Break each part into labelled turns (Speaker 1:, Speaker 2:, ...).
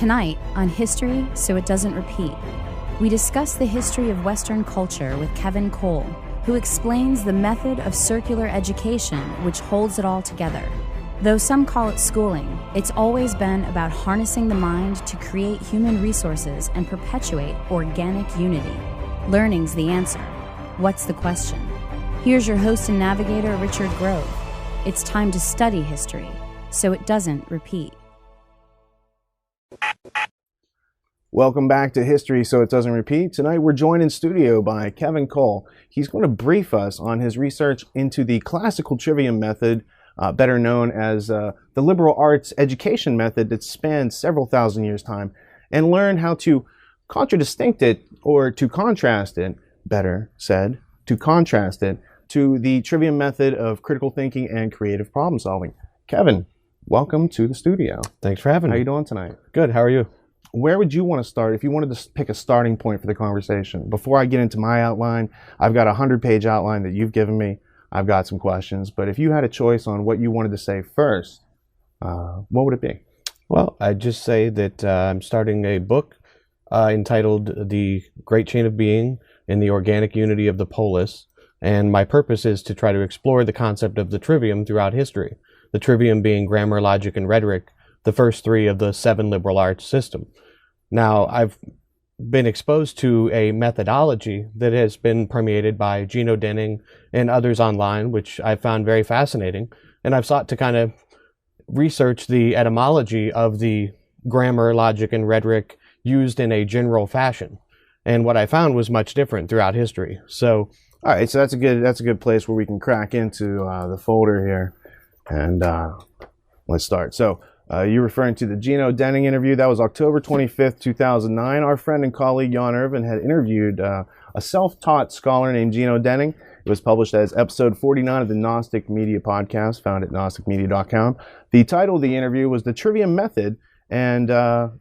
Speaker 1: Tonight, on History So It Doesn't Repeat, we discuss the history of Western culture with Kevin Cole, who explains the method of circular education which holds it all together. Though some call it schooling, it's always been about harnessing the mind to create human resources and perpetuate organic unity. Learning's the answer. What's the question? Here's your host and navigator, Richard Grove. It's time to study history so it doesn't repeat.
Speaker 2: Welcome back to History So It Doesn't Repeat. Tonight we're joined in studio by Kevin Cole. He's going to brief us on his research into the classical trivium method, better known as the liberal arts education method that spans several thousand years' time, and learn how to contradistinct it, or to contrast it, better said, to contrast it to the trivium method of critical thinking and creative problem solving. Kevin, welcome to the studio.
Speaker 3: Thanks for having me.
Speaker 2: How are you doing tonight?
Speaker 3: Good. How are you?
Speaker 2: Where would you want to start if you wanted to pick a starting point for the conversation? Before I get into my outline, I've got a 100-page outline that you've given me. I've got some questions, but if you had a choice on what you wanted to say first, what would it be?
Speaker 3: Well, I'd just say that I'm starting a book entitled The Great Chain of Being and the Organic Unity of the Polis, and my purpose is to try to explore the concept of the trivium throughout history. The trivium being grammar, logic, and rhetoric, the first three of the 7 liberal arts system. Now, I've been exposed to a methodology that has been permeated by Gino Denning and others online, which I found very fascinating, and I've sought to kind of research the etymology of the grammar, logic, and rhetoric used in a general fashion. And what I found was much different throughout history. So,
Speaker 2: all right, so that's a good place where we can crack into the folder here, and let's start. So, you're referring to the Gino Denning interview. That was October 25th, 2009. Our friend and colleague Jan Irvin had interviewed a self-taught scholar named Gino Denning. It was published as episode 49 of the Gnostic Media podcast, found at gnosticmedia.com. The title of the interview was The Trivium Method, and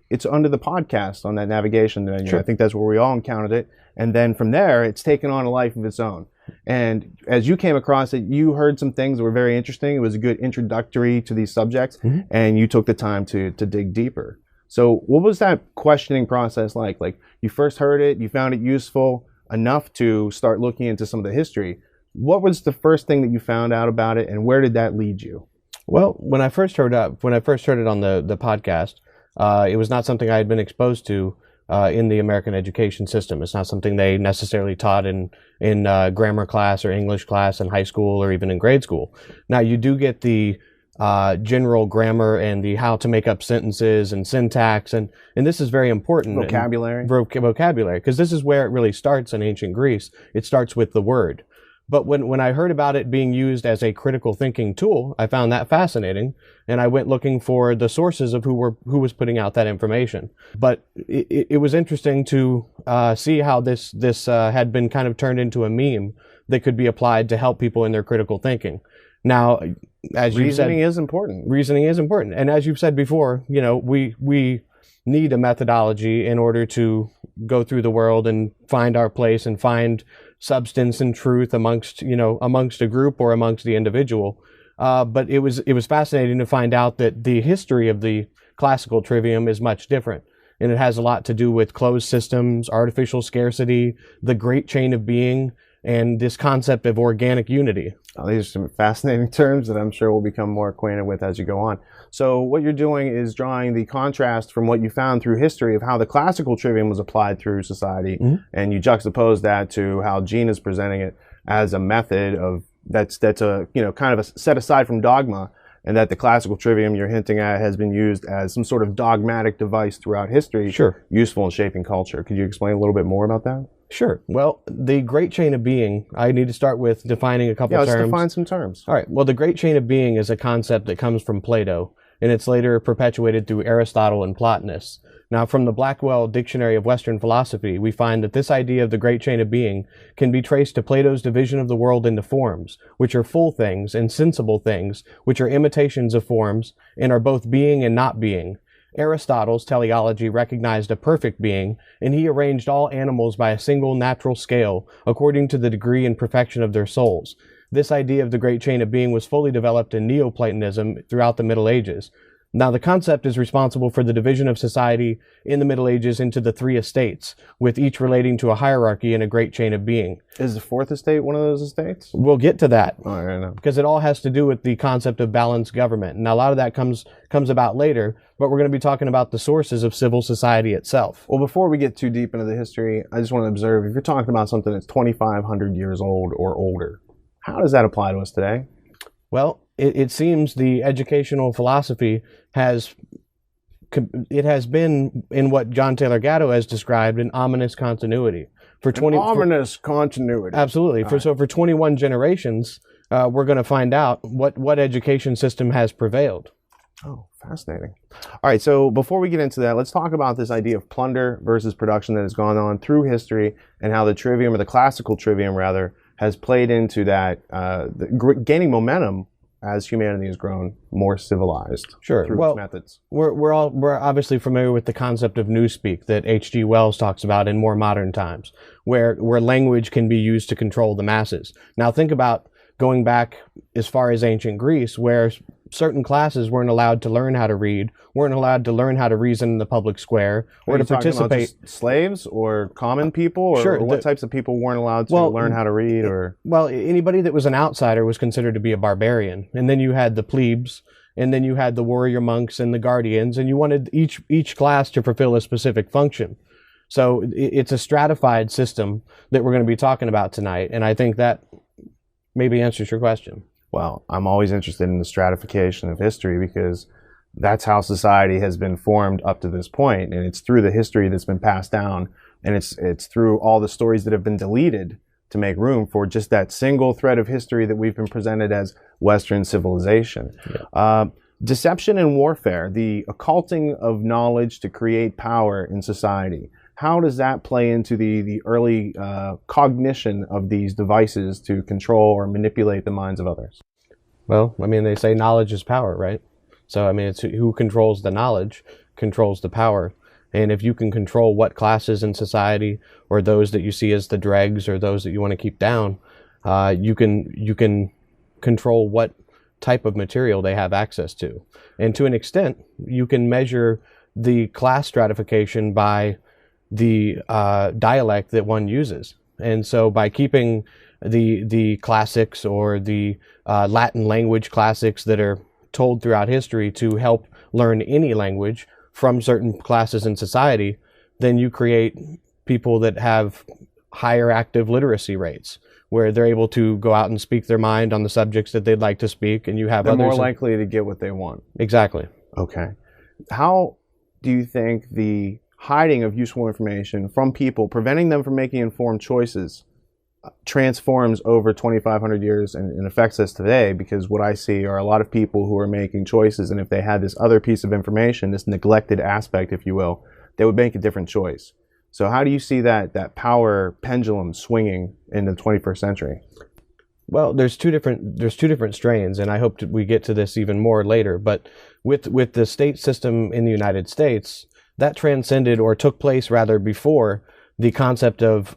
Speaker 2: it's under the podcast on that navigation menu. Sure. I think that's where we all encountered it. And then from there, it's taken on a life of its own. And as you came across it, you heard some things that were very interesting. It was a good introductory to these subjects, and you took the time to dig deeper. So what was that questioning process like? Like, you first heard it, you found it useful enough to start looking into some of the history. What was the first thing that you found out about it, and where did that lead you?
Speaker 3: Well, when I first heard it on the podcast, it was not something I had been exposed to in the American education system. It's not something they necessarily taught in grammar class or English class in high school or even in grade school. Now, you do get the general grammar and the how to make up sentences and syntax, and this is very important.
Speaker 2: Vocabulary.
Speaker 3: Vocabulary, because this is where it really starts in ancient Greece. It starts with the word. But when I heard about it being used as a critical thinking tool, I found that fascinating, and I went looking for the sources of who was putting out that information. But it was interesting to see how this had been kind of turned into a meme that could be applied to help people in their critical thinking. Now, as you said,
Speaker 2: reasoning is important.
Speaker 3: Reasoning is important, and as you've said before, we need a methodology in order to go through the world and find our place and find substance and truth amongst a group or amongst the individual. But it was fascinating to find out that the history of the classical trivium is much different. And it has a lot to do with closed systems, artificial scarcity, the great chain of being, and this concept of organic unity.
Speaker 2: Oh, these are some fascinating terms that I'm sure we'll become more acquainted with as you go on. So what you're doing is drawing the contrast from what you found through history of how the classical trivium was applied through society, and you juxtapose that to how Gene is presenting it as a method of that's a kind of a set aside from dogma, and that the classical trivium you're hinting at has been used as some sort of dogmatic device throughout history,
Speaker 3: sure,
Speaker 2: useful in shaping culture. Could you explain a little bit more about that?
Speaker 3: Sure. Well, the great chain of being, I need to start with defining a couple terms.
Speaker 2: Yeah, let's define some terms.
Speaker 3: All right. Well, the great chain of being is a concept that comes from Plato, and it's later perpetuated through Aristotle and Plotinus. Now, from the Blackwell Dictionary of Western Philosophy, we find that this idea of the great chain of being can be traced to Plato's division of the world into forms, which are full things, and sensible things, which are imitations of forms, and are both being and not being. Aristotle's teleology recognized a perfect being, and he arranged all animals by a single natural scale, according to the degree and perfection of their souls. This idea of the great chain of being was fully developed in Neoplatonism throughout the Middle Ages. Now, the concept is responsible for the division of society in the Middle Ages into the 3 estates, with each relating to a hierarchy and a great chain of being.
Speaker 2: Is the 4th estate one of those estates?
Speaker 3: We'll get to that.
Speaker 2: Oh, I don't know.
Speaker 3: Because it all has to do with the concept of balanced government. Now, a lot of that comes about later, but we're going to be talking about the sources of civil society itself.
Speaker 2: Well, before we get too deep into the history, I just want to observe, if you're talking about something that's 2,500 years old or older, how does that apply to us today?
Speaker 3: Well, it seems the educational philosophy has been, in what John Taylor Gatto has described, an ominous continuity.
Speaker 2: Ominous continuity.
Speaker 3: Absolutely. For 21 generations, we're going to find out what education system has prevailed.
Speaker 2: Oh, fascinating. All right, so before we get into that, let's talk about this idea of plunder versus production that has gone on through history, and how the trivium, or the classical trivium rather, has played into that, gaining momentum as humanity has grown more civilized.
Speaker 3: Sure.
Speaker 2: Through its methods.
Speaker 3: We're obviously familiar with the concept of newspeak that H.G. Wells talks about in more modern times, where language can be used to control the masses. Now think about going back as far as ancient Greece, where certain classes weren't allowed to learn how to read, weren't allowed to learn how to reason in the public square, or to participate.
Speaker 2: Just slaves or common people, or,
Speaker 3: sure,
Speaker 2: or what types of people weren't allowed to learn how to read? Or
Speaker 3: well, anybody that was an outsider was considered to be a barbarian. And then you had the plebes, and then you had the warrior monks and the guardians, and you wanted each class to fulfill a specific function. So it's a stratified system that we're going to be talking about tonight, and I think that maybe answers your question.
Speaker 2: Well, I'm always interested in the stratification of history, because that's how society has been formed up to this point, and it's through the history that's been passed down, and it's through all the stories that have been deleted to make room for just that single thread of history that we've been presented as Western civilization. Yeah. Deception and warfare, the occulting of knowledge to create power in society. How does that play into the early cognition of these devices to control or manipulate the minds of others?
Speaker 3: Well, I mean, they say knowledge is power, right? So, I mean, it's who controls the knowledge controls the power. And if you can control what classes in society, or those that you see as the dregs, or those that you want to keep down, you can control what type of material they have access to. And to an extent, you can measure the class stratification by the dialect that one uses. And so by keeping the classics, or the Latin language classics that are told throughout history to help learn any language from certain classes in society, then you create people that have higher active literacy rates, where they're able to go out and speak their mind on the subjects that they'd like to speak, and you have
Speaker 2: they're
Speaker 3: others
Speaker 2: more likely to get what they want.
Speaker 3: Exactly.
Speaker 2: Okay. How do you think the hiding of useful information from people, preventing them from making informed choices, transforms over 2,500 years and affects us today? Because what I see are a lot of people who are making choices, and if they had this other piece of information, this neglected aspect, if you will, they would make a different choice. So how do you see that power pendulum swinging in the 21st century?
Speaker 3: Well, there's two different strains, and I hope we get to this even more later. But with the state system in the United States, that transcended, or took place rather, before the concept of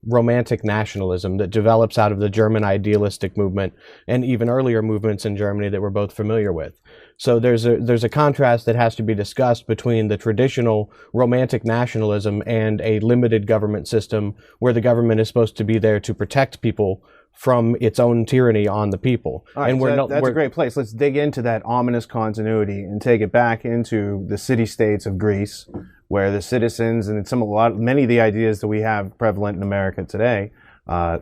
Speaker 3: romantic nationalism that develops out of the German idealistic movement, and even earlier movements in Germany that we're both familiar with. So there's a contrast that has to be discussed between the traditional romantic nationalism and a limited government system, where the government is supposed to be there to protect people from its own tyranny on the people.
Speaker 2: All right,
Speaker 3: and
Speaker 2: so that's a great place. Let's dig into that ominous continuity and take it back into the city-states of Greece, where the citizens and many of the ideas that we have prevalent in America today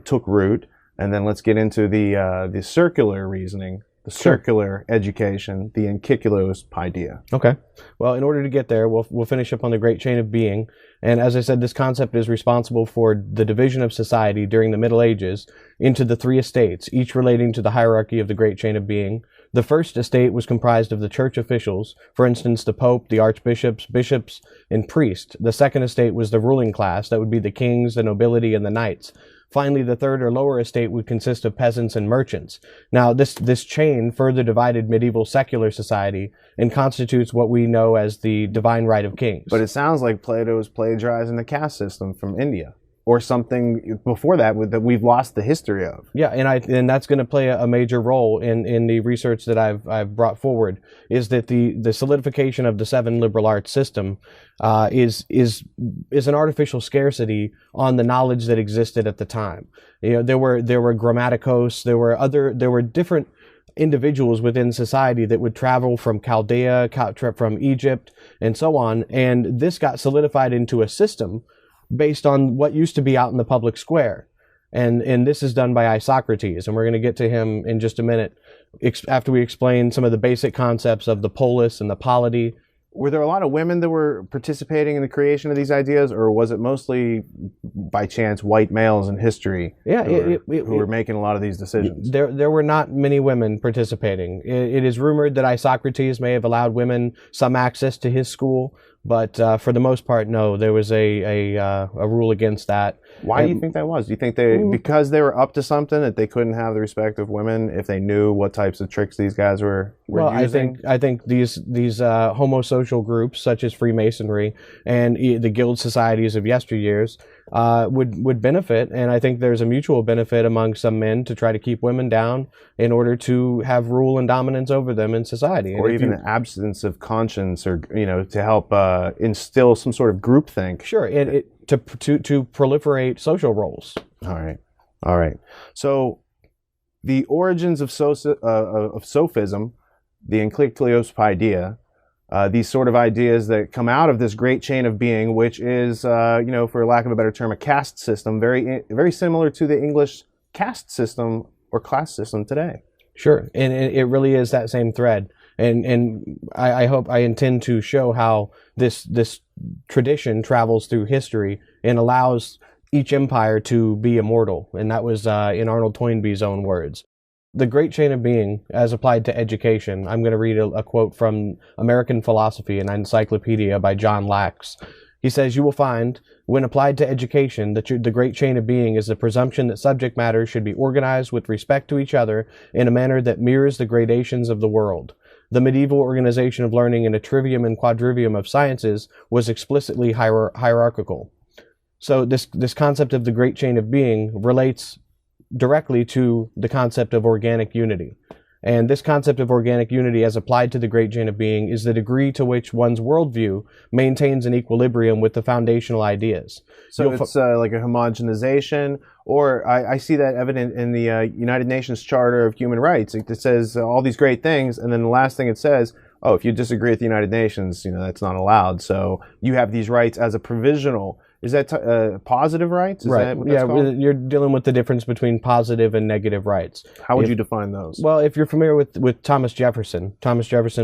Speaker 2: took root. And then let's get into the circular reasoning, the circular education, the enkikilos paideia.
Speaker 3: Okay. Well, in order to get there, we'll finish up on the great chain of being. And as I said, this concept is responsible for the division of society during the Middle Ages into the 3 estates, each relating to the hierarchy of the great chain of being. The first estate was comprised of the church officials, for instance, the pope, the archbishops, bishops, and priests. The second estate was the ruling class, that would be the kings, the nobility, and the knights. Finally, the third or lower estate would consist of peasants and merchants. Now, this chain further divided medieval secular society and constitutes what we know as the divine right of kings.
Speaker 2: But it sounds like Plato is plagiarizing the caste system from India. or something before that that we've lost the history of.
Speaker 3: Yeah, and that's going to play a major role in the research that I've brought forward, is that the solidification of the 7 liberal arts system is an artificial scarcity on the knowledge that existed at the time. There were grammaticos, there were different individuals within society that would travel from Chaldea, from Egypt, and so on, and this got solidified into a system based on what used to be out in the public square. And this is done by Isocrates, and we're going to get to him in just a minute after we explain some of the basic concepts of the polis and the polity.
Speaker 2: Were there a lot of women that were participating in the creation of these ideas, or was it mostly by chance white males in history who were making a lot of these decisions?
Speaker 3: There were not many women participating. It is rumored that Isocrates may have allowed women some access to his school, but for the most part, no. There was a rule against that.
Speaker 2: Why do you think that was? Do you think because they were up to something, that they couldn't have the respect of women if they knew what types of tricks these guys were using?
Speaker 3: I think these homosocial groups such as Freemasonry and the guild societies of yesteryears would benefit, and I think there's a mutual benefit among some men to try to keep women down in order to have rule and dominance over them in society,
Speaker 2: or even an absence of conscience, or to help instill some sort of groupthink.
Speaker 3: Sure, and to proliferate social roles.
Speaker 2: All right. So the origins of sophism, the encyclopedia, these sort of ideas that come out of this great chain of being, which is, for lack of a better term, a caste system, very, very similar to the English caste system or class system today.
Speaker 3: Sure, and it really is that same thread. And I intend to show how this tradition travels through history and allows each empire to be immortal. And that was in Arnold Toynbee's own words. The great chain of being, as applied to education, I'm going to read a quote from American Philosophy, an encyclopedia by John Lax. He says, "You will find, when applied to education, that the great chain of being is the presumption that subject matter should be organized with respect to each other in a manner that mirrors the gradations of the world. The medieval organization of learning in a trivium and quadrivium of sciences was explicitly hierarchical." So this concept of the great chain of being relates directly to the concept of organic unity. And this concept of organic unity, as applied to the great chain of being, is the degree to which one's worldview maintains an equilibrium with the foundational ideas.
Speaker 2: So it's like a homogenization, or I see that evident in the United Nations Charter of Human Rights. It says all these great things, and then the last thing it says, oh, if you disagree with the United Nations, that's not allowed. So you have these rights as a provisional. Is that positive rights? Is
Speaker 3: right.
Speaker 2: That what that's called?
Speaker 3: You're dealing with the difference between positive and negative rights.
Speaker 2: How would you define those?
Speaker 3: Well, if you're familiar with Thomas Jefferson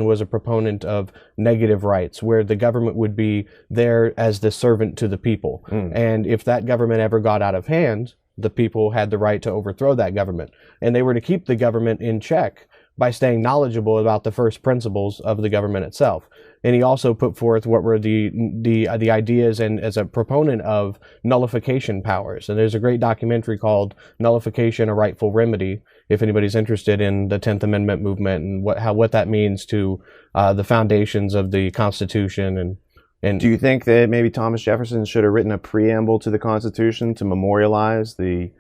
Speaker 3: was a proponent of negative rights, where the government would be there as the servant to the people. And if that government ever got out of hand, the people had the right to overthrow that government. And they were to keep the government in check by staying knowledgeable about the first principles of the government itself. And he also put forth what were the ideas, and as a proponent of nullification powers. And there's a great documentary called Nullification, a Rightful Remedy, if anybody's interested in the 10th Amendment movement and what that means to the foundations of the Constitution. And
Speaker 2: do you think that maybe Thomas Jefferson should have written a preamble to the Constitution to memorialize the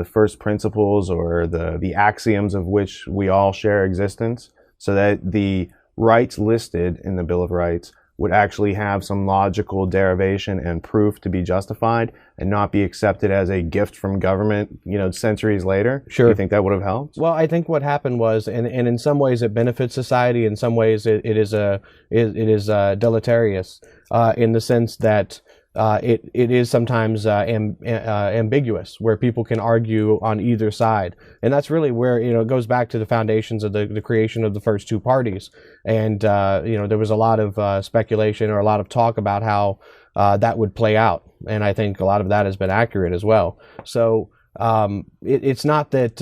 Speaker 2: first principles, or the axioms of which we all share existence, so that the rights listed in the Bill of Rights would actually have some logical derivation and proof to be justified, and not be accepted as a gift from government, centuries later?
Speaker 3: Sure.
Speaker 2: Do you think that would have helped?
Speaker 3: Well, I think what happened was, and in some ways it benefits society, in some ways it is deleterious, in the sense that it is sometimes ambiguous, where people can argue on either side. And that's really where, it goes back to the foundations of the creation of the first two parties. And, there was a lot of speculation, or a lot of talk about how that would play out. And I think a lot of that has been accurate as well. So it's not that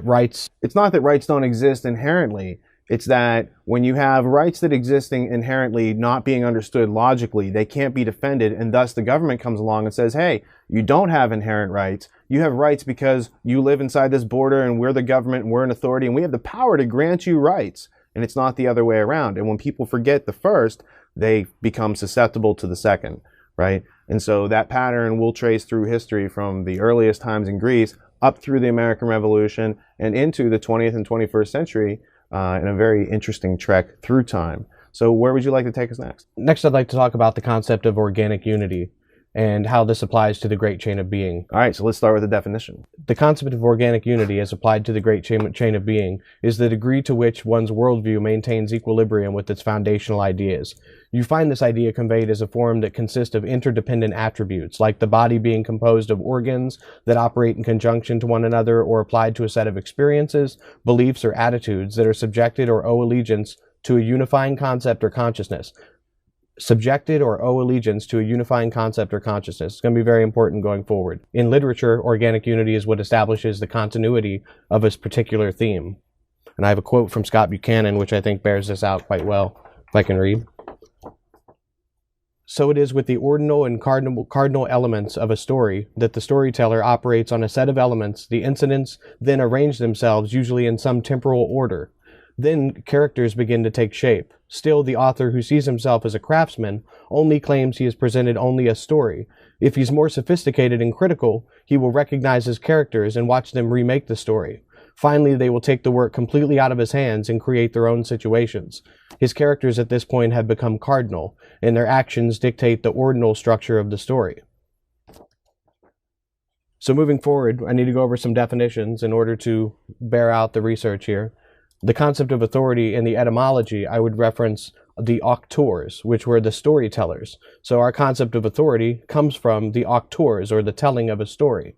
Speaker 3: rights...
Speaker 2: It's not that rights don't exist inherently. It's that when you have rights that existing inherently not being understood logically, they can't be defended, and thus the government comes along and says, hey, you don't have inherent rights. You have rights because you live inside this border, and we're the government, and we're an authority, and we have the power to grant you rights. And it's not the other way around. And when people forget the first, they become susceptible to the second, right? And so that pattern will trace through history from the earliest times in Greece up through the American Revolution and into the 20th and 21st century in a very interesting trek through time. So where would you like to take us next?
Speaker 3: Next, I'd like to talk about the concept of organic unity and how this applies to the great chain of being.
Speaker 2: All right, so let's start with the definition.
Speaker 3: The concept of organic unity as applied to the great chain of being is the degree to which one's worldview maintains equilibrium with its foundational ideas. You find this idea conveyed as a form that consists of interdependent attributes, like the body being composed of organs that operate in conjunction to one another or applied to a set of experiences, beliefs, or attitudes that are subjected or owe allegiance to a unifying concept or consciousness. Subjected or owe allegiance to a unifying concept or consciousness. It's going to be very important going forward. In literature, organic unity is what establishes the continuity of a particular theme. And I have a quote from Scott Buchanan, which I think bears this out quite well, if I can read. So it is with the ordinal and cardinal elements of a story that the storyteller operates on a set of elements. The incidents then arrange themselves, usually in some temporal order. Then characters begin to take shape. Still, the author who sees himself as a craftsman only claims he has presented only a story. If he's more sophisticated and critical, he will recognize his characters and watch them remake the story. Finally, they will take the work completely out of his hands and create their own situations. His characters at this point have become cardinal, and their actions dictate the ordinal structure of the story. So moving forward, I need to go over some definitions in order to bear out the research here. The concept of authority in the etymology, I would reference the auctors, which were the storytellers. So our concept of authority comes from the auctors, or the telling of a story.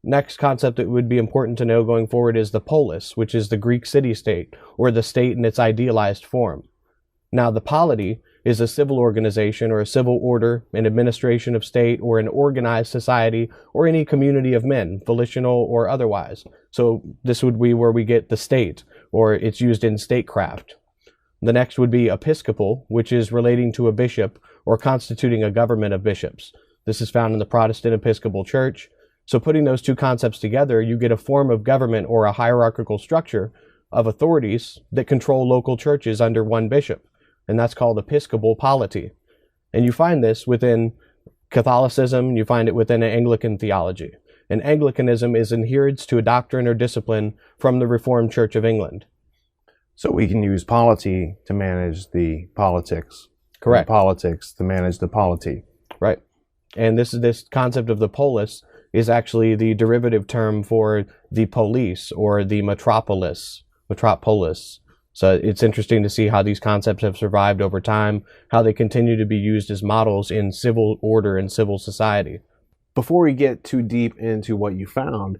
Speaker 3: Next concept that would be important to know going forward is the polis, which is the Greek city-state, or the state in its idealized form. Now, the polity is a civil organization or a civil order, an administration of state, or an organized society, or any community of men, volitional or otherwise. So this would be where we get the state, or it's used in statecraft. The next would be episcopal, which is relating to a bishop or constituting a government of bishops. This is found in the Protestant Episcopal Church. So putting those two concepts together, you get a form of government or a hierarchical structure of authorities that control local churches under one bishop, and that's called episcopal polity. And you find this within Catholicism, you find it within Anglican theology. And Anglicanism is adherence to a doctrine or discipline from the Reformed Church of England.
Speaker 2: So we can use polity to manage the politics.
Speaker 3: Correct.
Speaker 2: And politics to manage the polity.
Speaker 3: Right. And this concept of the polis is actually the derivative term for the police or the metropolis. So it's interesting to see how these concepts have survived over time, how they continue to be used as models in civil order and civil society.
Speaker 2: Before we get too deep into what you found,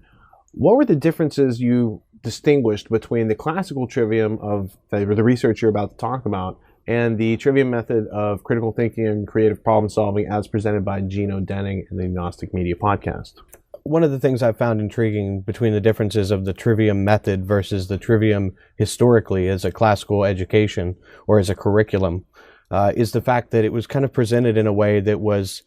Speaker 2: what were the differences you distinguished between the classical trivium of the research you're about to talk about and the trivium method of critical thinking and creative problem solving as presented by Gino Denning in the Gnostic Media podcast?
Speaker 3: One of the things I've found intriguing between the differences of the trivium method versus the trivium historically as a classical education or as a curriculum is the fact that it was kind of presented in a way that was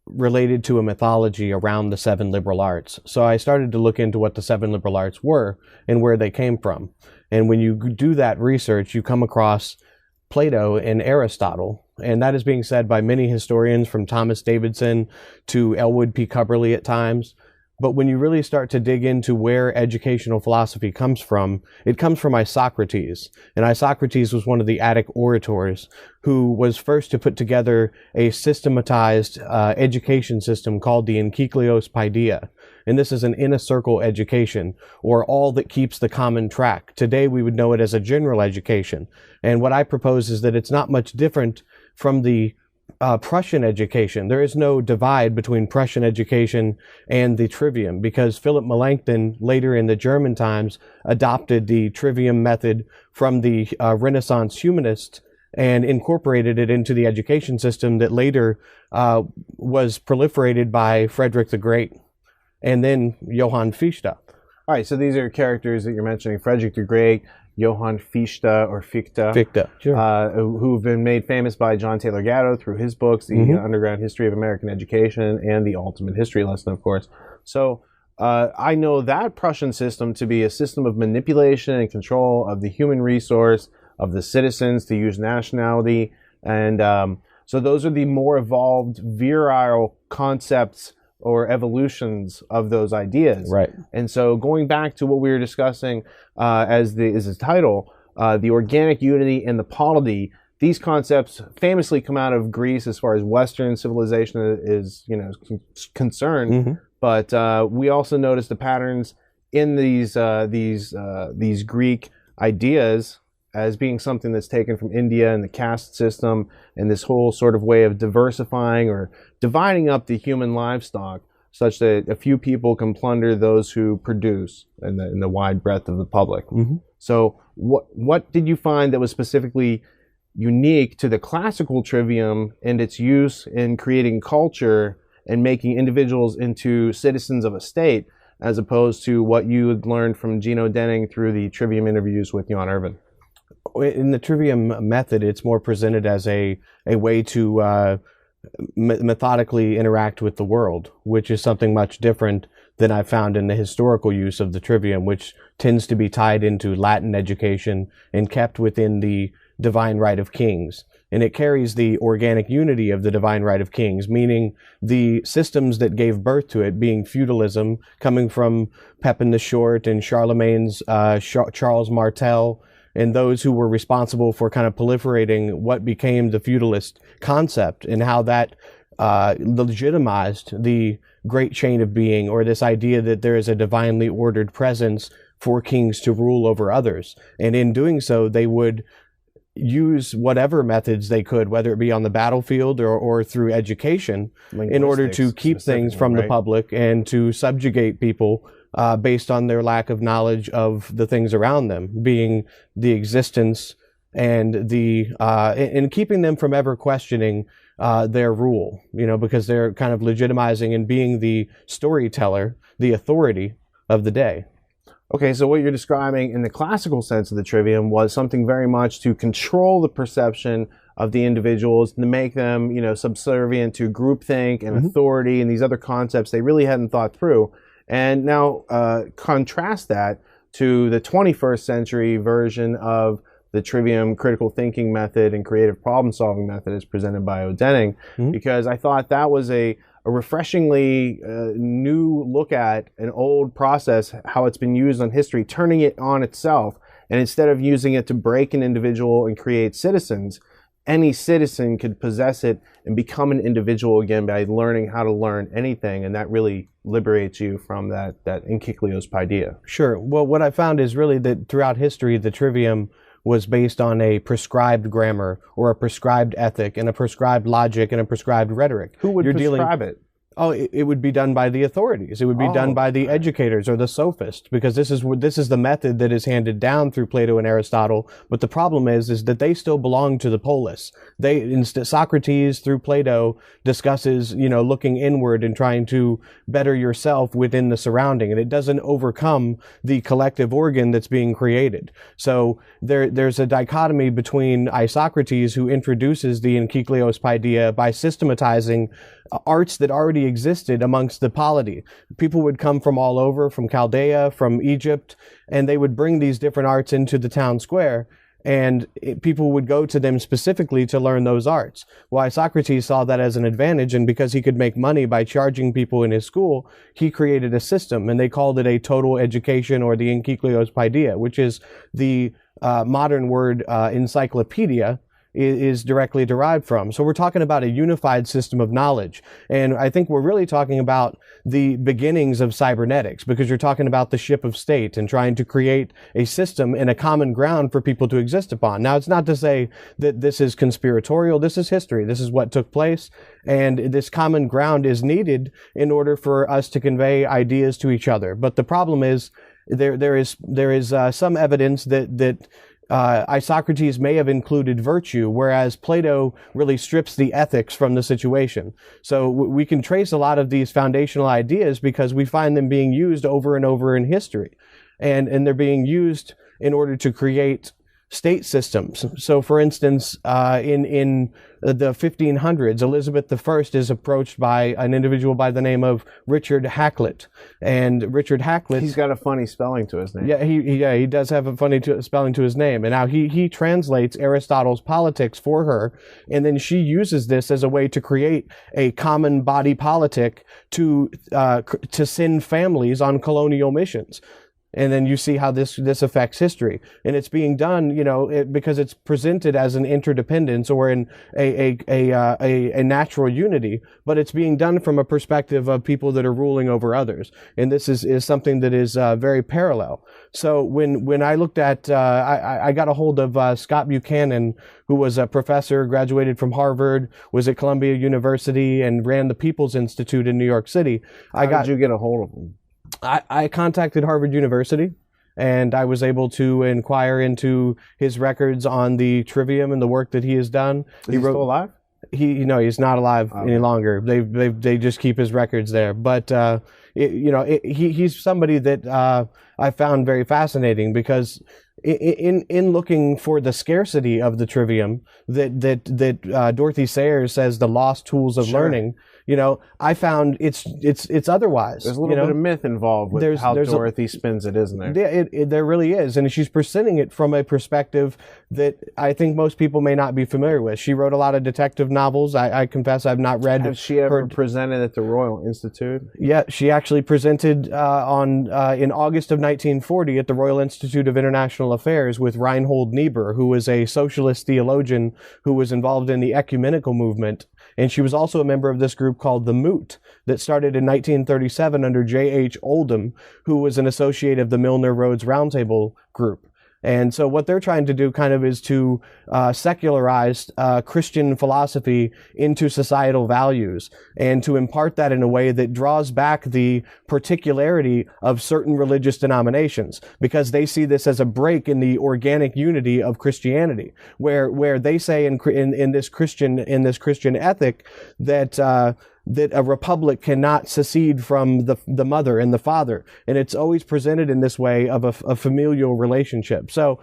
Speaker 3: related to a mythology around the seven liberal arts. So I started to look into what the seven liberal arts were and where they came from. And when you do that research, you come across Plato and Aristotle. And that is being said by many historians, from Thomas Davidson to Elwood P. Cubberley at times. But when you really start to dig into where educational philosophy comes from, it comes from Isocrates. And Isocrates was one of the Attic orators who was first to put together a systematized education system called the Enkyklaios Paideia. And this is an inner circle education, or all that keeps the common track. Today we would know it as a general education. And what I propose is that it's not much different from the Prussian education. There is no divide between Prussian education and the trivium, because Philip Melanchthon later in the German times adopted the trivium method from the Renaissance humanists and incorporated it into the education system that later was proliferated by Frederick the Great and then Johann Fichte.
Speaker 2: All right, so these are characters that you're mentioning: Frederick the Great, Johann Fichte,
Speaker 3: sure.
Speaker 2: Who've been made famous by John Taylor Gatto through his books, The Underground History of American Education and The Ultimate History Lesson, of course. So I know that Prussian system to be a system of manipulation and control of the human resource, of the citizens, to use nationality. And So those are the more evolved, virile concepts or evolutions of those ideas.
Speaker 3: Right.
Speaker 2: And so going back to what we were discussing as the title, the organic unity and the polity, these concepts famously come out of Greece as far as Western civilization is concerned.
Speaker 3: Mm-hmm.
Speaker 2: But we also notice the patterns in these Greek ideas as being something that's taken from India and the caste system and this whole sort of way of diversifying or dividing up the human livestock such that a few people can plunder those who produce in the wide breadth of the public.
Speaker 3: Mm-hmm.
Speaker 2: So what did you find that was specifically unique to the classical trivium and its use in creating culture and making individuals into citizens of a state, as opposed to what you had learned from Gino Denning through the trivium interviews with Jan Irvin?
Speaker 3: In the trivium method, it's more presented as a way to methodically interact with the world, which is something much different than I found in the historical use of the trivium, which tends to be tied into Latin education and kept within the divine right of kings. And it carries the organic unity of the divine right of kings, meaning the systems that gave birth to it, being feudalism, coming from Pepin the Short and Charlemagne's Charles Martel, and those who were responsible for kind of proliferating what became the feudalist concept, and how that legitimized the great chain of being, or this idea that there is a divinely ordered presence for kings to rule over others. And in doing so, they would use whatever methods they could, whether it be on the battlefield or through education, in order to keep things from the public and to subjugate people based on their lack of knowledge of the things around them, being the existence and and keeping them from ever questioning their rule, because they're kind of legitimizing and being the storyteller, the authority of the day.
Speaker 2: Okay, so what you're describing in the classical sense of the trivium was something very much to control the perception of the individuals, to make them, subservient to groupthink and authority and these other concepts they really hadn't thought through. And now contrast that to the 21st century version of the trivium critical thinking method and creative problem solving method as presented by Denning, because I thought that was a refreshingly new look at an old process, how it's been used on history, turning it on itself. And instead of using it to break an individual and create citizens, any citizen could possess it and become an individual again by learning how to learn anything. And that really liberates you from that enkycleos paideia.
Speaker 3: Sure. Well, what I found is really that throughout history, the trivium was based on a prescribed grammar or a prescribed ethic and a prescribed logic and a prescribed rhetoric.
Speaker 2: Who would prescribe it?
Speaker 3: Oh, it would be done by the authorities. It would be done by the educators or the sophists, because this is the method that is handed down through Plato and Aristotle. But the problem is that they still belong to the polis. Socrates through Plato discusses, looking inward and trying to better yourself within the surrounding, and it doesn't overcome the collective organ that's being created. So there's a dichotomy between Isocrates, who introduces the enkycleos paideia by systematizing arts that already existed amongst the polity. People would come from all over, from Chaldea, from Egypt, and they would bring these different arts into the town square, and people would go to them specifically to learn those arts. Well, Socrates saw that as an advantage, and because he could make money by charging people in his school, he created a system, and they called it a total education, or the enkycleos paideia, which is the modern word encyclopedia, is directly derived from. So we're talking about a unified system of knowledge. And I think we're really talking about the beginnings of cybernetics, because you're talking about the ship of state and trying to create a system and a common ground for people to exist upon. Now, it's not to say that this is conspiratorial. This is history. This is what took place. And this common ground is needed in order for us to convey ideas to each other. But the problem is there is some evidence that Isocrates may have included virtue, whereas Plato really strips the ethics from the situation. So we can trace a lot of these foundational ideas because we find them being used over and over in history. And they're being used in order to create state systems. So, for instance, in the 1500s, Elizabeth I is approached by an individual by the name of Richard Hakluyt, and Richard Hakluyt,
Speaker 2: he's got a funny spelling to his name.
Speaker 3: Yeah, he does have a funny spelling to his name, and now he translates Aristotle's Politics for her, and then she uses this as a way to create a common body politic to send families on colonial missions. And then you see how this affects history, and it's being done, because it's presented as an interdependence or in a natural unity, but it's being done from a perspective of people that are ruling over others, and this is something that is very parallel. So when I looked at, I got a hold of Scott Buchanan, who was a professor, graduated from Harvard, was at Columbia University, and ran the People's Institute in New York City.
Speaker 2: How did you get a hold of him?
Speaker 3: I contacted Harvard University, and I was able to inquire into his records on the Trivium and the work that he has done.
Speaker 2: Is he still alive?
Speaker 3: He's not alive any longer. They just keep his records there. But he's somebody that I found very fascinating, because in looking for the scarcity of the Trivium that Dorothy Sayers says the lost tools of learning. I found it's otherwise.
Speaker 2: There's a little bit of myth involved with how Dorothy spins it, isn't there?
Speaker 3: There really is, and she's presenting it from a perspective that I think most people may not be familiar with. She wrote a lot of detective novels. I confess I've not read.
Speaker 2: Has she ever presented at the Royal Institute?
Speaker 3: Yeah, she actually presented in August of 1940 at the Royal Institute of International Affairs with Reinhold Niebuhr, who was a socialist theologian who was involved in the ecumenical movement. And she was also a member of this group called the Moot that started in 1937 under J.H. Oldham, who was an associate of the Milner Rhodes Roundtable group. And so what they're trying to do kind of is to secularize Christian philosophy into societal values, and to impart that in a way that draws back the particularity of certain religious denominations, because they see this as a break in the organic unity of Christianity, where they say in this Christian ethic that a republic cannot secede from the mother and the father. And it's always presented in this way of a familial relationship. So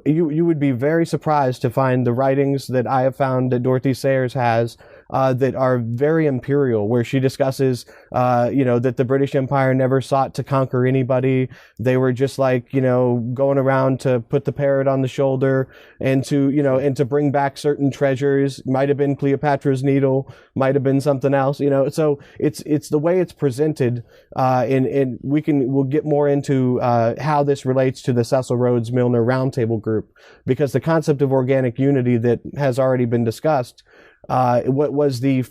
Speaker 3: you would be very surprised to find the writings that I have found that Dorothy Sayers has that are very imperial, where she discusses, that the British Empire never sought to conquer anybody. They were just going around to put the parrot on the shoulder and to bring back certain treasures. Might have been Cleopatra's Needle, might have been something else, So it's the way it's presented, and we'll get more into how this relates to the Cecil Rhodes Milner Roundtable group, because the concept of organic unity that has already been discussed, what was the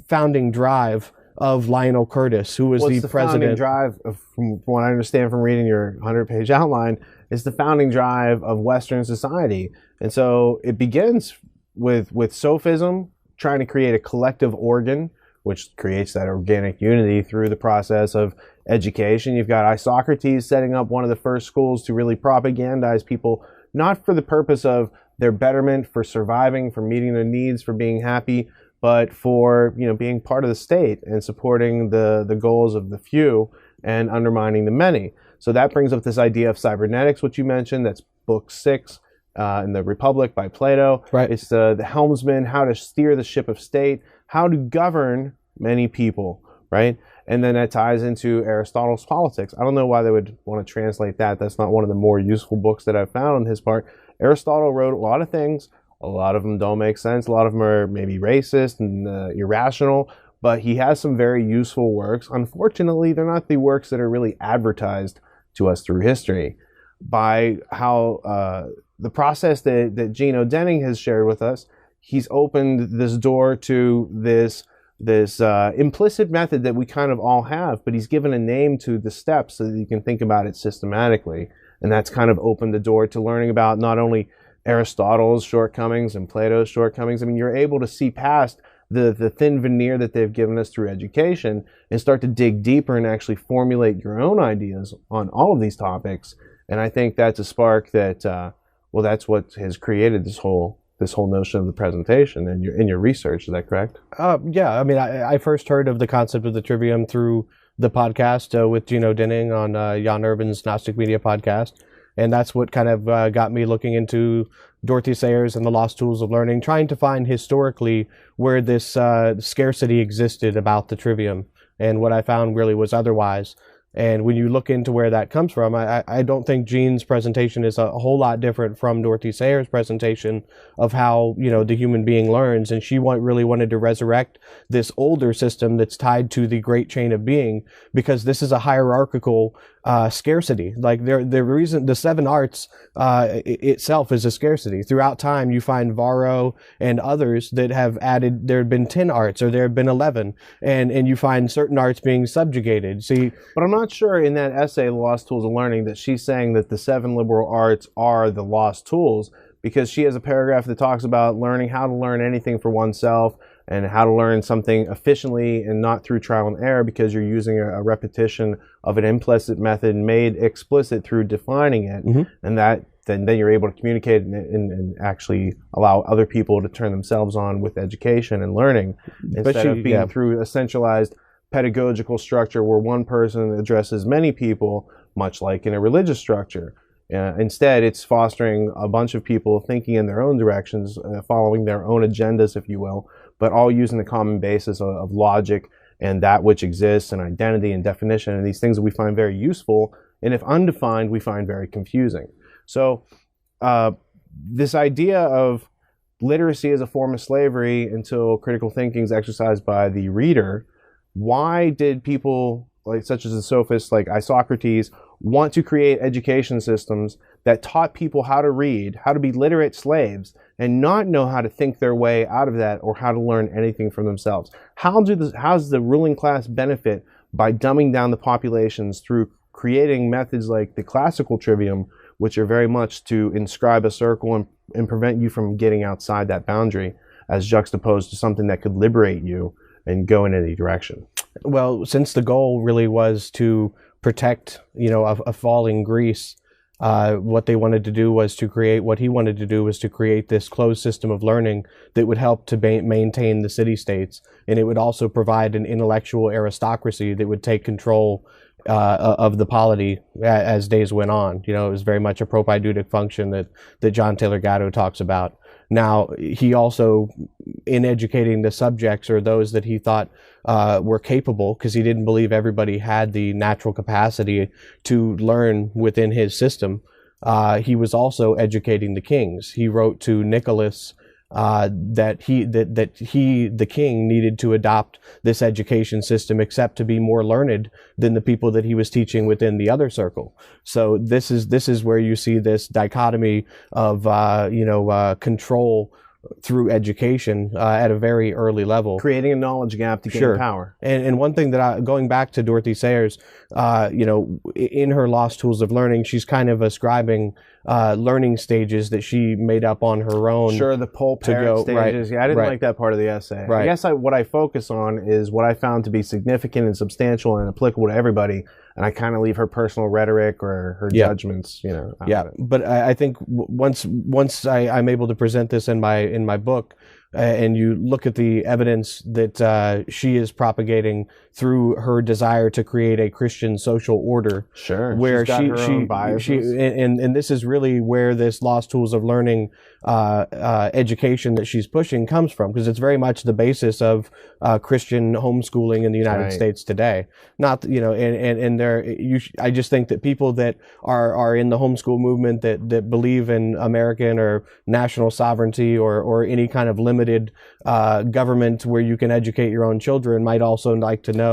Speaker 3: founding drive of Lionel Curtis, who was the president.
Speaker 2: Founding drive, from what I understand from reading your 100-page outline, is the founding drive of Western society. And so it begins with sophism, trying to create a collective organ, which creates that organic unity through the process of education. You've got Isocrates setting up one of the first schools to really propagandize people, not for the purpose of their betterment, for surviving, for meeting their needs, for being happy, but for being part of the state and supporting the goals of the few and undermining the many. So that brings up this idea of cybernetics, which you mentioned. That's book 6 in the Republic by Plato.
Speaker 3: Right.
Speaker 2: It's the helmsman, how to steer the ship of state, how to govern many people, right? And then that ties into Aristotle's Politics. I don't know why they would want to translate that. That's not one of the more useful books that I've found on his part. Aristotle wrote a lot of things. A lot of them don't make sense. A lot of them are maybe racist and irrational, but he has some very useful works. Unfortunately, they're not the works that are really advertised to us through history. By how the process that Gino Denning has shared with us, he's opened this door to this implicit method that we kind of all have, but he's given a name to the steps so that you can think about it systematically. And that's kind of opened the door to learning about not only Aristotle's shortcomings and Plato's shortcomings. I mean, you're able to see past the thin veneer that they've given us through education and start to dig deeper and actually formulate your own ideas on all of these topics. And I think that's a spark that, that's what has created this whole notion of the presentation and in your research. Is that correct?
Speaker 3: Yeah. I mean, I first heard of the concept of the Trivium through the podcast with Gino Denning on Jan Urban's Gnostic Media podcast. And that's what kind of got me looking into Dorothy Sayers and the Lost Tools of Learning, trying to find historically where this scarcity existed about the trivium. And what I found really was otherwise. And when you look into where that comes from, I don't think Jean's presentation is a whole lot different from Dorothy Sayers' presentation of how, the human being learns. And she really wanted to resurrect this older system that's tied to the great chain of being, because this is a hierarchical scarcity. Like the reason the 7 arts itself is a scarcity. Throughout time, you find Varro and others that have added, there have been 10 arts or there have been 11, and you find certain arts being subjugated. See,
Speaker 2: but I'm not sure in that essay, The Lost Tools of Learning, that she's saying that the 7 liberal arts are the lost tools, because she has a paragraph that talks about learning how to learn anything for oneself and how to learn something efficiently and not through trial and error, because you're using a repetition of an implicit method made explicit through defining it. And that then you're able to communicate and actually allow other people to turn themselves on with education and learning, instead of being through a centralized pedagogical structure where one person addresses many people, much like in a religious structure. Instead, it's fostering a bunch of people thinking in their own directions, following their own agendas, if you will, but all using the common basis of logic and that which exists, and identity and definition, and these things that we find very useful, and if undefined, we find very confusing. So this idea of literacy as a form of slavery until critical thinking is exercised by the reader, why did people such as the sophists like Isocrates want to create education systems that taught people how to read, how to be literate slaves, and not know how to think their way out of that or how to learn anything for themselves? How does the ruling class benefit by dumbing down the populations through creating methods like the classical trivium, which are very much to inscribe a circle and prevent you from getting outside that boundary, as juxtaposed to something that could liberate you and go in any direction?
Speaker 3: Well, since the goal really was to protect, a falling Greece, what they wanted to do was to create, what he wanted to do was to create this closed system of learning that would help to maintain the city-states. And it would also provide an intellectual aristocracy that would take control of the polity as days went on. It was very much a propaidutic function that John Taylor Gatto talks about. Now, he also, in educating the subjects or those that he thought were capable, because he didn't believe everybody had the natural capacity to learn within his system, he was also educating the kings. He wrote to Nicholas that the king needed to adopt this education system, except to be more learned than the people that he was teaching within the other circle. So this is where you see this dichotomy of control through education at a very early level,
Speaker 2: creating a knowledge gap to gain power.
Speaker 3: And one thing that going back to Dorothy Sayers, in her Lost Tools of Learning, she's kind of ascribing learning stages that she made up on her own.
Speaker 2: Sure, the pole parrot stages. Yeah, I didn't like that part of the essay. I guess what I focus on is what I found to be significant and substantial and applicable to everybody, and I kind of leave her personal rhetoric or her judgments,
Speaker 3: But I think once I'm able to present this in my book, and you look at the evidence that she is propagating through her desire to create a Christian social order.
Speaker 2: Sure.
Speaker 3: Where
Speaker 2: she's got her own biases.
Speaker 3: And this is really where this Lost Tools of Learning education that she's pushing comes from, because it's very much the basis of Christian homeschooling in the United States today. Not, I just think that people that are in the homeschool movement that believe in American or national sovereignty or any kind of limited government where you can educate your own children might also like to know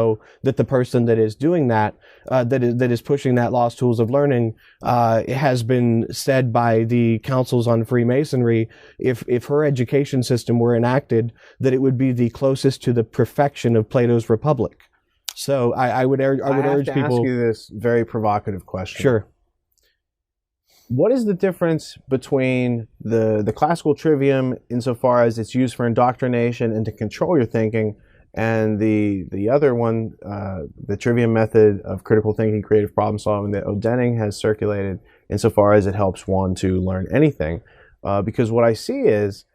Speaker 3: that the person that is doing that, that is pushing that Lost Tools of Learning, has been said by the councils on Freemasonry, if her education system were enacted, that it would be the closest to the perfection of Plato's Republic. So I would urge people.
Speaker 2: Ask you this very provocative question.
Speaker 3: Sure.
Speaker 2: What is the difference between the classical trivium insofar as it's used for indoctrination and to control your thinking, and the other one, the trivium method of critical thinking, creative problem solving that Odenning has circulated insofar as it helps one to learn anything? Because what I see is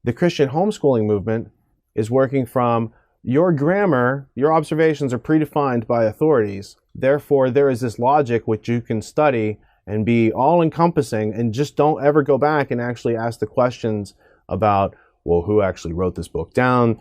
Speaker 2: the Christian homeschooling movement is working from your grammar, your observations are predefined by authorities. Therefore, there is this logic which you can study and be all encompassing, and just don't ever go back and actually ask the questions about, well, who actually wrote this book down?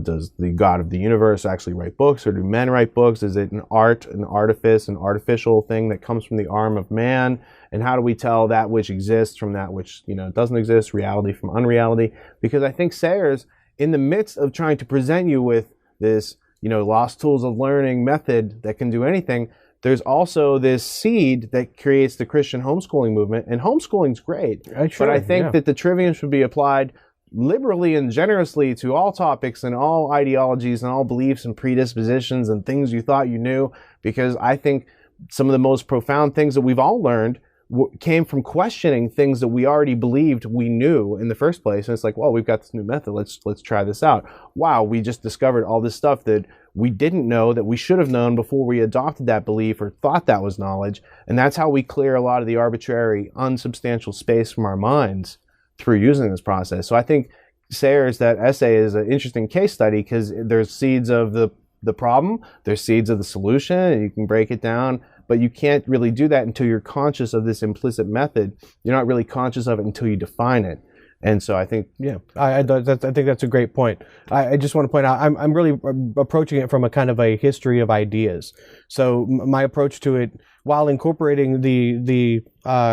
Speaker 2: Does the God of the universe actually write books, or do men write books? Is it an art, an artifice, an artificial thing that comes from the arm of man? And how do we tell that which exists from that which, doesn't exist, reality from unreality? Because I think Sayers, in the midst of trying to present you with this, lost tools of learning method that can do anything, there's also this seed that creates the Christian homeschooling movement. And homeschooling's great, but I think that the Trivium should be applied liberally and generously to all topics and all ideologies and all beliefs and predispositions and things you thought you knew, because I think some of the most profound things that we've all learned came from questioning things that we already believed we knew in the first place. And it's like, well, we've got this new method. Let's try this out. Wow, we just discovered all this stuff that we didn't know, that we should have known before we adopted that belief or thought that was knowledge. And that's how we clear a lot of the arbitrary, unsubstantial space from our minds through using this process. So I think Sayers, that essay, is an interesting case study, because there's seeds of the problem, there's seeds of the solution, and you can break it down. But you can't really do that until you're conscious of this implicit method. You're not really conscious of it until you define it. And so I think,
Speaker 3: I think that's a great point. I just want to point out, I'm really approaching it from a kind of a history of ideas. So my approach to it, while incorporating the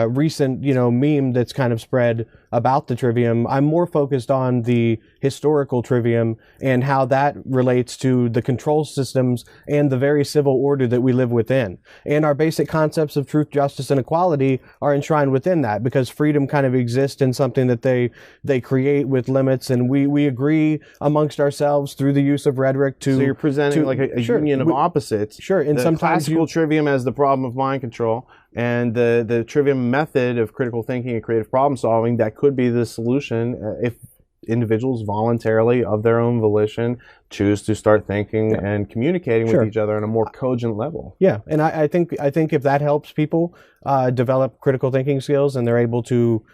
Speaker 3: recent, meme that's kind of spread about the Trivium, I'm more focused on the historical Trivium and how that relates to the control systems and the very civil order that we live within. And our basic concepts of truth, justice, and equality are enshrined within that, because freedom kind of exists in something that they create with limits, and we agree amongst ourselves through the use of rhetoric to...
Speaker 2: So you're presenting like a union of opposites.
Speaker 3: Sure. And
Speaker 2: the
Speaker 3: sometimes
Speaker 2: classical Trivium as the problem of mind control, and the Trivium method of critical thinking and creative problem solving, that could be the solution if individuals voluntarily, of their own volition, choose to start thinking and communicating with each other on a more cogent level.
Speaker 3: Yeah, and I think if that helps people develop critical thinking skills, and they're able to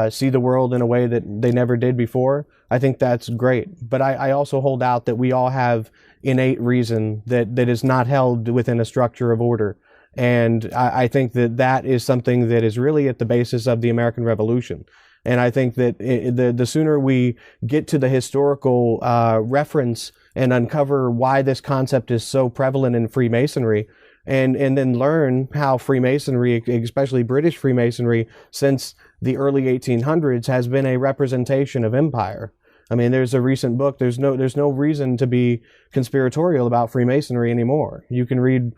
Speaker 3: see the world in a way that they never did before, I think that's great. But I also hold out that we all have innate reason that is not held within a structure of order. And I think that is something that is really at the basis of the American Revolution. And I think that the sooner we get to the historical reference and uncover why this concept is so prevalent in Freemasonry, and then learn how Freemasonry, especially British Freemasonry, since the early 1800s, has been a representation of empire. I mean, there's a recent book. There's no reason to be conspiratorial about Freemasonry anymore. You can read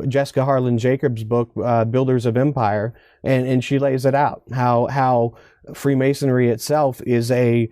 Speaker 3: Jessica Harlan Jacobs' book, Builders of Empire, and she lays it out, how Freemasonry itself is a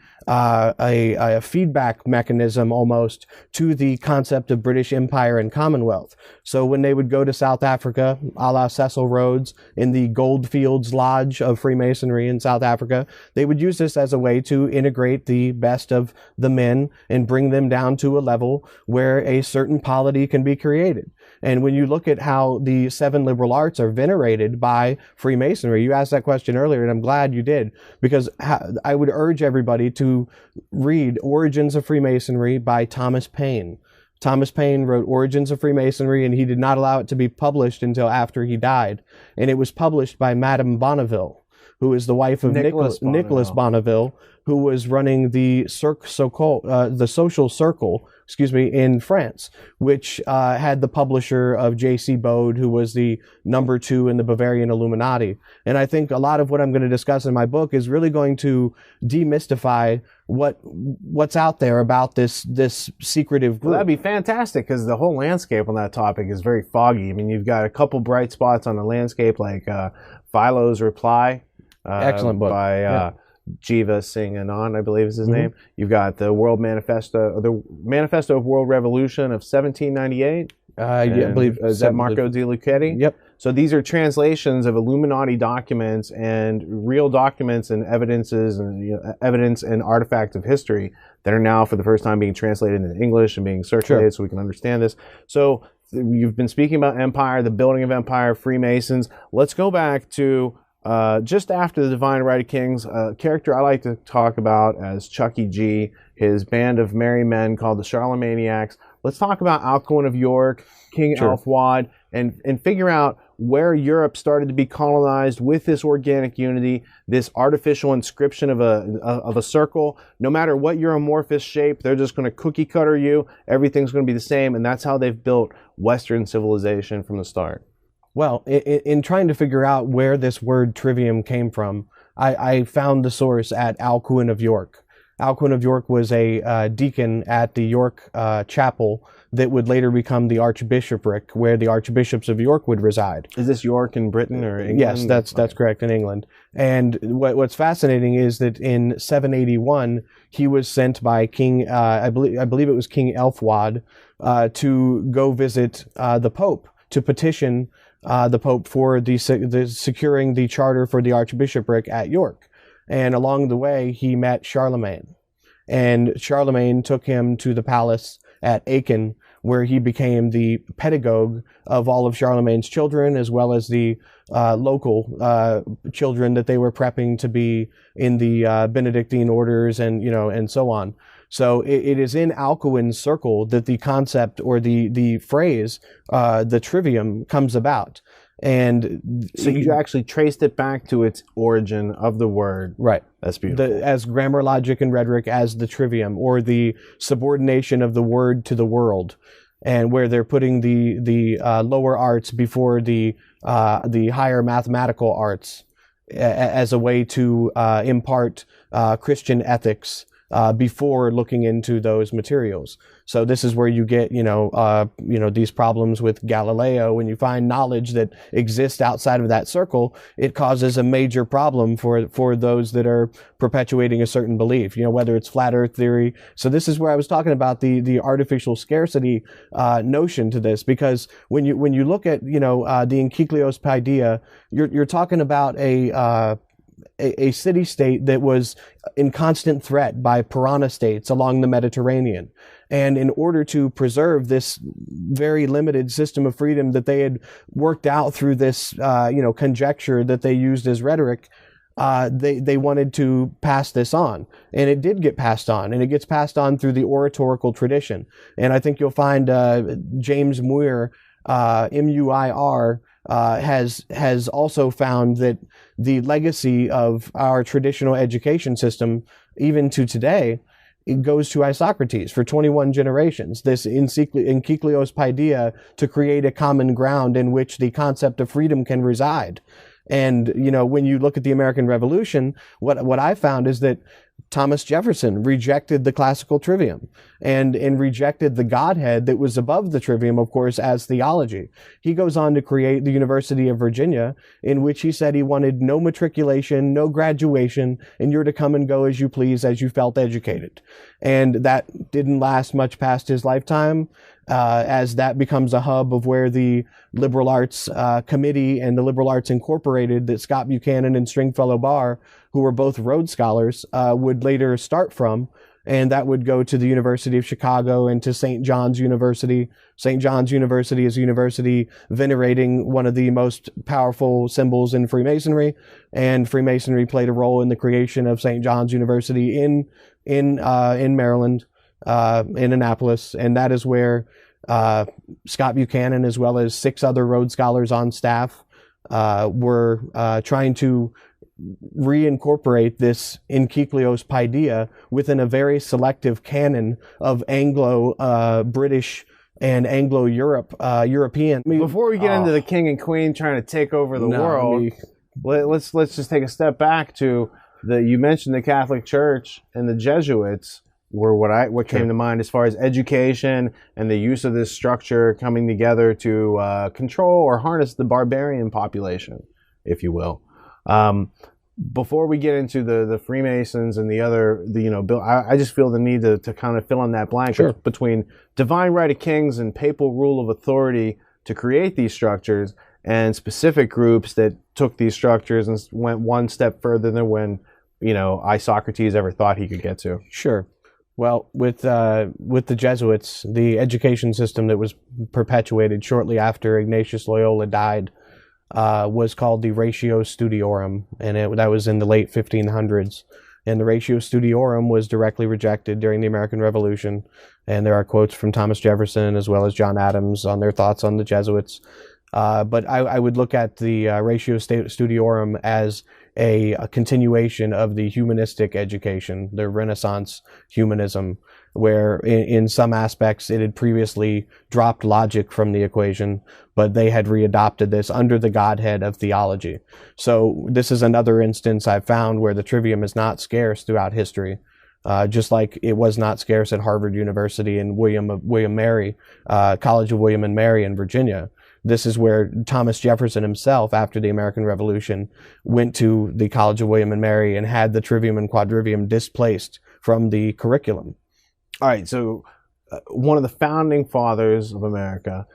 Speaker 3: feedback mechanism almost to the concept of British Empire and Commonwealth. So when they would go to South Africa, a la Cecil Rhodes in the Goldfields Lodge of Freemasonry in South Africa, they would use this as a way to integrate the best of the men and bring them down to a level where a certain polity can be created. And when you look at how the 7 liberal arts are venerated by Freemasonry, you asked that question earlier, and I'm glad you did, because I would urge everybody to read Origins of Freemasonry by Thomas Paine. Thomas Paine wrote Origins of Freemasonry, and he did not allow it to be published until after he died. And it was published by Madame Bonneville, who is the wife of Nicholas Bonneville, who was running the social circle, in France, which had the publisher of J.C. Bode, who was the number 2 in the Bavarian Illuminati. And I think a lot of what I'm going to discuss in my book is really going to demystify what's out there about this secretive group.
Speaker 2: Well, that'd be fantastic, because the whole landscape on that topic is very foggy. I mean, you've got a couple bright spots on the landscape, like Philo's Reply.
Speaker 3: Excellent book.
Speaker 2: By Jiva Singh Anand, I believe is his name. You've got the World Manifesto, the Manifesto of World Revolution of 1798.
Speaker 3: I believe
Speaker 2: is that Marco di Lucchetti?
Speaker 3: Yep.
Speaker 2: So these are translations of Illuminati documents and real documents and evidences and evidence and artifacts of history that are now for the first time being translated into English and being circulated so we can understand this. So you've been speaking about empire, the building of empire, Freemasons. Let's go back to just after the Divine Right of Kings, a character I like to talk about as Chucky G, his band of merry men called the Charlemaniacs. let's talk about Alcuin of York, King Ælfwine, and figure out where Europe started to be colonized with this organic unity, this artificial inscription of a circle. No matter what your amorphous shape, they're just going to cookie cutter you. Everything's going to be the same, and that's how they've built Western civilization from the start.
Speaker 3: Well, in trying to figure out where this word trivium came from, I found the source at Alcuin of York. Alcuin of York was a deacon at the York chapel that would later become the archbishopric, where the archbishops of York would reside.
Speaker 2: Is this York in Britain or England?
Speaker 3: Yes, that's correct, in England. And what's fascinating is that in 781 he was sent by King, I believe it was King Ælfwine, to go visit the Pope to petition the Pope for the securing the charter for the archbishopric at York. And along the way, he met Charlemagne. And Charlemagne took him to the palace at Aachen, where he became the pedagogue of all of Charlemagne's children, as well as the local children that they were prepping to be in the Benedictine orders and so on. So it is in Alcuin's circle that the concept or the phrase, the trivium, comes about. And
Speaker 2: so you actually traced it back to its origin of the word.
Speaker 3: Right.
Speaker 2: That's beautiful.
Speaker 3: As grammar, logic, and rhetoric as the trivium, or the subordination of the word to the world, and where they're putting the lower arts before the higher mathematical arts as a way to impart Christian ethics before looking into those materials. So this is where you get, these problems with Galileo. When you find knowledge that exists outside of that circle, it causes a major problem for those that are perpetuating a certain belief, whether it's flat earth theory. So this is where I was talking about the artificial scarcity notion to this, because when you look at, the Enkycleos Paideia, you're talking about a city-state that was in constant threat by piranha states along the Mediterranean. And in order to preserve this very limited system of freedom that they had worked out through this, conjecture that they used as rhetoric, they wanted to pass this on. And it did get passed on. And it gets passed on through the oratorical tradition. And I think you'll find James Muir, M-U-I-R, has also found that the legacy of our traditional education system, even to today, it goes to Isocrates for 21 generations. This Enkycleos Paideia, to create a common ground in which the concept of freedom can reside. And, when you look at the American Revolution, what I found is that Thomas Jefferson rejected the classical trivium and rejected the Godhead that was above the trivium, of course, as theology. He goes on to create the University of Virginia, in which he said he wanted no matriculation, no graduation, and you're to come and go as you please, as you felt educated. And that didn't last much past his lifetime, as that becomes a hub of where the Liberal Arts Committee and the Liberal Arts Incorporated that Scott Buchanan and Stringfellow Barr, who were both Rhodes Scholars, would later start from. And that would go to the University of Chicago and to St. John's University. St. John's University is a university venerating one of the most powerful symbols in Freemasonry. And Freemasonry played a role in the creation of St. John's University in Maryland, in Annapolis. And that is where Scott Buchanan, as well as 6 other Rhodes Scholars on staff, were trying to reincorporate this Enkycleos Paideia within a very selective canon of Anglo-British and Anglo-European.
Speaker 2: Before we get into the king and queen trying to take over the world, let's just take a step back to you mentioned the Catholic Church and the Jesuits were what came to mind as far as education and the use of this structure coming together to control or harness the barbarian population, if you will. Before we get into the Freemasons and the other, I just feel the need to kind of fill in that blank between divine right of kings and papal rule of authority to create these structures, and specific groups that took these structures and went one step further than when, Isocrates ever thought he could get to.
Speaker 3: Sure. Well, with the Jesuits, the education system that was perpetuated shortly after Ignatius Loyola died was called the Ratio Studiorum, and that was in the late 1500s. And the Ratio Studiorum was directly rejected during the American Revolution. And there are quotes from Thomas Jefferson as well as John Adams on their thoughts on the Jesuits. But I would look at the Ratio Studiorum as a continuation of the humanistic education, the Renaissance humanism, where in some aspects it had previously dropped logic from the equation, but they had readopted this under the godhead of theology. So this is another instance I've found where the trivium is not scarce throughout history. Just like it was not scarce at Harvard University and William Mary, College of William and Mary in Virginia. This is where Thomas Jefferson himself, after the American Revolution, went to the College of William and Mary and had the trivium and quadrivium displaced from the curriculum.
Speaker 2: All right, so one of the founding fathers of America,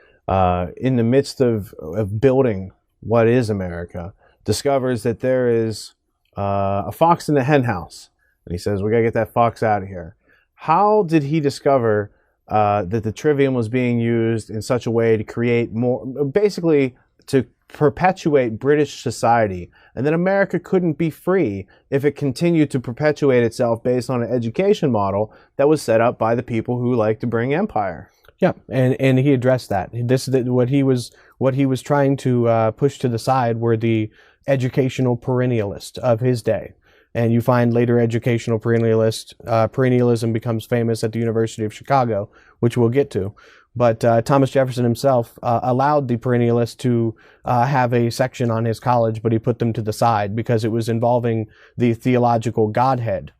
Speaker 2: in the midst of building what is America, discovers that there is a fox in the hen house. And he says, we got to get that fox out of here. How did he discover that the trivium was being used in such a way to create more, basically to perpetuate British society, and that America couldn't be free if it continued to perpetuate itself based on an education model that was set up by the people who like to bring empire?
Speaker 3: Yeah, and he addressed that. What he was trying to push to the side were the educational perennialists of his day. And you find later educational perennialism becomes famous at the University of Chicago, which we'll get to. But Thomas Jefferson himself allowed the perennialists to have a section on his college, but he put them to the side because it was involving the theological godhead,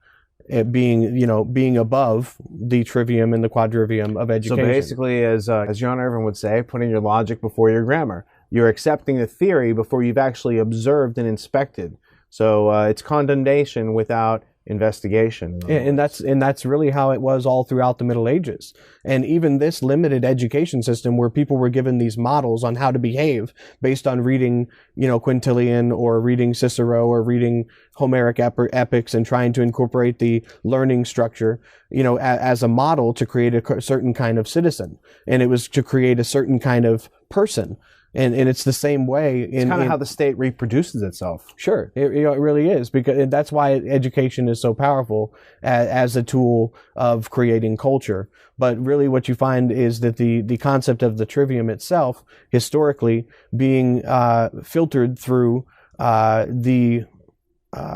Speaker 3: it being above the trivium and the quadrivium of education.
Speaker 2: So basically, as John Irvin would say, putting your logic before your grammar. You're accepting the theory before you've actually observed and inspected. So it's condemnation without investigation.
Speaker 3: And that's really how it was all throughout the Middle Ages. And even this limited education system where people were given these models on how to behave based on reading, Quintilian or reading Cicero or reading Homeric epics and trying to incorporate the learning structure, as a model to create a certain kind of citizen. And it was to create a certain kind of person. And it's the same way.
Speaker 2: It's kind of how the state reproduces itself.
Speaker 3: Sure, it really is, because that's why education is so powerful as a tool of creating culture. But really what you find is that the concept of the trivium itself, historically, being filtered through the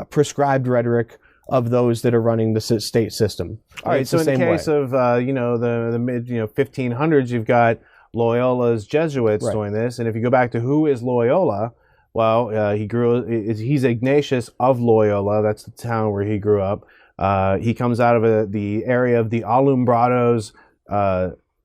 Speaker 3: prescribed rhetoric of those that are running the state system.
Speaker 2: All right, so in the case of, the mid 1500s, you've got Loyola's Jesuits doing this, and if you go back to who is Loyola, well, he's Ignatius of Loyola. That's the town where he grew up. He comes out of the area of the Alumbrados,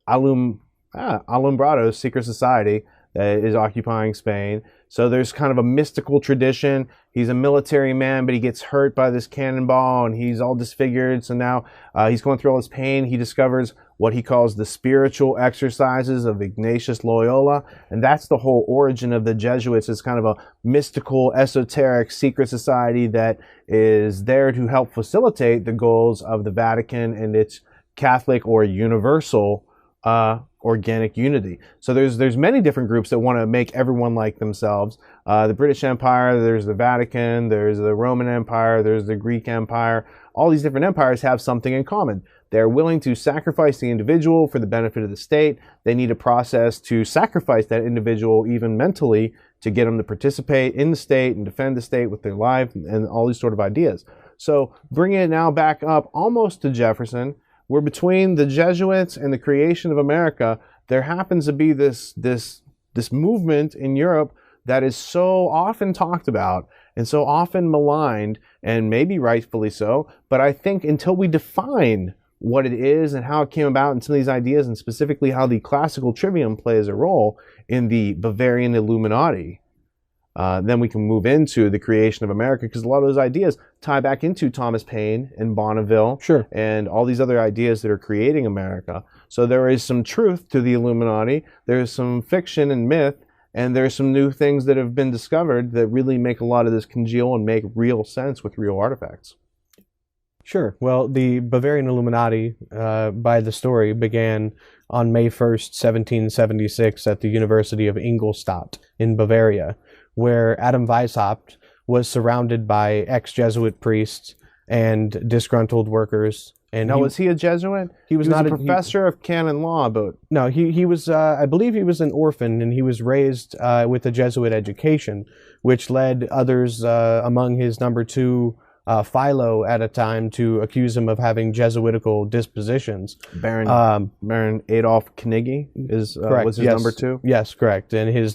Speaker 2: Alumbrados secret society that is occupying Spain. So there's kind of a mystical tradition. He's a military man, but he gets hurt by this cannonball and he's all disfigured. So now he's going through all this pain. He discovers what he calls the spiritual exercises of Ignatius Loyola. And that's the whole origin of the Jesuits. It's kind of a mystical, esoteric, secret society that is there to help facilitate the goals of the Vatican and its Catholic or universal organic unity. So there's many different groups that want to make everyone like themselves. The British Empire, there's the Vatican, there's the Roman Empire, there's the Greek Empire. All these different empires have something in common. They're willing to sacrifice the individual for the benefit of the state. They need a process to sacrifice that individual even mentally to get them to participate in the state and defend the state with their life and all these sort of ideas. So bringing it now back up almost to Jefferson, where between the Jesuits and the creation of America, there happens to be this movement in Europe that is so often talked about and so often maligned, and maybe rightfully so. But I think until we define what it is and how it came about and some of these ideas, and specifically how the classical trivium plays a role in the Bavarian Illuminati, then we can move into the creation of America, because a lot of those ideas tie back into Thomas Paine and Bonneville,
Speaker 3: sure,
Speaker 2: and all these other ideas that are creating America. So there is some truth to the Illuminati, there's some fiction and myth, and there's some new things that have been discovered that really make a lot of this congeal and make real sense with real artifacts.
Speaker 3: Sure. Well, the Bavarian Illuminati, by the story, began on May 1st, 1776 at the University of Ingolstadt in Bavaria, where Adam Weishaupt was surrounded by ex-Jesuit priests and disgruntled workers. And
Speaker 2: Now, was he a Jesuit?
Speaker 3: He was
Speaker 2: not
Speaker 3: not
Speaker 2: a professor of canon law, but
Speaker 3: no, he was. I believe he was an orphan, and he was raised with a Jesuit education, which led others among his number two, Philo, at a time to accuse him of having Jesuitical dispositions.
Speaker 2: Baron Adolf Knigge was his number two.
Speaker 3: Yes, correct. And his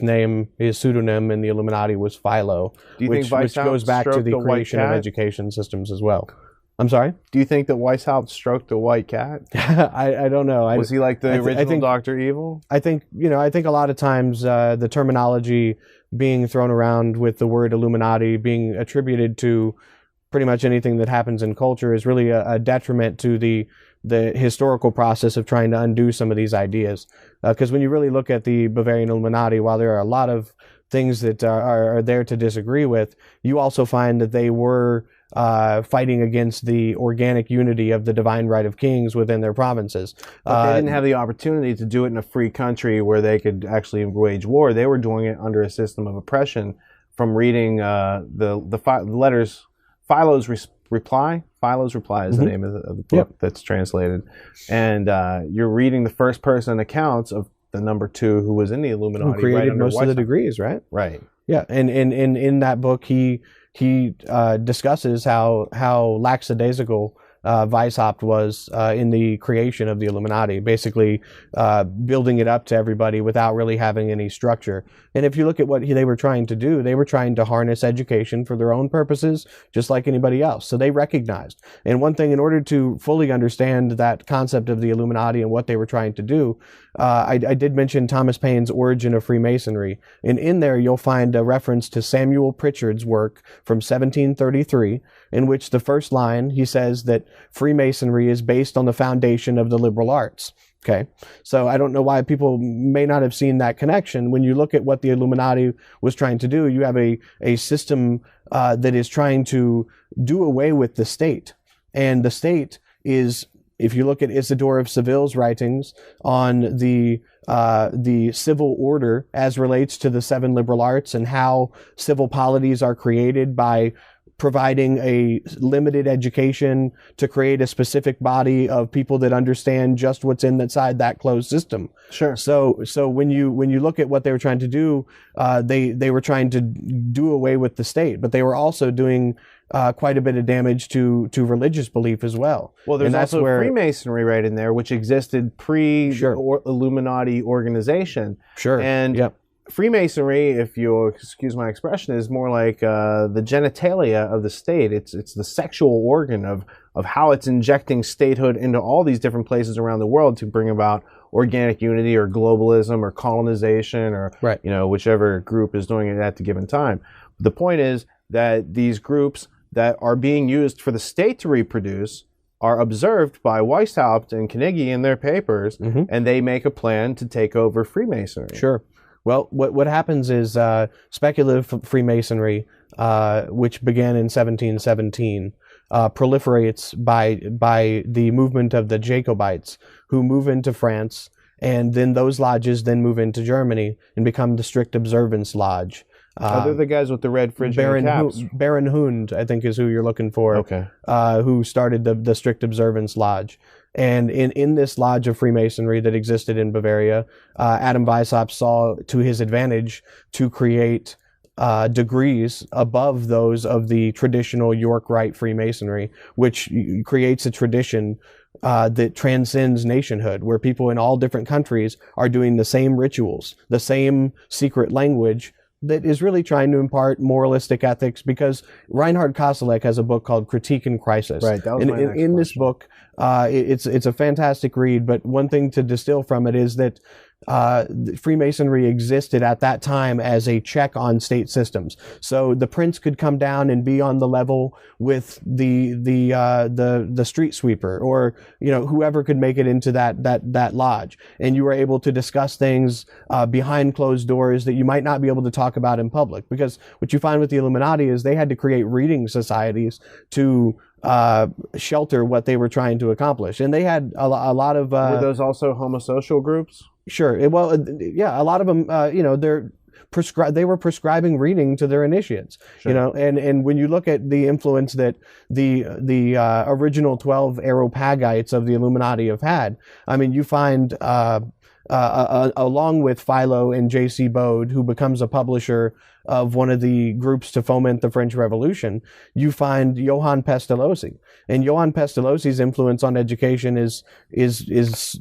Speaker 3: pseudonym in the Illuminati was Philo,
Speaker 2: Do you
Speaker 3: which
Speaker 2: think Weishaupt
Speaker 3: goes back to
Speaker 2: stroked
Speaker 3: the
Speaker 2: the white
Speaker 3: creation of
Speaker 2: cat?
Speaker 3: education systems as well. I'm sorry?
Speaker 2: Do you think that Weishaupt stroked the white cat?
Speaker 3: I don't know.
Speaker 2: Was he like the original
Speaker 3: think,
Speaker 2: Dr. Evil?
Speaker 3: I think a lot of times the terminology being thrown around with the word Illuminati being attributed to pretty much anything that happens in culture is really a detriment to the historical process of trying to undo some of these ideas. Because when you really look at the Bavarian Illuminati, while there are a lot of things that are there to disagree with, you also find that they were fighting against the organic unity of the divine right of kings within their provinces.
Speaker 2: But they didn't have the opportunity to do it in a free country where they could actually wage war. They were doing it under a system of oppression. From reading the letters, Philo's reply. Philo's reply is the name of the book that's translated, and you're reading the first person accounts of the number two who was in the Illuminati,
Speaker 3: who created
Speaker 2: right
Speaker 3: most of the degrees, right?
Speaker 2: Right.
Speaker 3: Yeah, and in that book, he discusses how lackadaisical Weishaupt was in the creation of the Illuminati, basically building it up to everybody without really having any structure. And if you look at what they were trying to do, they were trying to harness education for their own purposes, just like anybody else. So they recognized. And one thing, in order to fully understand that concept of the Illuminati and what they were trying to do, I did mention Thomas Paine's Origin of Freemasonry. And in there, you'll find a reference to Samuel Pritchard's work from 1733, in which the first line, he says that Freemasonry is based on the foundation of the liberal arts. Okay, so I don't know why people may not have seen that connection. When you look at what the Illuminati was trying to do, you have a system that is trying to do away with the state. And the state is, if you look at Isidore of Seville's writings on the civil order as relates to the seven liberal arts and how civil polities are created by providing a limited education to create a specific body of people that understand just what's inside that closed system.
Speaker 2: Sure.
Speaker 3: So when you look at what they were trying to do, they were trying to do away with the state, but they were also doing quite a bit of damage to religious belief as well.
Speaker 2: Well, there's also Freemasonry right in there, which existed pre-Illuminati organization.
Speaker 3: Sure.
Speaker 2: And Freemasonry, if you'll excuse my expression, is more like the genitalia of the state. It's the sexual organ of how it's injecting statehood into all these different places around the world to bring about organic unity or globalism or colonization or whichever group is doing it at the given time. The point is that these groups that are being used for the state to reproduce are observed by Weishaupt and Knigge in their papers, and they make a plan to take over Freemasonry.
Speaker 3: Sure. Well, what happens is speculative Freemasonry, which began in 1717, proliferates by the movement of the Jacobites, who move into France, and then those lodges then move into Germany and become the Strict Observance Lodge.
Speaker 2: They're the guys with the red Phrygian caps.
Speaker 3: Baron Hund, I think, is who you're looking for.
Speaker 2: Okay.
Speaker 3: Who started the Strict Observance Lodge. And in this lodge of Freemasonry that existed in Bavaria, Adam Weishaupt saw to his advantage to create degrees above those of the traditional York Rite Freemasonry, which creates a tradition that transcends nationhood, where people in all different countries are doing the same rituals, the same secret language, that is really trying to impart moralistic ethics, because Reinhard Koselleck has a book called Critique in Crisis.
Speaker 2: Right, that was my next
Speaker 3: in this book, it's a fantastic read, but one thing to distill from it is that Freemasonry existed at that time as a check on state systems. So the prince could come down and be on the level with the street sweeper, or whoever could make it into that lodge, and you were able to discuss things behind closed doors that you might not be able to talk about in public. Because what you find with the Illuminati is they had to create reading societies to shelter what they were trying to accomplish, and they had a lot of.
Speaker 2: Were those also homosocial groups?
Speaker 3: Sure. A lot of them. they were prescribing reading to their initiates.
Speaker 2: Sure.
Speaker 3: You know, and when you look at the influence that the original 12 Areopagites of the Illuminati have had, I mean, you find along with Philo and J.C. Bode, who becomes a publisher of one of the groups to foment the French Revolution, you find Johann Pestalozzi. And Johann Pestalozzi's influence on education is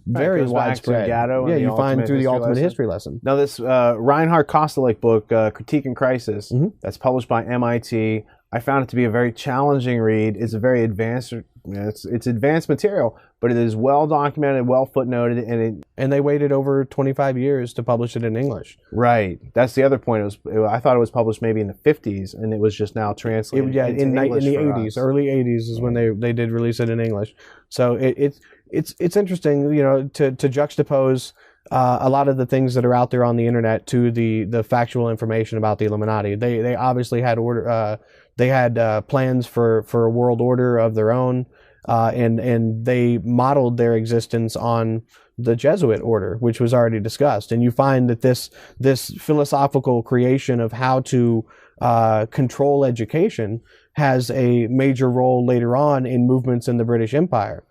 Speaker 3: very widespread.
Speaker 2: Yeah,
Speaker 3: you find through the Ultimate History Lesson.
Speaker 2: Now, this Reinhard Kostelik book, Critique and Crisis, that's published by MIT, I found it to be a very challenging read. It's a very advanced, it's advanced material, but it is well documented, well footnoted,
Speaker 3: and they waited over 25 years to publish it in English.
Speaker 2: Right. That's the other point. I thought it was published maybe in the 50s, and it was just now translated.
Speaker 3: In the 80s, early 80s is when they did release it in English. So it's interesting, you know, to juxtapose a lot of the things that are out there on the internet to the factual information about the Illuminati. They obviously had plans for a world order of their own, and they modeled their existence on the Jesuit order, which was already discussed. And you find that this philosophical creation of how to control education has a major role later on in movements in the British Empire.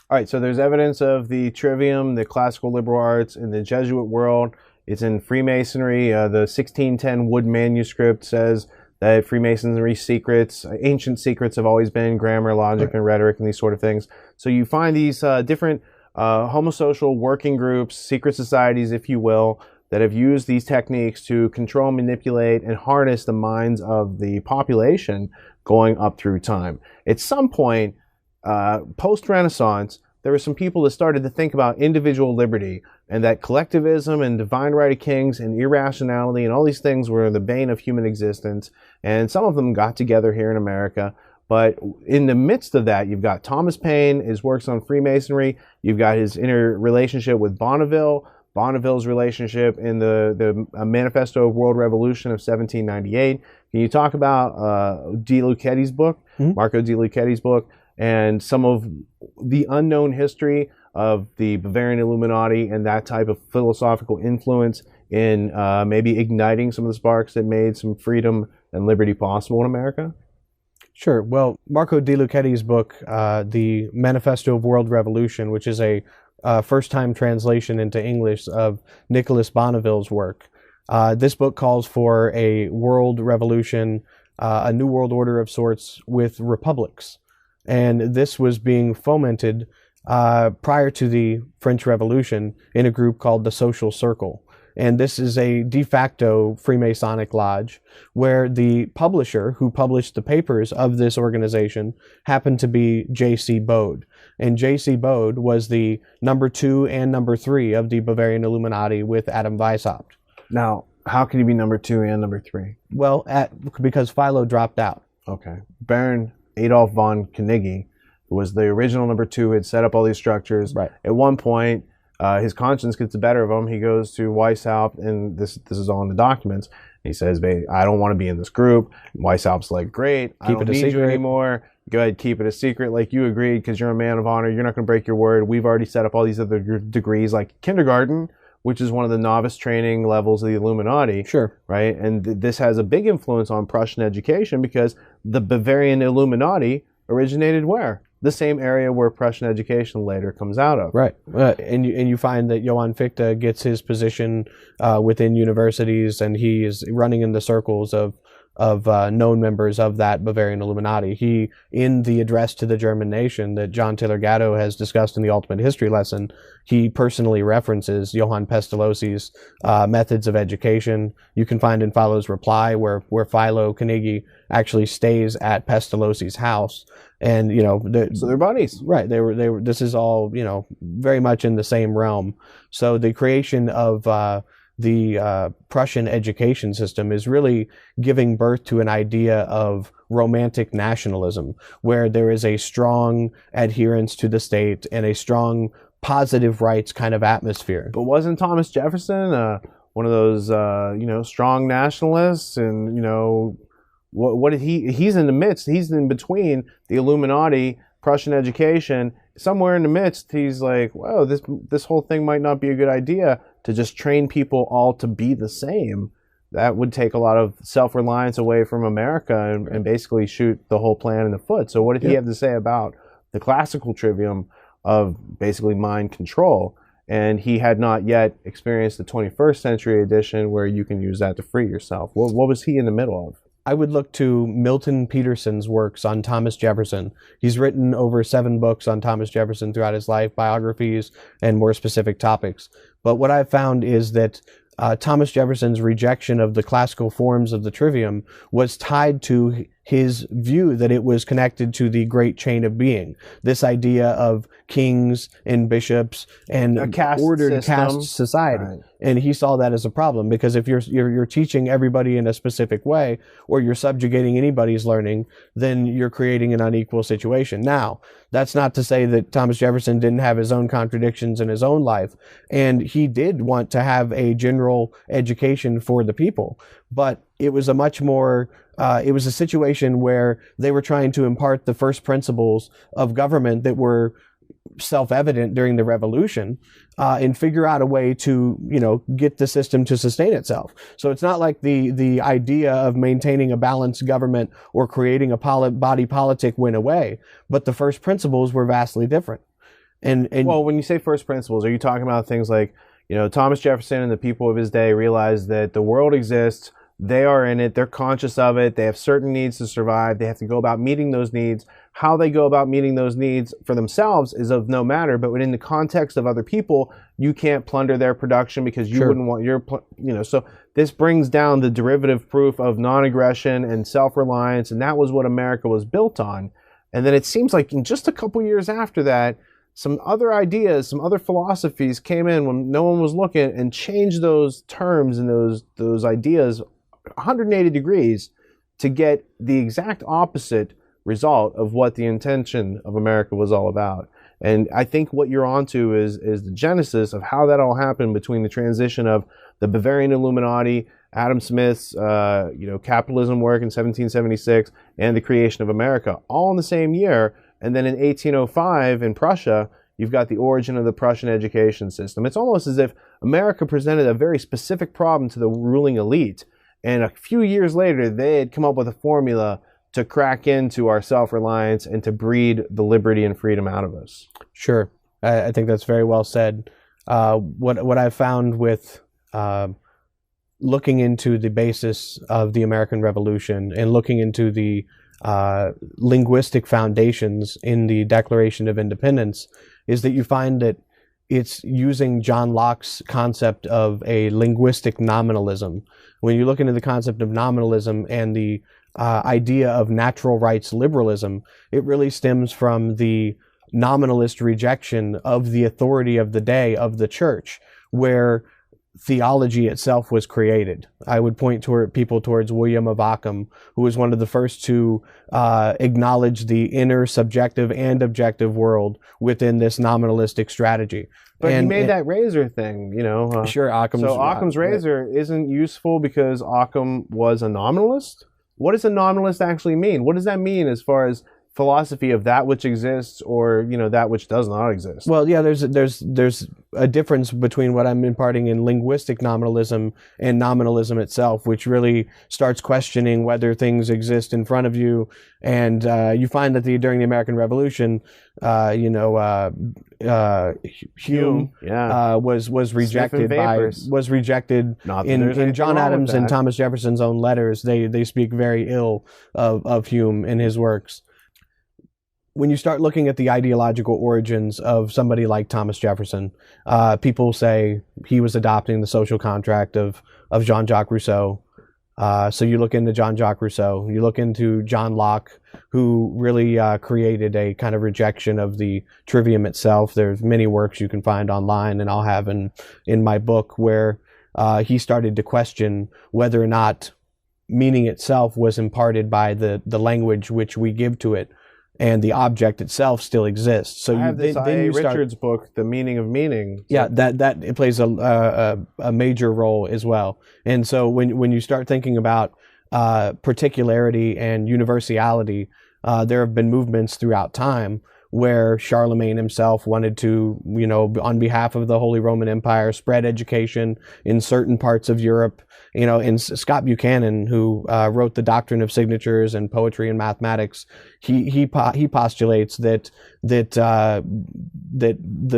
Speaker 2: All right, so there's evidence of the Trivium, the classical liberal arts, in the Jesuit world. It's in Freemasonry. The 1610 Wood manuscript says that Freemasonry secrets, ancient secrets, have always been grammar, logic, and rhetoric, and these sort of things. So you find these different homosocial working groups, secret societies, if you will, that have used these techniques to control, manipulate, and harness the minds of the population going up through time. At some point, post-Renaissance, there were some people that started to think about individual liberty, and that collectivism and divine right of kings and irrationality and all these things were the bane of human existence. And some of them got together here in America. But in the midst of that, you've got Thomas Paine, his works on Freemasonry. You've got his interrelationship with Bonneville, Bonneville's relationship in the Manifesto of World Revolution of 1798. Can you talk about De Luccheti's book, Marco De Luccheti's book, and some of the unknown history of the Bavarian Illuminati and that type of philosophical influence in maybe igniting some of the sparks that made some freedom and liberty possible in America?
Speaker 3: Sure. Well, Marco De Luccheti's book, the Manifesto of World Revolution, which is a first-time translation into English of Nicholas Bonneville's work. This book calls for a world revolution, a new world order of sorts with republics. And this was being fomented prior to the French Revolution in a group called the Social Circle. And this is a de facto Freemasonic lodge where the publisher who published the papers of this organization happened to be J.C. Bode. And J.C. Bode was the number 2 and number 3 of the Bavarian Illuminati with Adam Weishaupt.
Speaker 2: Now, how can you be number 2 and number 3?
Speaker 3: Well, because Philo dropped out.
Speaker 2: Okay. Baron Adolf von Knigge, who was the original number 2, had set up all these structures.
Speaker 3: Right.
Speaker 2: At one point, his conscience gets the better of him. He goes to Weishaupt, and this is all in the documents. He says, I don't want to be in this group. And Weishaupt's like, great, I don't need you anymore. Go ahead, keep it a secret like you agreed because you're a man of honor. You're not going to break your word. We've already set up all these other degrees like kindergarten, which is one of the novice training levels of the Illuminati.
Speaker 3: Sure.
Speaker 2: Right? And this has a big influence on Prussian education because the Bavarian Illuminati originated where? The same area where Prussian education later comes out of.
Speaker 3: Right. And you find that Johann Fichte gets his position within universities, and he is running in the circles of known members of that Bavarian Illuminati. He, in the address to the German nation that John Taylor Gatto has discussed in the Ultimate History Lesson, he personally references Johann Pestalozzi's methods of education. You can find in Philo's reply where Philo Knigge actually stays at Pestalozzi's house. And,
Speaker 2: so they're buddies.
Speaker 3: Right. They were, this is all, very much in the same realm. So the creation of, the Prussian education system is really giving birth to an idea of romantic nationalism, where there is a strong adherence to the state and a strong positive rights kind of atmosphere.
Speaker 2: But wasn't Thomas Jefferson one of those, strong nationalists? And, what did he's in the midst, he's in between the Illuminati, Prussian education, somewhere in the midst, he's like, whoa, this whole thing might not be a good idea to just train people all to be the same. that would take a lot of self-reliance away from America and basically shoot the whole plan in the foot. So what did he have to say about the classical trivium of basically mind control? And he had not yet experienced the 21st century edition where you can use that to free yourself. What was he in the middle of?
Speaker 3: I would look to Milton Peterson's works on Thomas Jefferson. He's written over 7 books on Thomas Jefferson throughout his life, biographies and more specific topics. But what I've found is that Thomas Jefferson's rejection of the classical forms of the trivium was tied to his view that it was connected to the great chain of being. This idea of kings and bishops and
Speaker 2: A caste
Speaker 3: ordered
Speaker 2: system.
Speaker 3: caste society.
Speaker 2: Right.
Speaker 3: And he saw that as a problem, because if you're teaching everybody in a specific way, or you're subjugating anybody's learning, then you're creating an unequal situation. Now, that's not to say that Thomas Jefferson didn't have his own contradictions in his own life, and he did want to have a general education for the people, but it was a much more it was a situation where they were trying to impart the first principles of government that were self-evident during the revolution, and figure out a way to, get the system to sustain itself. So it's not like the idea of maintaining a balanced government or creating a body politic went away, but the first principles were vastly different. And
Speaker 2: well, when you say first principles, are you talking about things like, Thomas Jefferson and the people of his day realized that the world exists, they are in it, they're conscious of it, they have certain needs to survive, they have to go about meeting those needs. How they go about meeting those needs for themselves is of no matter, but within the context of other people, you can't plunder their production because you wouldn't want your, so this brings down the derivative proof of non-aggression and self-reliance, and that was what America was built on. And then it seems like in just a couple years after that, some other ideas, some other philosophies came in when no one was looking and changed those terms and those ideas 180 degrees to get the exact opposite result of what the intention of America was all about. And I think what you're onto is the genesis of how that all happened between the transition of the Bavarian Illuminati, Adam Smith's capitalism work in 1776, and the creation of America, all in the same year. And then in 1805 in Prussia, you've got the origin of the Prussian education system. It's almost as if America presented a very specific problem to the ruling elite, and a few years later, they had come up with a formula to crack into our self-reliance and to breed the liberty and freedom out of us.
Speaker 3: Sure. I think that's very well said. What I've found with looking into the basis of the American Revolution and looking into the linguistic foundations in the Declaration of Independence is that you find that it's using John Locke's concept of a linguistic nominalism. When you look into the concept of nominalism and the idea of natural rights liberalism, it really stems from the nominalist rejection of the authority of the day of the church, where theology itself was created. I would point people towards William of Ockham, who was one of the first to acknowledge the inner subjective and objective world within this nominalistic strategy.
Speaker 2: But he made that razor thing,
Speaker 3: Sure,
Speaker 2: Occam's razor isn't useful because Occam was a nominalist? What does a nominalist actually mean? What does that mean as far as philosophy of that which exists or, that which does not exist?
Speaker 3: Well, yeah, there's a difference between what I'm imparting in linguistic nominalism and nominalism itself, which really starts questioning whether things exist in front of you. And you find that during the American Revolution, Hume was rejected in John Adams and Thomas Jefferson's own letters. They speak very ill of Hume and his works. When you start looking at the ideological origins of somebody like Thomas Jefferson, people say he was adopting the social contract of Jean-Jacques Rousseau. So you look into Jean-Jacques Rousseau, you look into John Locke, who really created a kind of rejection of the trivium itself. There's many works you can find online, and I'll have in my book, where he started to question whether or not meaning itself was imparted by the language which we give to it, and the object itself still exists. So
Speaker 2: I have this Richard's book, The Meaning of Meaning.
Speaker 3: Yeah, that it plays a major role as well. And so when you start thinking about particularity and universality, there have been movements throughout time where Charlemagne himself wanted to, on behalf of the Holy Roman Empire, spread education in certain parts of Europe. And Scott Buchanan, who wrote The Doctrine of Signatures and Poetry and Mathematics, he postulates that the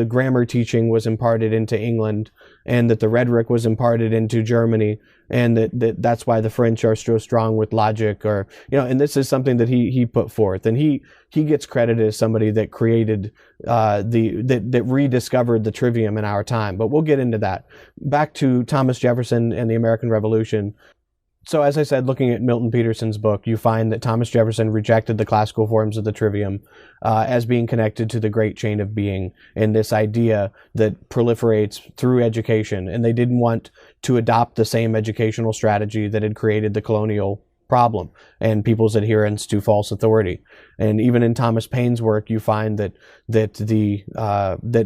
Speaker 3: grammar teaching was imparted into England, and that the rhetoric was imparted into Germany, and that's why the French are so strong with logic, and this is something that he put forth, and he gets credited as somebody that created that rediscovered the trivium in our time. But we'll get into that. Back to Thomas Jefferson and the American Revolution. So as I said, looking at Milton Peterson's book, you find that Thomas Jefferson rejected the classical forms of the trivium as being connected to the great chain of being, and this idea that proliferates through education. And they didn't want to adopt the same educational strategy that had created the colonial problem and people's adherence to false authority. And even in Thomas Paine's work, you find that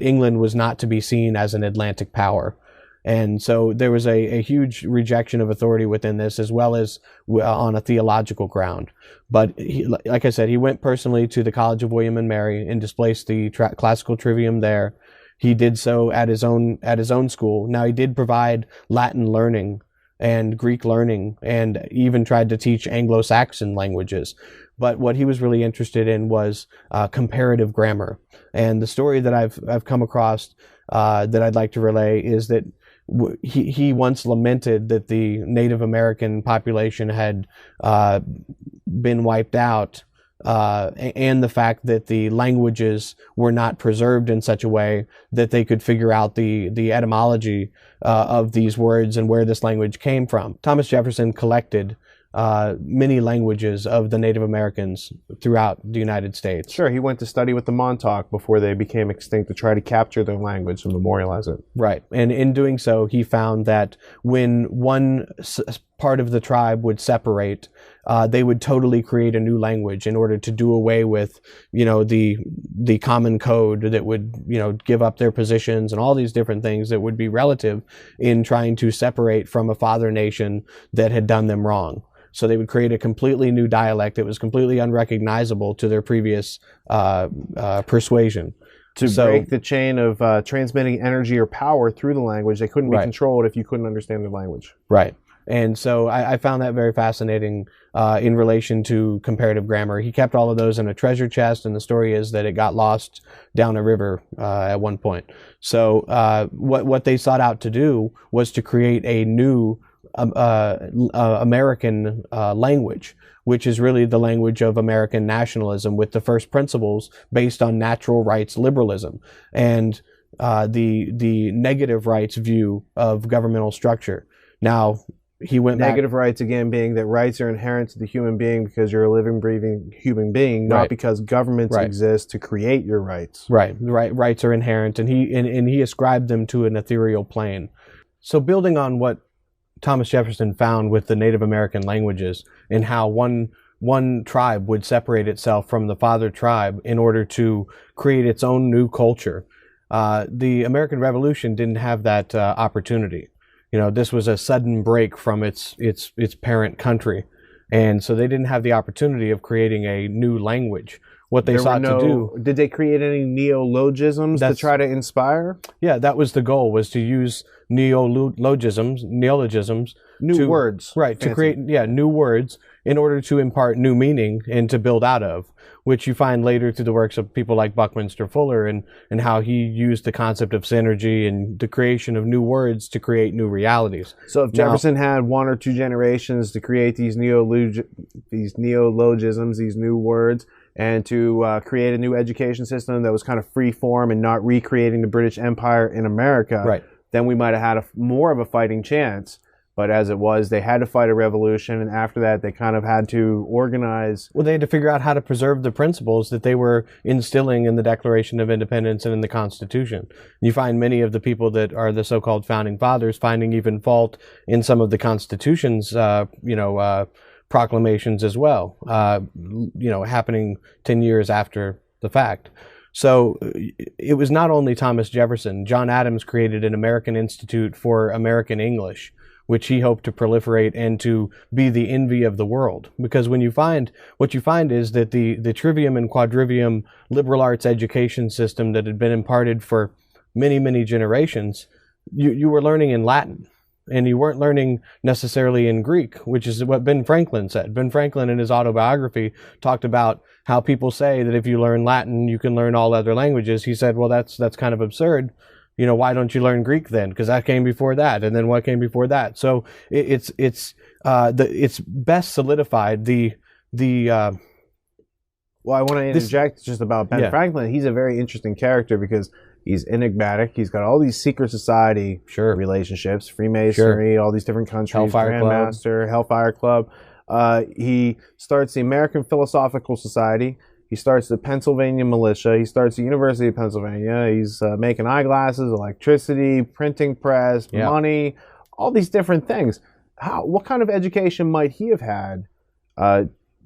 Speaker 3: England was not to be seen as an Atlantic power. And so there was a huge rejection of authority within this, as well as on a theological ground. But like I said, he went personally to the College of William and Mary and displaced the classical trivium there. He did so at his own school. Now, he did provide Latin learning and Greek learning, and even tried to teach Anglo-Saxon languages. But what he was really interested in was comparative grammar. And the story that I've come across that I'd like to relay is that he once lamented that the Native American population had been wiped out, and the fact that the languages were not preserved in such a way that they could figure out the etymology of these words and where this language came from. Thomas Jefferson collected many languages of the Native Americans throughout the United States.
Speaker 2: Sure, he went to study with the Montauk before they became extinct to try to capture their language and memorialize it.
Speaker 3: Right, and in doing so, he found that when one part of the tribe would separate, they would totally create a new language in order to do away with, the common code that would, give up their positions and all these different things that would be relative in trying to separate from a father nation that had done them wrong. So they would create a completely new dialect that was completely unrecognizable to their previous persuasion.
Speaker 2: To break the chain of transmitting energy or power through the language, they couldn't be controlled if you couldn't understand their language.
Speaker 3: Right. And so I found that very fascinating in relation to comparative grammar. He kept all of those in a treasure chest, and the story is that it got lost down a river at one point. So what they sought out to do was to create a new American language, which is really the language of American nationalism, with the first principles based on natural rights liberalism and the negative rights view of governmental structure. Now, he went
Speaker 2: negative rights, again, being that rights are inherent to the human being because you're a living, breathing human being, not because governments exist to create your rights.
Speaker 3: Right. Rights are inherent, and he ascribed them to an ethereal plane. So building on what Thomas Jefferson found with the Native American languages, and how one tribe would separate itself from the father tribe in order to create its own new culture. The American Revolution didn't have that opportunity. This was a sudden break from its parent country, and so they didn't have the opportunity of creating a new language. What they sought to do.
Speaker 2: Did they create any neologisms to try to inspire?
Speaker 3: Yeah, that was the goal, was to use neologisms,
Speaker 2: new words.
Speaker 3: Right, to create new words in order to impart new meaning and to build out of, which you find later through the works of people like Buckminster Fuller and how he used the concept of synergy and the creation of new words to create new realities.
Speaker 2: So if Jefferson had one or two generations to create these neologisms, these new words, and to create a new education system that was kind of free form and not recreating the British Empire in America, then we might have had more of a fighting chance. But as it was, they had to fight a revolution, and after that, they kind of had to organize.
Speaker 3: Well, they had to figure out how to preserve the principles that they were instilling in the Declaration of Independence and in the Constitution. You find many of the people that are the so-called founding fathers finding even fault in some of the Constitution's, proclamations as well, happening 10 years after the fact. So it was not only Thomas Jefferson. John Adams created an American Institute for American English, which he hoped to proliferate and to be the envy of the world. Because what you find is that the Trivium and Quadrivium liberal arts education system that had been imparted for many, many generations, you were learning in Latin. And you weren't learning necessarily in Greek, which is what Ben Franklin said. Ben Franklin, in his autobiography, talked about how people say that if you learn Latin, you can learn all other languages. He said, well, that's kind of absurd. You know, why don't you learn Greek then? Because that came before that, and then what came before that? So it's best solidified
Speaker 2: Well, I want to interject just about Ben Franklin. He's a very interesting character because he's enigmatic. He's got all these secret society relationships, Freemasonry, all these different countries, Grandmaster, Hellfire Club. He starts the American Philosophical Society. He starts the Pennsylvania Militia. He starts the University of Pennsylvania. He's making eyeglasses, electricity, printing press, money, all these different things. What kind of education might he have had?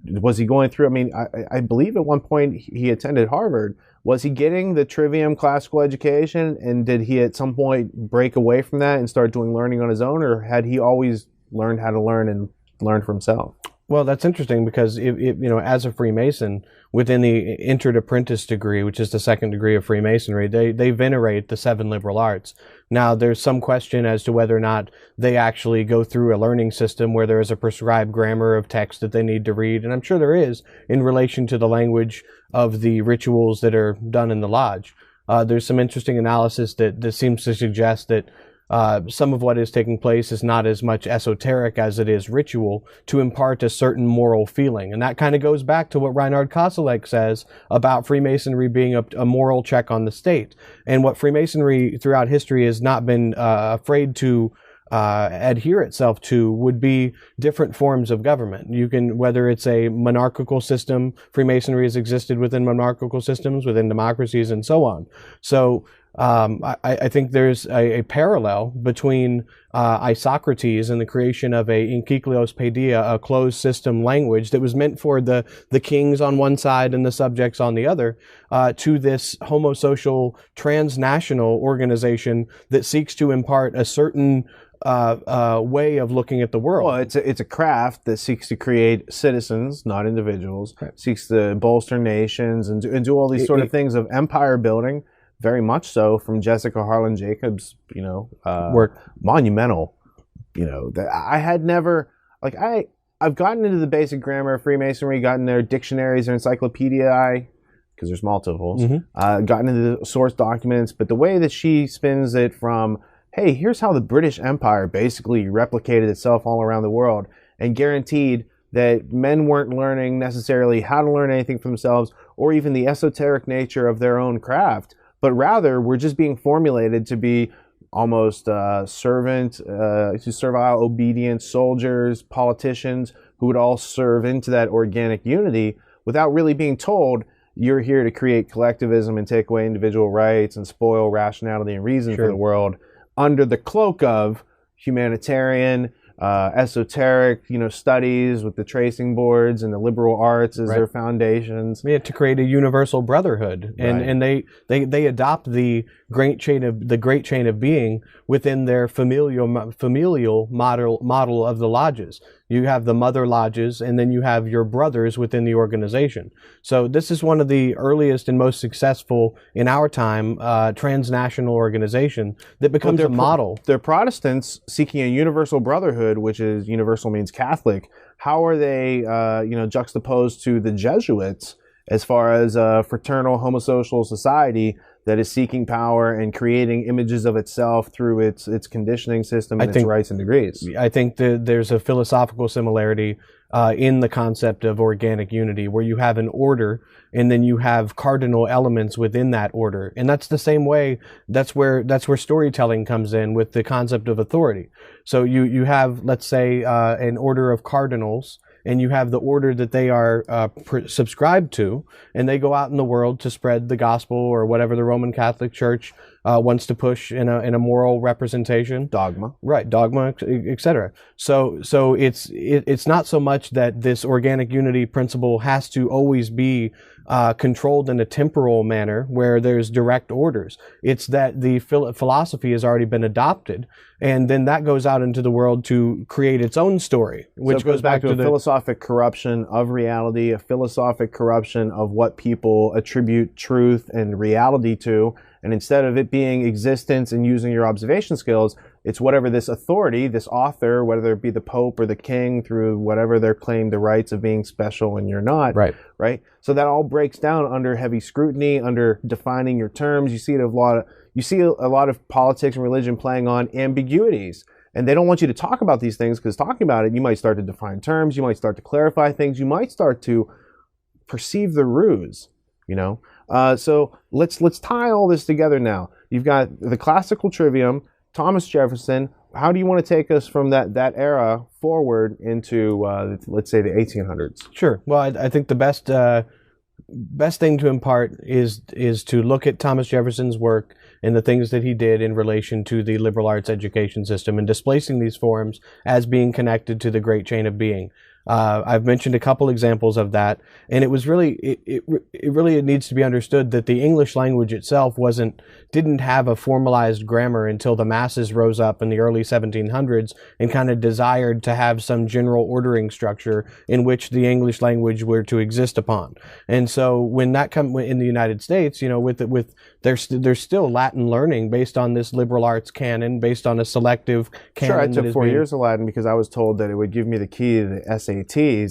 Speaker 2: Was he going through? I mean, I believe at one point he attended Harvard. Was he getting the Trivium classical education, and did he at some point break away from that and start doing learning on his own, or had he always learned how to learn and learn for himself?
Speaker 3: Well, that's interesting because as a Freemason, within the entered apprentice degree, which is the second degree of Freemasonry, they venerate the 7 liberal arts. Now, there's some question as to whether or not they actually go through a learning system where there is a prescribed grammar of text that they need to read, and I'm sure there is in relation to the language of the rituals that are done in the lodge. There's some interesting analysis that seems to suggest that some of what is taking place is not as much esoteric as it is ritual to impart a certain moral feeling. And that kind of goes back to what Reinhard Koselleck says about Freemasonry being a moral check on the state. And what Freemasonry throughout history has not been afraid to adhere itself to would be different forms of government. You can, whether it's a monarchical system, Freemasonry has existed within monarchical systems, within democracies, and so on. So I think there's a parallel between Isocrates and the creation of a Enkycleos Paideia, a closed system language that was meant for the kings on one side and the subjects on the other, to this homosocial transnational organization that seeks to impart a certain way of looking at the world.
Speaker 2: Well, it's a craft that seeks to create citizens, not individuals, seeks to bolster nations and do all these sort of things of empire building. Very much so, from Jessica Harlan Jacobs, work, monumental. That I had never, I've gotten into the basic grammar of Freemasonry, gotten their dictionaries or encyclopedia, because there's multiples, gotten into the source documents, but the way that she spins it from, hey, here's how the British Empire basically replicated itself all around the world and guaranteed that men weren't learning necessarily how to learn anything for themselves or even the esoteric nature of their own craft, but rather we're just being formulated to be almost servile, obedient soldiers, politicians who would all serve into that organic unity without really being told you're here to create collectivism and take away individual rights and spoil rationality and reason for the world under the cloak of humanitarian, esoteric, studies with the tracing boards and the liberal arts as their foundations.
Speaker 3: Yeah, to create a universal brotherhood, and they adopt the great chain of being within their familial model of the lodges. You have the mother lodges, and then you have your brothers within the organization. So this is one of the earliest and most successful in our time transnational organization that becomes a model.
Speaker 2: They're Protestants seeking a universal brotherhood, which is universal means Catholic. How are they, juxtaposed to the Jesuits as far as a fraternal homosocial society that is seeking power and creating images of itself through its conditioning system and its rights and degrees?
Speaker 3: I think that there's a philosophical similarity in the concept of organic unity, where you have an order and then you have cardinal elements within that order. And that's the same way, that's where storytelling comes in with the concept of authority. So you have, let's say, an order of cardinals, and you have the order that they are subscribed to, and they go out in the world to spread the gospel or whatever the Roman Catholic Church wants to push in a moral representation.
Speaker 2: Dogma.
Speaker 3: Right, dogma, etc. So it's not so much that this organic unity principle has to always be controlled in a temporal manner where there's direct orders. It's that the philosophy has already been adopted, and then that goes out into the world to create its own story, which
Speaker 2: goes back to
Speaker 3: the
Speaker 2: philosophic corruption of reality, a philosophic corruption of what people attribute truth and reality to. And instead of it being existence and using your observation skills, it's whatever this authority, this author, whether it be the Pope or the King, through whatever they're claiming the rights of being special and you're not. Right. So that all breaks down under heavy scrutiny, under defining your terms. You see a lot of politics and religion playing on ambiguities. And they don't want you to talk about these things, because talking about it, you might start to define terms, you might start to clarify things, you might start to perceive the ruse, So let's tie all this together now. You've got the classical Trivium, Thomas Jefferson. How do you want to take us from that era forward into, let's say, the 1800s?
Speaker 3: Sure. Well, I think the best thing to impart is to look at Thomas Jefferson's work and the things that he did in relation to the liberal arts education system and displacing these forms as being connected to the great chain of being. I've mentioned a couple examples of that, and it was really, it needs to be understood that the English language itself didn't have a formalized grammar until the masses rose up in the early 1700s and kind of desired to have some general ordering structure in which the English language were to exist upon. And so when that come in the United States, there's still Latin learning based on this liberal arts canon, based on a selective canon.
Speaker 2: Sure, I took 4 years of Latin because I was told that it would give me the key to the SATs,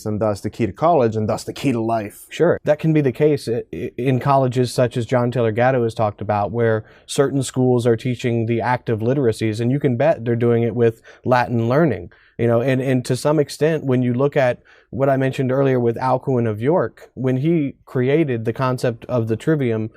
Speaker 2: and thus the key to college, and thus the key to life.
Speaker 3: Sure, that can be the case in colleges such as John Taylor Gatto has talked about, where certain schools are teaching the active literacies, and you can bet they're doing it with Latin learning. And to some extent, when you look at what I mentioned earlier with Alcuin of York, when he created the concept of the Trivium,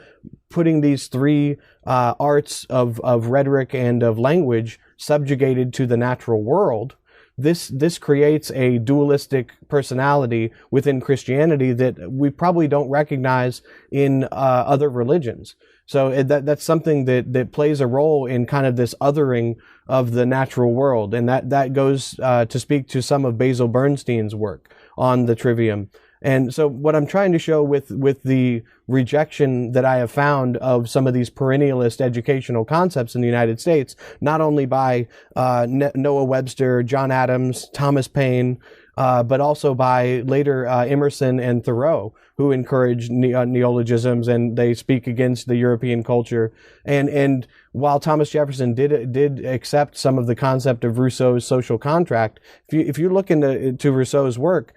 Speaker 3: putting these three arts of rhetoric and of language subjugated to the natural world, this creates a dualistic personality within Christianity that we probably don't recognize in other religions. So that's something that plays a role in kind of this othering of the natural world. And that goes to speak to some of Basil Bernstein's work on the Trivium. And so what I'm trying to show with the rejection that I have found of some of these perennialist educational concepts in the United States, not only by Noah Webster, John Adams, Thomas Paine, but also by later Emerson and Thoreau, who encouraged neologisms, and they speak against the European culture. And while Thomas Jefferson did accept some of the concept of Rousseau's social contract, if you look into Rousseau's work,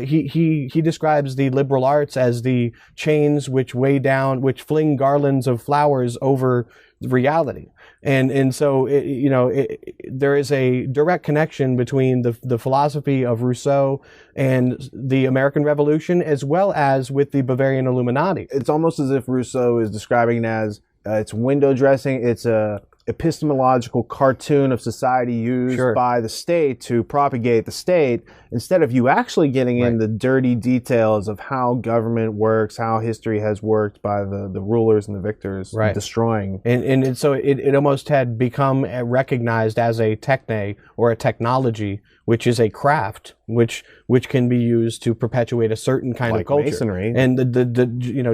Speaker 3: he describes the liberal arts as the chains which weigh down, which fling garlands of flowers over reality. And so, there is a direct connection between the philosophy of Rousseau and the American Revolution, as well as with the Bavarian Illuminati.
Speaker 2: It's almost as if Rousseau is describing it as it's window dressing. It's a epistemological cartoon of society used by the state to propagate the state, instead of you actually getting in the dirty details of how government works, how history has worked by the rulers and the victors, destroying.
Speaker 3: And so it almost had become recognized as a techne, or a technology, which is a craft, which can be used to perpetuate a certain kind of culture.
Speaker 2: Masonry.
Speaker 3: And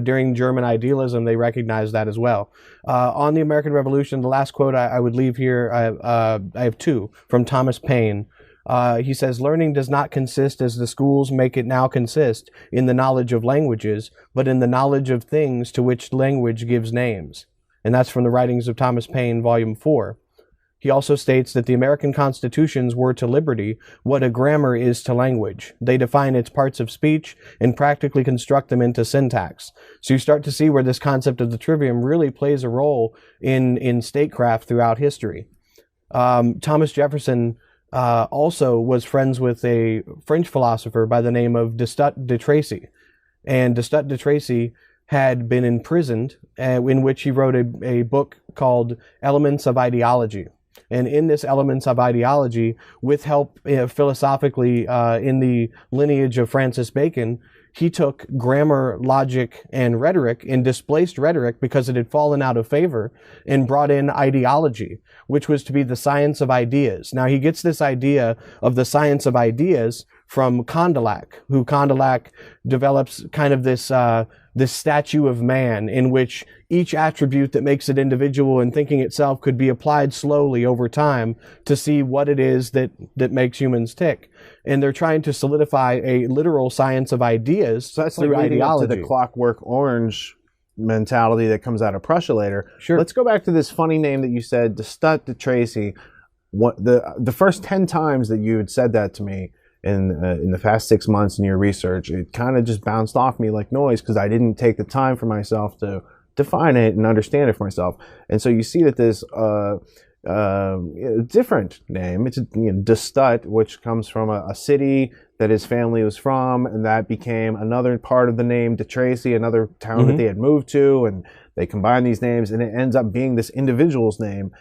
Speaker 3: during German idealism, they recognized that as well. On the American Revolution, the last quote I would leave here, I have two from Thomas Paine. He says, "Learning does not consist, as the schools make it now consist, in the knowledge of languages, but in the knowledge of things to which language gives names." And that's from the writings of Thomas Paine, Volume 4. He also states that the American constitutions were to liberty what a grammar is to language. They define its parts of speech and practically construct them into syntax. So you start to see where this concept of the trivium really plays a role in statecraft throughout history. Thomas Jefferson also was friends with a French philosopher by the name of Destutt de Tracy. And Destutt de Tracy had been imprisoned, in which he wrote a book called Elements of Ideology. And in this Elements of Ideology, with help philosophically in the lineage of Francis Bacon, he took grammar, logic, and rhetoric and displaced rhetoric because it had fallen out of favor and brought in ideology, which was to be the science of ideas. Now, he gets this idea of the science of ideas from Condillac, who Condillac develops kind of this statue of man in which each attribute that makes it individual in thinking itself could be applied slowly over time to see what it is that makes humans tick. And they're trying to solidify a literal science of ideas
Speaker 2: So that's
Speaker 3: through
Speaker 2: like leading up
Speaker 3: ideology.
Speaker 2: to the Clockwork Orange mentality that comes out of Prussia later.
Speaker 3: Sure.
Speaker 2: Let's go back to this funny name that you said, de Stutt de Tracy. What the first 10 times that you had said that to me in the past 6 months in your research, it kind of just bounced off me like noise because I didn't take the time for myself to define it and understand it for myself. And so you see that this different name, it's de Stutt, which comes from a city that his family was from, and that became another part of the name de Tracy, another town that they had moved to, and they combine these names, and it ends up being this individual's name,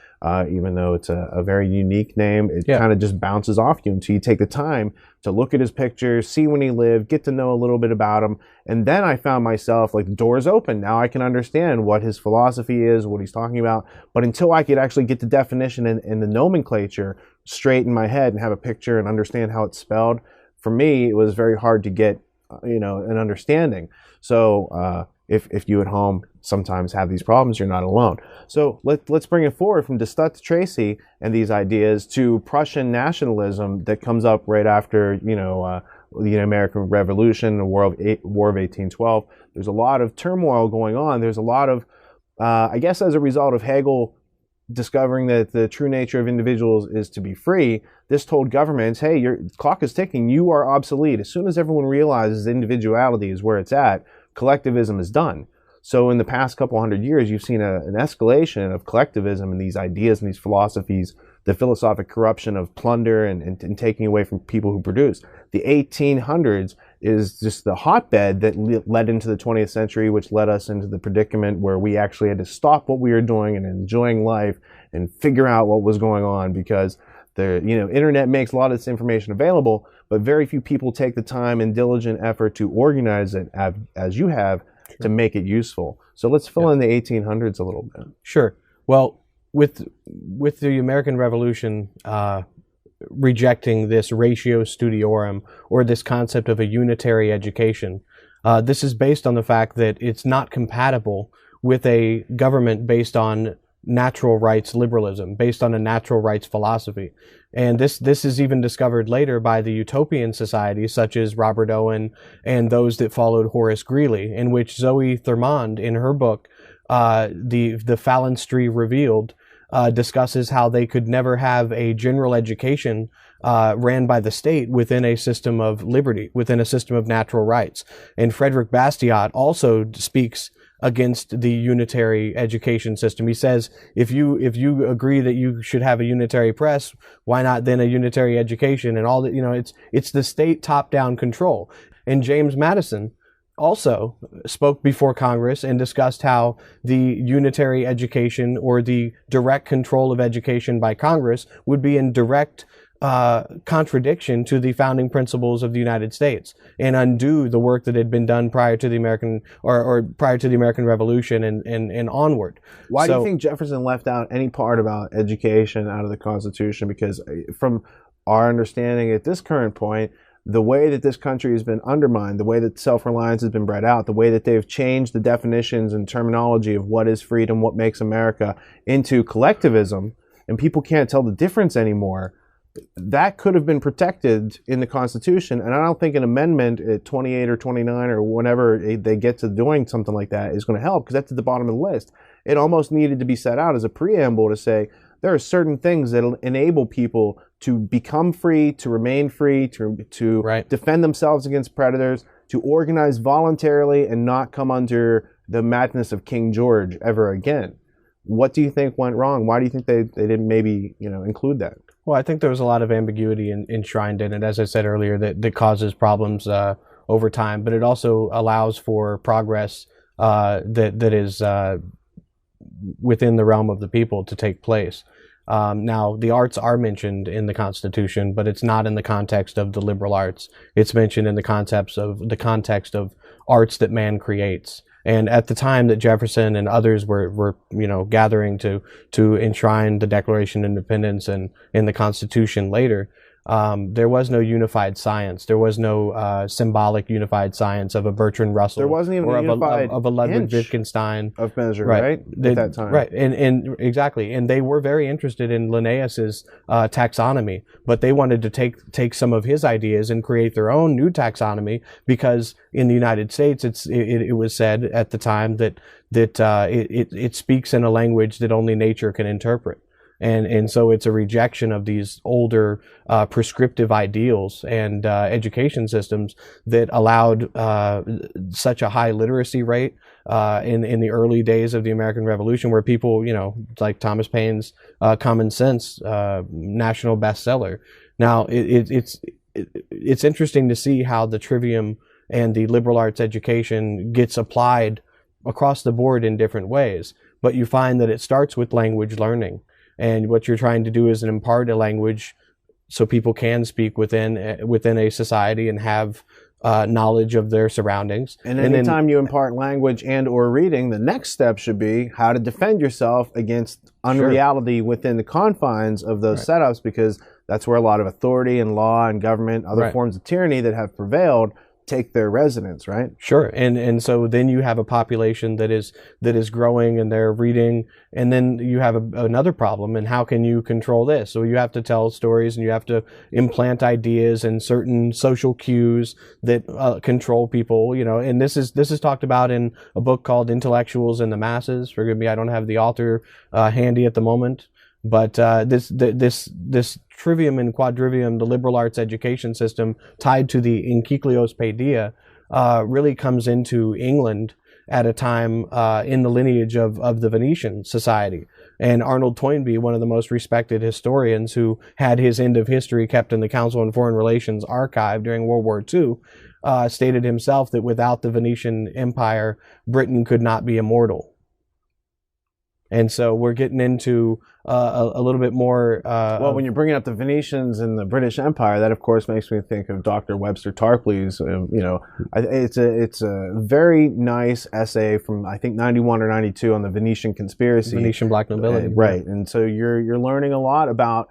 Speaker 2: even though it's a very unique name. It kind of just bounces off you until you take the time to look at his pictures, see when he lived, get to know a little bit about him. And then I found myself, like, the door's open. Now I can understand what his philosophy is, what he's talking about. But until I could actually get the definition and the nomenclature straight in my head and have a picture and understand how it's spelled, for me, it was very hard to get, an understanding. So if you at home sometimes have these problems, you're not alone. So let's bring it forward from de Stutt to Tracy and these ideas to Prussian nationalism that comes up right after, the American Revolution, the War of 1812. There's a lot of turmoil going on. There's a lot of, I guess as a result of Hegel discovering that the true nature of individuals is to be free, this told governments, hey, your clock is ticking, you are obsolete. As soon as everyone realizes individuality is where it's at, collectivism is done. So in the past couple hundred years, you've seen an escalation of collectivism and these ideas and these philosophies, the philosophic corruption of plunder and taking away from people who produce. The 1800s is just the hotbed that led into the 20th century, which led us into the predicament where we actually had to stop what we were doing and enjoying life and figure out what was going on, because the internet makes a lot of this information available, but very few people take the time and diligent effort to organize it as you have to make it useful. So let's fill in the 1800s a little bit.
Speaker 3: Sure. Well, with the American Revolution rejecting this ratio studiorum, or this concept of a unitary education, this is based on the fact that it's not compatible with a government based on natural rights liberalism, based on a natural rights philosophy. And this is even discovered later by the utopian societies such as Robert Owen and those that followed Horace Greeley, in which Zoe Thurmond, in her book, the Phalanstry Revealed, discusses how they could never have a general education ran by the state within a system of liberty, within a system of natural rights. And Frederick Bastiat also speaks against the unitary education system. He says, if you agree that you should have a unitary press, why not then a unitary education? And all that, it's the state top-down control. And James Madison also spoke before Congress and discussed how the unitary education, or the direct control of education by Congress, would be in direct contradiction to the founding principles of the United States and undo the work that had been done prior to the American or prior to the American Revolution and onward.
Speaker 2: Why do you think Jefferson left out any part about education out of the Constitution? Because from our understanding at this current point, the way that this country has been undermined, the way that self-reliance has been bred out, the way that they've changed the definitions and terminology of what is freedom, what makes America, into collectivism, and people can't tell the difference anymore, that could have been protected in the Constitution. And I don't think an amendment at 28 or 29 or whenever they get to doing something like that is going to help, because that's at the bottom of the list. It almost needed to be set out as a preamble to say there are certain things that enable people to become free, to remain free, to defend themselves against predators, to organize voluntarily and not come under the madness of King George ever again. What do you think went wrong? Why do you think they didn't maybe include that?
Speaker 3: Well, I think there was a lot of ambiguity enshrined in it, as I said earlier, that causes problems over time, but it also allows for progress that is within the realm of the people to take place. Now, the arts are mentioned in the Constitution, but it's not in the context of the liberal arts. It's mentioned in the context of arts that man creates. And at the time that Jefferson and others were gathering to enshrine the Declaration of Independence and in the Constitution later, there was no unified science. There was no symbolic unified science of a Bertrand Russell.
Speaker 2: There wasn't even
Speaker 3: or
Speaker 2: a unified
Speaker 3: of a Ludwig
Speaker 2: inch
Speaker 3: Wittgenstein
Speaker 2: of measure, right? At that time.
Speaker 3: Right, and exactly. And they were very interested in Linnaeus's taxonomy, but they wanted to take some of his ideas and create their own new taxonomy, because in the United States, it was said at the time that it speaks in a language that only nature can interpret. And so it's a rejection of these older prescriptive ideals and education systems that allowed such a high literacy rate in the early days of the American Revolution, where people, like Thomas Paine's Common Sense, national bestseller. Now, it's interesting to see how the Trivium and the liberal arts education gets applied across the board in different ways. But you find that it starts with language learning. And what you're trying to do is impart a language so people can speak within a society and have knowledge of their surroundings.
Speaker 2: And anytime you impart language and or reading, the next step should be how to defend yourself against unreality within the confines of those setups, because that's where a lot of authority and law and government, other forms of tyranny that have prevailed, take their residence, right?
Speaker 3: Sure. And so then you have a population that is growing and they're reading, and then you have another problem. And how can you control this? So you have to tell stories and you have to implant ideas and certain social cues that control people, and this is talked about in a book called Intellectuals and the Masses. Forgive me, I don't have the author handy at the moment. But this Trivium and Quadrivium, the liberal arts education system tied to the Encyclios Paideia, really comes into England at a time in the lineage of the Venetian society. And Arnold Toynbee, one of the most respected historians who had his End of History kept in the Council on Foreign Relations archive during World War II, stated himself that without the Venetian Empire, Britain could not be immortal. And so we're getting into a little bit more.
Speaker 2: Well, when you're bringing up the Venetians and the British Empire, that of course makes me think of Dr. Webster Tarpley's. It's a very nice essay from I think 91 or 92 on the Venetian conspiracy,
Speaker 3: Venetian black nobility,
Speaker 2: right? And so you're learning a lot about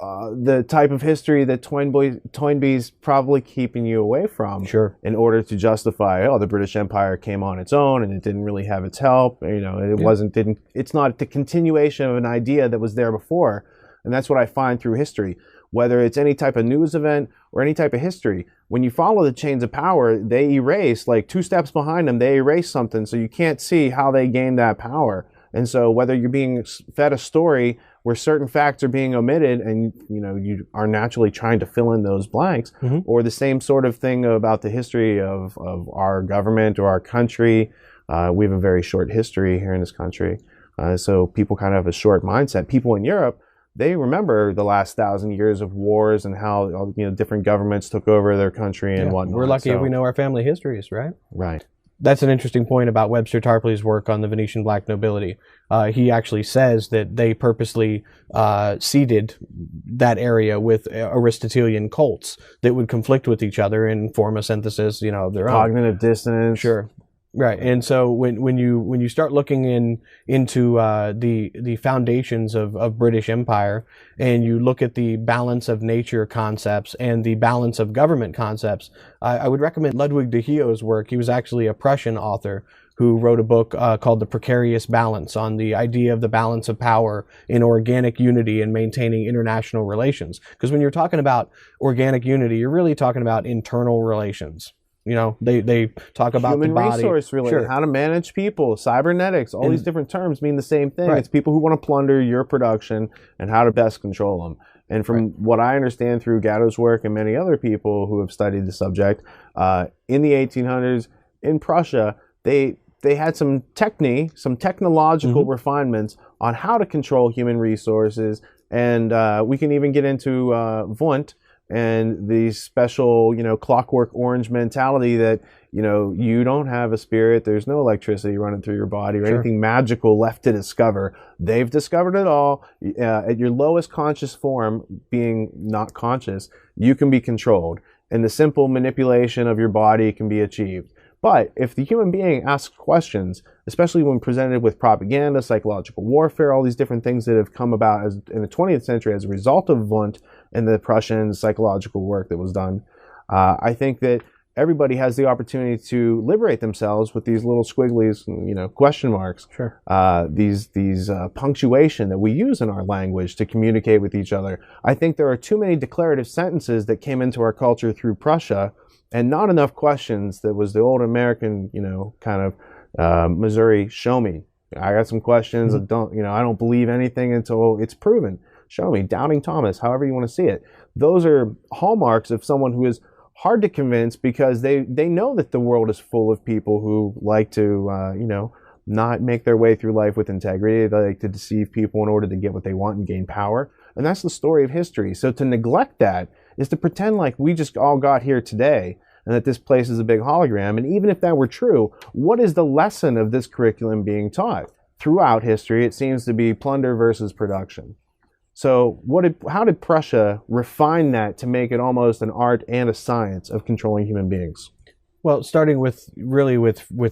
Speaker 2: the type of history that Toynbee's probably keeping you away from, in order to justify, the British Empire came on its own and it didn't really have its help. It's not the continuation of an idea that was there before. And that's what I find through history, whether it's any type of news event or any type of history. When you follow the chains of power, they erase, like 2 steps behind them, they erase something, so you can't see how they gained that power. And so whether you're being fed a story where certain facts are being omitted and you are naturally trying to fill in those blanks, or the same sort of thing about the history of our government or our country. We have a very short history here in this country. So people kind of have a short mindset. People in Europe, they remember the last 1,000 years of wars and how different governments took over their country and whatnot.
Speaker 3: We're lucky if we know our family histories, right?
Speaker 2: Right.
Speaker 3: That's an interesting point about Webster Tarpley's work on the Venetian black nobility. He actually says that they purposely seeded that area with Aristotelian cults that would conflict with each other and form a synthesis, of their own.
Speaker 2: Cognitive dissonance.
Speaker 3: Sure. Right. And so when you start looking into the foundations of British Empire, and you look at the balance of nature concepts and the balance of government concepts, I would recommend Ludwig de Heo's work. He was actually a Prussian author who wrote a book called The Precarious Balance, on the idea of the balance of power in organic unity and maintaining international relations. Because when you're talking about organic unity, you're really talking about internal relations. They talk about
Speaker 2: human
Speaker 3: the body.
Speaker 2: Resource, really, how to manage people, cybernetics, all these different terms mean the same thing. It's people who want to plunder your production and how to best control them. And from what I understand through Gatto's work and many other people who have studied the subject, in the 1800s in Prussia, they had some technological refinements on how to control human resources. And we can even get into Wundt and the special, clockwork orange mentality that, you don't have a spirit, there's no electricity running through your body or anything magical left to discover. They've discovered it all. At your lowest conscious form, being not conscious, you can be controlled, and the simple manipulation of your body can be achieved. But if the human being asks questions, especially when presented with propaganda, psychological warfare, all these different things that have come about in the 20th century as a result of Wundt and the Prussian psychological work that was done, I think that everybody has the opportunity to liberate themselves with these little squigglies, question marks.
Speaker 3: Sure.
Speaker 2: These punctuation that we use in our language to communicate with each other. I think there are too many declarative sentences that came into our culture through Prussia, and not enough questions. That was the old American, kind of Missouri, show me. I got some questions. Mm-hmm. I don't believe anything until it's proven. Show me. Doubting Thomas, however you want to see it. Those are hallmarks of someone who is hard to convince, because they know that the world is full of people who like to, not make their way through life with integrity. They like to deceive people in order to get what they want and gain power. And that's the story of history. So to neglect that is to pretend like we just all got here today and that this place is a big hologram. And even if that were true, what is the lesson of this curriculum being taught? Throughout history, it seems to be plunder versus production. So how did Prussia refine that to make it almost an art and a science of controlling human beings?
Speaker 3: Well, starting with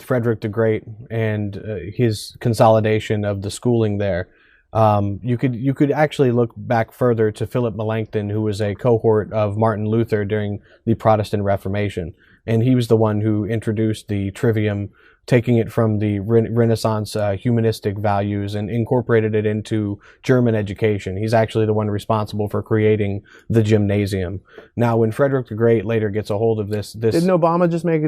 Speaker 3: Frederick the Great and his consolidation of the schooling there, you could actually look back further to Philip Melanchthon, who was a cohort of Martin Luther during the Protestant Reformation, and he was the one who introduced the Trivium, taking it from the Renaissance humanistic values and incorporated it into German education. He's actually the one responsible for creating the gymnasium. Now, when Frederick the Great later gets a hold of this...
Speaker 2: Didn't Obama just make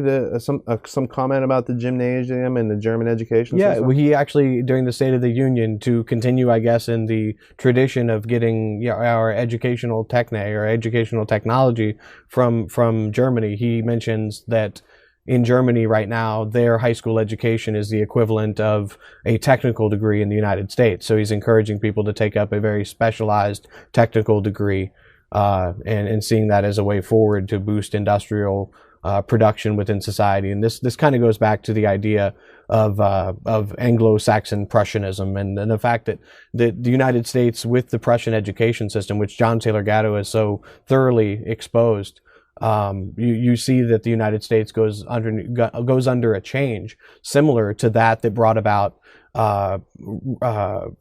Speaker 2: some comment about the gymnasium and the German education system?
Speaker 3: Yeah, well, he actually, during the State of the Union, to continue, I guess, in the tradition of getting our educational technology from Germany, he mentions that in Germany right now, their high school education is the equivalent of a technical degree in the United States. So he's encouraging people to take up a very specialized technical degree, and seeing that as a way forward to boost industrial production within society. And this kind of goes back to the idea of Anglo-Saxon Prussianism and the fact that the United States, with the Prussian education system, which John Taylor Gatto has so thoroughly exposed, you see that the United States goes under a change similar to that brought about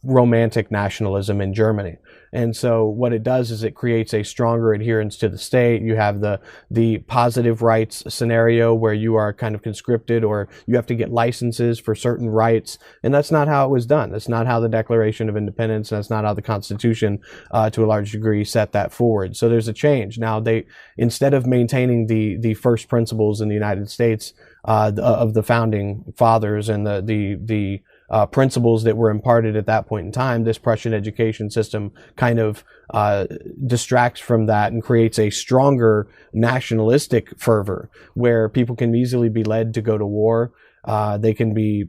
Speaker 3: romantic nationalism in Germany. And so what it does is it creates a stronger adherence to the state. You have the positive rights scenario where you are kind of conscripted, or you have to get licenses for certain rights. And that's not how it was done. That's not how the Declaration of Independence, that's not how the Constitution, to a large degree, set that forward. So there's a change. Now, instead of maintaining the first principles in the United States, of the founding fathers and the principles that were imparted at that point in time, this Prussian education system kind of distracts from that and creates a stronger nationalistic fervor where people can easily be led to go to war. They can be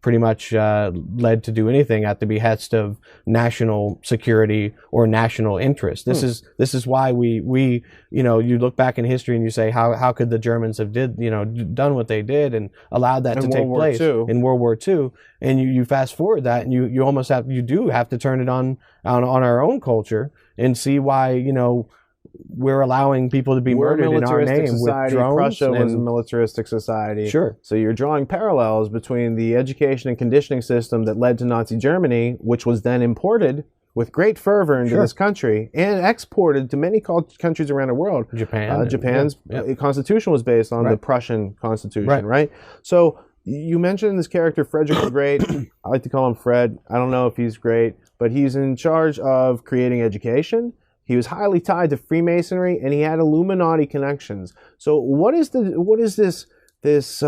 Speaker 3: pretty much led to do anything at the behest of national security or national interest. This is why we you look back in history and you say how could the Germans have done what they did and allowed that to take place in World War II, and you fast forward that and you do have to turn it on our own culture and see why we're allowing people to be murdered in our name with drones.
Speaker 2: Prussia was a militaristic society.
Speaker 3: Sure.
Speaker 2: So you're drawing parallels between the education and conditioning system that led to Nazi Germany, which was then imported with great fervor into this country and exported to many countries around the world. Japan's constitution was based on the Prussian constitution, right? So you mentioned this character, Frederick the Great. I like to call him Fred. I don't know if he's great, but he's in charge of creating education. He was highly tied to Freemasonry, and he had Illuminati connections. So what is this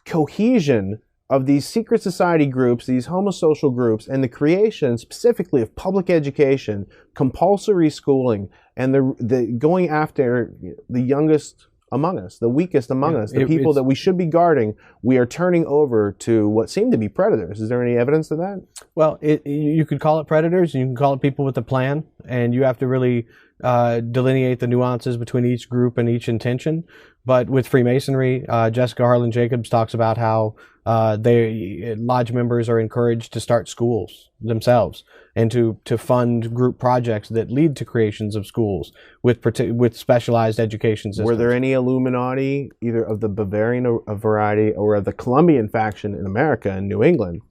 Speaker 2: cohesion of these secret society groups, these homosocial groups, and the creation specifically of public education, compulsory schooling, and the going after the youngest among us, the weakest among us, the people that we should be guarding, we are turning over to what seem to be predators. Is there any evidence of that?
Speaker 3: Well, you could call it predators, and you can call it people with a plan. and you have to really delineate the nuances between each group and each intention. But with Freemasonry, Jessica Harlan Jacobs talks about how lodge members are encouraged to start schools themselves and to fund group projects that lead to creations of schools with specialized education systems.
Speaker 2: Were there any Illuminati, either of the Bavarian variety or of the Colombian faction in America and New England,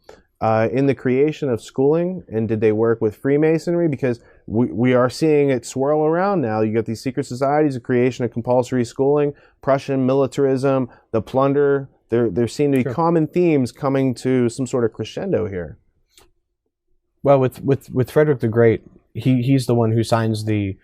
Speaker 2: in the creation of schooling? And did they work with Freemasonry? Because we are seeing it swirl around now. You got these secret societies, the creation of compulsory schooling, Prussian militarism, the plunder. There seem to be common themes coming to some sort of crescendo here.
Speaker 3: Well, with Frederick the Great, he's the one who signs the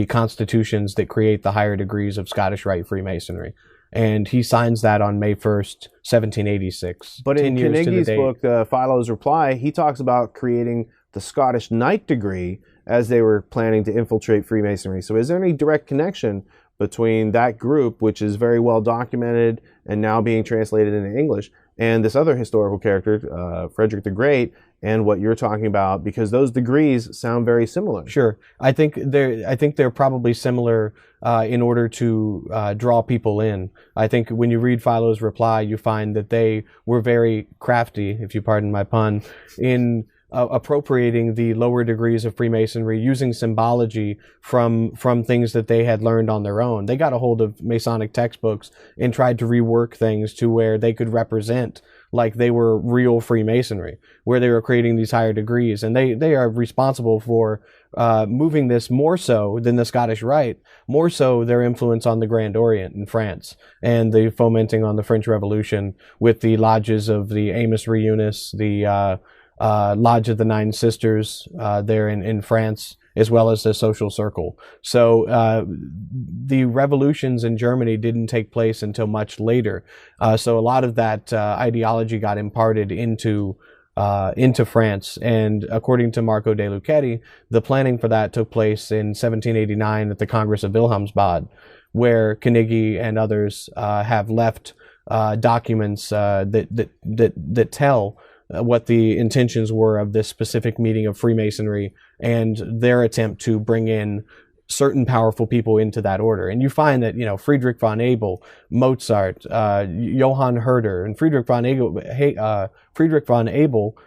Speaker 3: constitutions that create the higher degrees of Scottish Rite Freemasonry. And he signs that on May 1st, 1786.
Speaker 2: But in Carnegie's book, Philo's Reply, he talks about creating the Scottish Knight degree as they were planning to infiltrate Freemasonry. So is there any direct connection between that group, which is very well documented and now being translated into English, and this other historical character, Frederick the Great, and what you're talking about? Because those degrees sound very similar.
Speaker 3: Sure, I think they're probably similar in order to draw people in. I think when you read Philo's Reply, you find that they were very crafty, if you pardon my pun, in appropriating the lower degrees of Freemasonry, using symbology from things that they had learned on their own. They got a hold of Masonic textbooks and tried to rework things to where they could represent like they were real Freemasonry, where they were creating these higher degrees. And they are responsible for moving this more so than the Scottish Rite, more so their influence on the Grand Orient in France, and the fomenting on the French Revolution with the lodges of the Amos Reunus, the Lodge of the Nine Sisters there in France, as well as the Social Circle. So the revolutions in Germany didn't take place until much later. So a lot of that ideology got imparted into France. And according to Marco de Lucchetti, the planning for that took place in 1789 at the Congress of Wilhelmsbad, where Carnegie and others have left documents that tell what the intentions were of this specific meeting of Freemasonry and their attempt to bring in certain powerful people into that order. And you find that, Friedrich von Abel, Mozart, Johann Herder, and Friedrich von Abel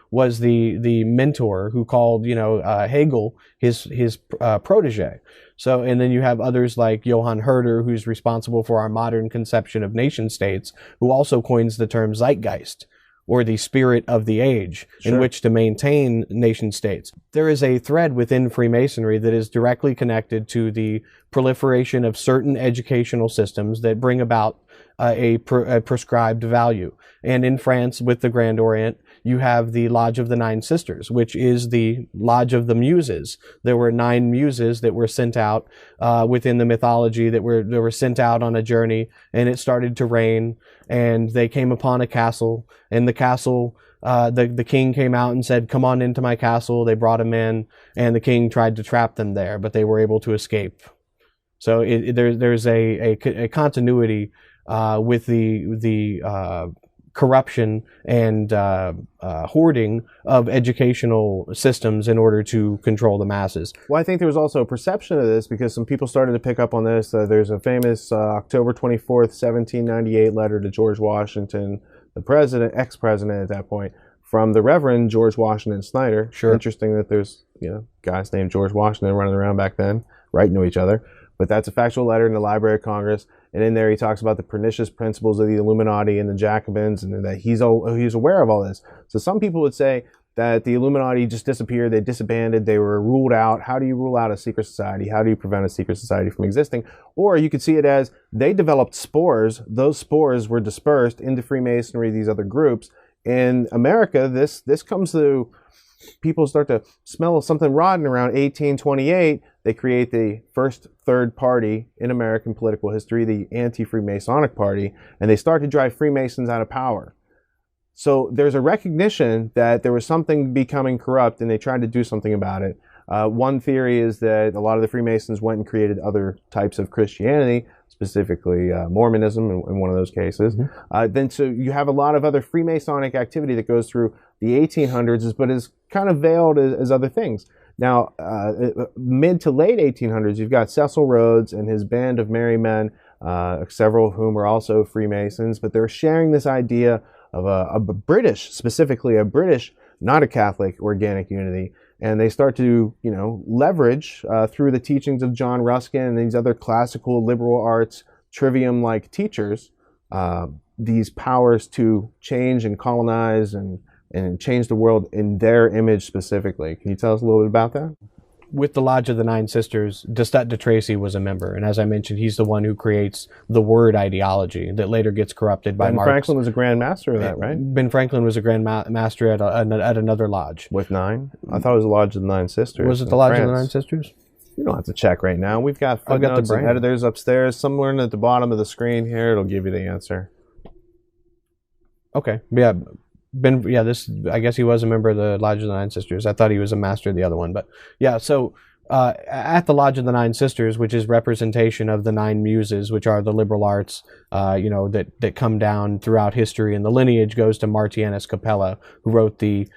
Speaker 3: was the mentor who called, Hegel his protege. So, and then you have others like Johann Herder, who's responsible for our modern conception of nation states, who also coins the term Zeitgeist, or the spirit of the age, in which to maintain nation states. There is a thread within Freemasonry that is directly connected to the proliferation of certain educational systems that bring about a prescribed value. And in France, with the Grand Orient, you have the Lodge of the Nine Sisters, which is the Lodge of the Muses. There were 9 muses that were sent out within the mythology that were sent out on a journey, and it started to rain, and they came upon a castle, and the castle, the king came out and said, "Come on into my castle." They brought him in, and the king tried to trap them there, but they were able to escape. So there's a continuity with the corruption and hoarding of educational systems in order to control the masses.
Speaker 2: Well, I think there was also a perception of this because some people started to pick up on this. There's a famous October 24th, 1798 letter to George Washington, the president, ex-president at that point, from the Reverend George Washington Snyder.
Speaker 3: Sure.
Speaker 2: Interesting that there's guys named George Washington running around back then, writing to each other. But that's a factual letter in the Library of Congress. And in there, he talks about the pernicious principles of the Illuminati and the Jacobins, and that he's aware of all this. So some people would say that the Illuminati just disappeared, they disbanded, they were ruled out. How do you rule out a secret society? How do you prevent a secret society from existing? Or you could see it as they developed spores. Those spores were dispersed into Freemasonry, these other groups. In America, this comes to people start to smell something rotten around 1828. They create the first third party in American political history, the Anti-Freemasonic Party, and they start to drive Freemasons out of power. So there's a recognition that there was something becoming corrupt, and they tried to do something about it. One theory is that a lot of the Freemasons went and created other types of Christianity, specifically Mormonism in one of those cases. Then so you have a lot of other Freemasonic activity that goes through the 1800s, but is kind of veiled as other things. Now, mid to late 1800s, you've got Cecil Rhodes and his band of merry men, several of whom are also Freemasons, but they're sharing this idea of a British, specifically a British, not a Catholic, organic unity. And they start to, leverage through the teachings of John Ruskin and these other classical liberal arts, Trivium-like teachers, these powers to change and colonize and change the world in their image specifically. Can you tell us a little bit about that?
Speaker 3: With the Lodge of the Nine Sisters, D'Estat de Tracy was a member, and as I mentioned, he's the one who creates the word ideology that later gets corrupted by Marx.
Speaker 2: Franklin was a Grand Master of that, right?
Speaker 3: Ben Franklin was a Grand Master at another lodge.
Speaker 2: With 9? I thought it was the Lodge of the Nine Sisters.
Speaker 3: Was it the Lodge of the Nine Sisters?
Speaker 2: You don't have to check right now. We've got footnotes and editors upstairs. Somewhere at the bottom of the screen here, it'll give you the answer.
Speaker 3: Okay, yeah. I guess he was a member of the Lodge of the Nine Sisters. I thought he was a master of the other one, but yeah, so at the Lodge of the Nine Sisters, which is representation of the nine muses, which are the liberal arts, that come down throughout history, and the lineage goes to Martianus Capella, who wrote the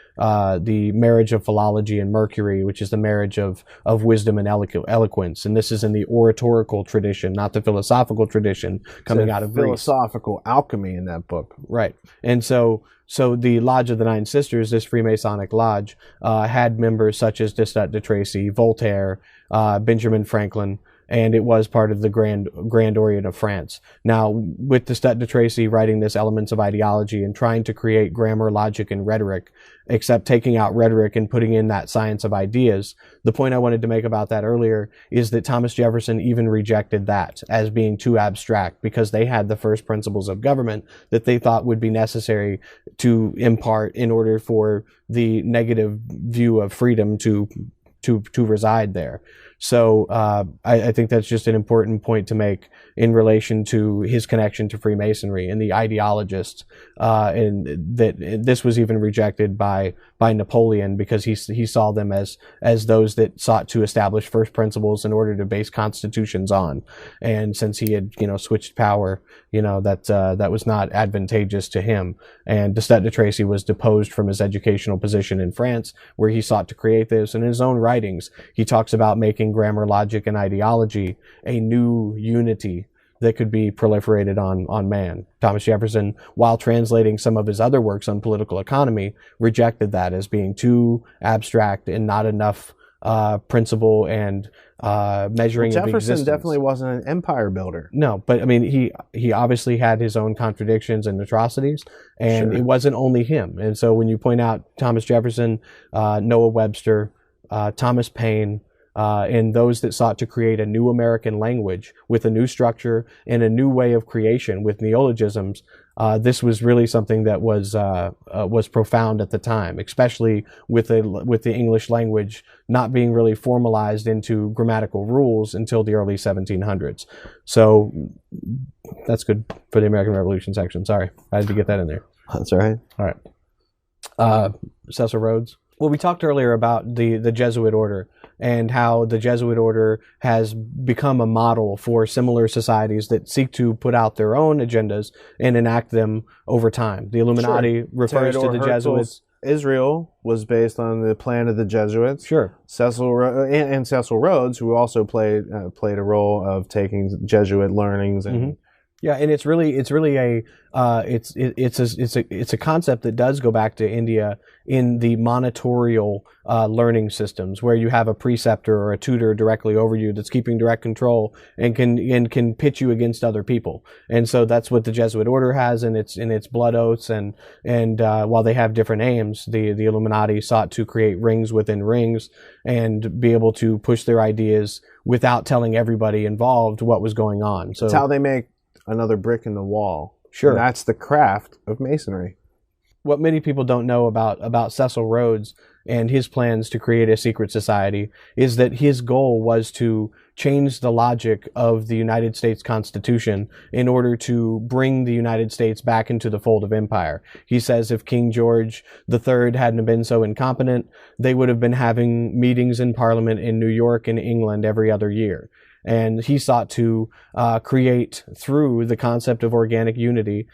Speaker 3: Marriage of Philology and Mercury, which is the marriage of wisdom and eloquence, and this is in the oratorical tradition, not the philosophical tradition coming out of Greece.
Speaker 2: Philosophical alchemy in that book,
Speaker 3: right? And so the Lodge of the Nine Sisters, this Freemasonic lodge, had members such as D'Estat de Tracy, Voltaire, Benjamin Franklin, and it was part of the Grand Orient of France. Now, with D'Estat de Tracy writing this Elements of Ideology and trying to create grammar, logic, and rhetoric, except taking out rhetoric and putting in that science of ideas, the point I wanted to make about that earlier is that Thomas Jefferson even rejected that as being too abstract, because they had the first principles of government that they thought would be necessary to impart in order for the negative view of freedom to reside there. So I think that's just an important point to make in relation to his connection to Freemasonry and the ideologists, and that this was even rejected by Napoleon, because he saw them as those that sought to establish first principles in order to base constitutions on. And since he had switched power, that was not advantageous to him. And D'Estat de Tracy was deposed from his educational position in France, where he sought to create this. And in his own writings, he talks about making grammar, logic, and ideology a new unity that could be proliferated on man. Thomas Jefferson, while translating some of his other works on political economy, rejected that as being too abstract and not enough principle and measuring of existence.
Speaker 2: Jefferson definitely wasn't an empire builder.
Speaker 3: No, but I mean, he obviously had his own contradictions and atrocities, and It wasn't only him. And so when you point out Thomas Jefferson, Noah Webster, Thomas Paine, and those that sought to create a new American language with a new structure and a new way of creation with neologisms, this was really something that was profound at the time, especially with the English language not being really formalized into grammatical rules until the early 1700s. So that's good for the American Revolution section. Sorry, I had to get that in there.
Speaker 2: That's all right.
Speaker 3: All right. Cecil Rhodes. Well, we talked earlier about the Jesuit order and how the Jesuit order has become a model for similar societies that seek to put out their own agendas and enact them over time. The Illuminati refers to the Jesuits.
Speaker 2: Israel was based on the plan of the Jesuits.
Speaker 3: Sure.
Speaker 2: Cecil Rhodes, who also played a role of taking Jesuit learnings and.
Speaker 3: Yeah, and it's really a concept that does go back to India in the monitorial learning systems, where you have a preceptor or a tutor directly over you that's keeping direct control and can pitch you against other people. And so that's what the Jesuit order has in its blood oaths, and while they have different aims, the Illuminati sought to create rings within rings and be able to push their ideas without telling everybody involved what was going on. So
Speaker 2: it's how they make another brick in the wall.
Speaker 3: Sure.
Speaker 2: And that's the craft of Masonry.
Speaker 3: What many people don't know about Cecil Rhodes and his plans to create a secret society is that his goal was to change the logic of the United States Constitution in order to bring the United States back into the fold of empire. He says if King George III hadn't been so incompetent, they would have been having meetings in Parliament in New York and England every other year. And he sought to create, through the concept of organic unity,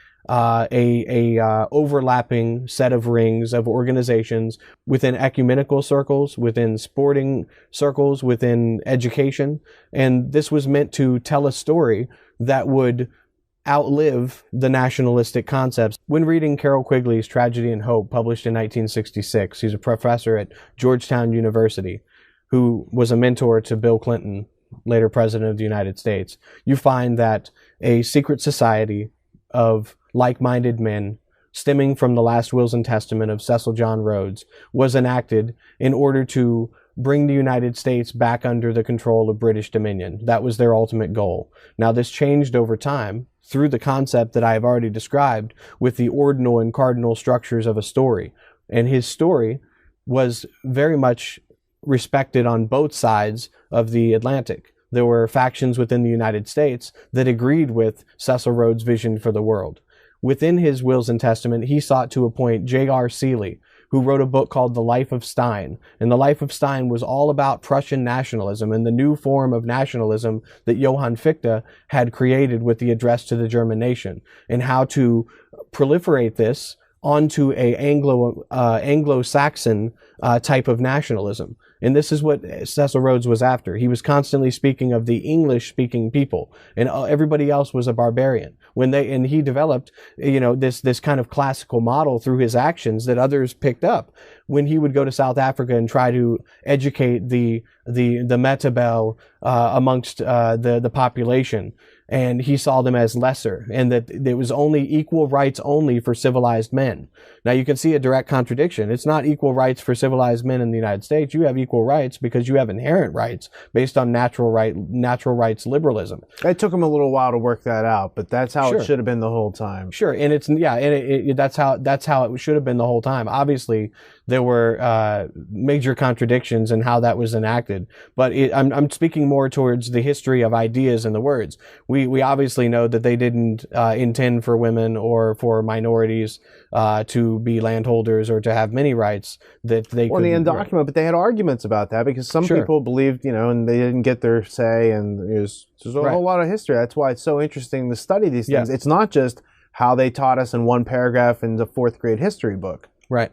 Speaker 3: overlapping set of rings of organizations within ecumenical circles, within sporting circles, within education. And this was meant to tell a story that would outlive the nationalistic concepts. When reading Carroll Quigley's Tragedy and Hope, published in 1966, he's a professor at Georgetown University who was a mentor to Bill Clinton, later president of the United States. You find that a secret society of like-minded men, stemming from the last wills and testament of Cecil John Rhodes, was enacted in order to bring the United States back under the control of British dominion. That was their ultimate goal. Now, this changed over time through the concept that I have already described with the ordinal and cardinal structures of a story. And his story was very much respected on both sides of the Atlantic. There were factions within the United States that agreed with Cecil Rhodes' vision for the world. Within his wills and testament, he sought to appoint J.R. Seeley, who wrote a book called The Life of Stein. And The Life of Stein was all about Prussian nationalism and the new form of nationalism that Johann Fichte had created with the Address to the German Nation, and how to proliferate this onto a Anglo-Saxon type of nationalism. And this is what Cecil Rhodes was after. He was constantly speaking of the English-speaking people, and everybody else was a barbarian. And he developed, this kind of classical model through his actions that others picked up. When he would go to South Africa and try to educate the Metabel amongst the population, and he saw them as lesser, and that there was only equal rights only for civilized men. Now you can see a direct contradiction. It's not equal rights for civilized men in the United States. You have equal rights because you have inherent rights based on natural rights liberalism.
Speaker 2: It took him a little while to work that out, but that's how it should have been the whole time.
Speaker 3: Sure, and that's how it should have been the whole time. Obviously, there were major contradictions in how that was enacted, but I'm speaking more towards the history of ideas and the words. We obviously know that they didn't intend for women or for minorities to be landholders or to have many rights that they could.
Speaker 2: Well, the end document, but they had arguments about that because some people believed, and they didn't get their say, and there's a whole lot of history. That's why it's so interesting to study these things. Yeah. It's not just how they taught us in one paragraph in the 4th grade history book.
Speaker 3: Right.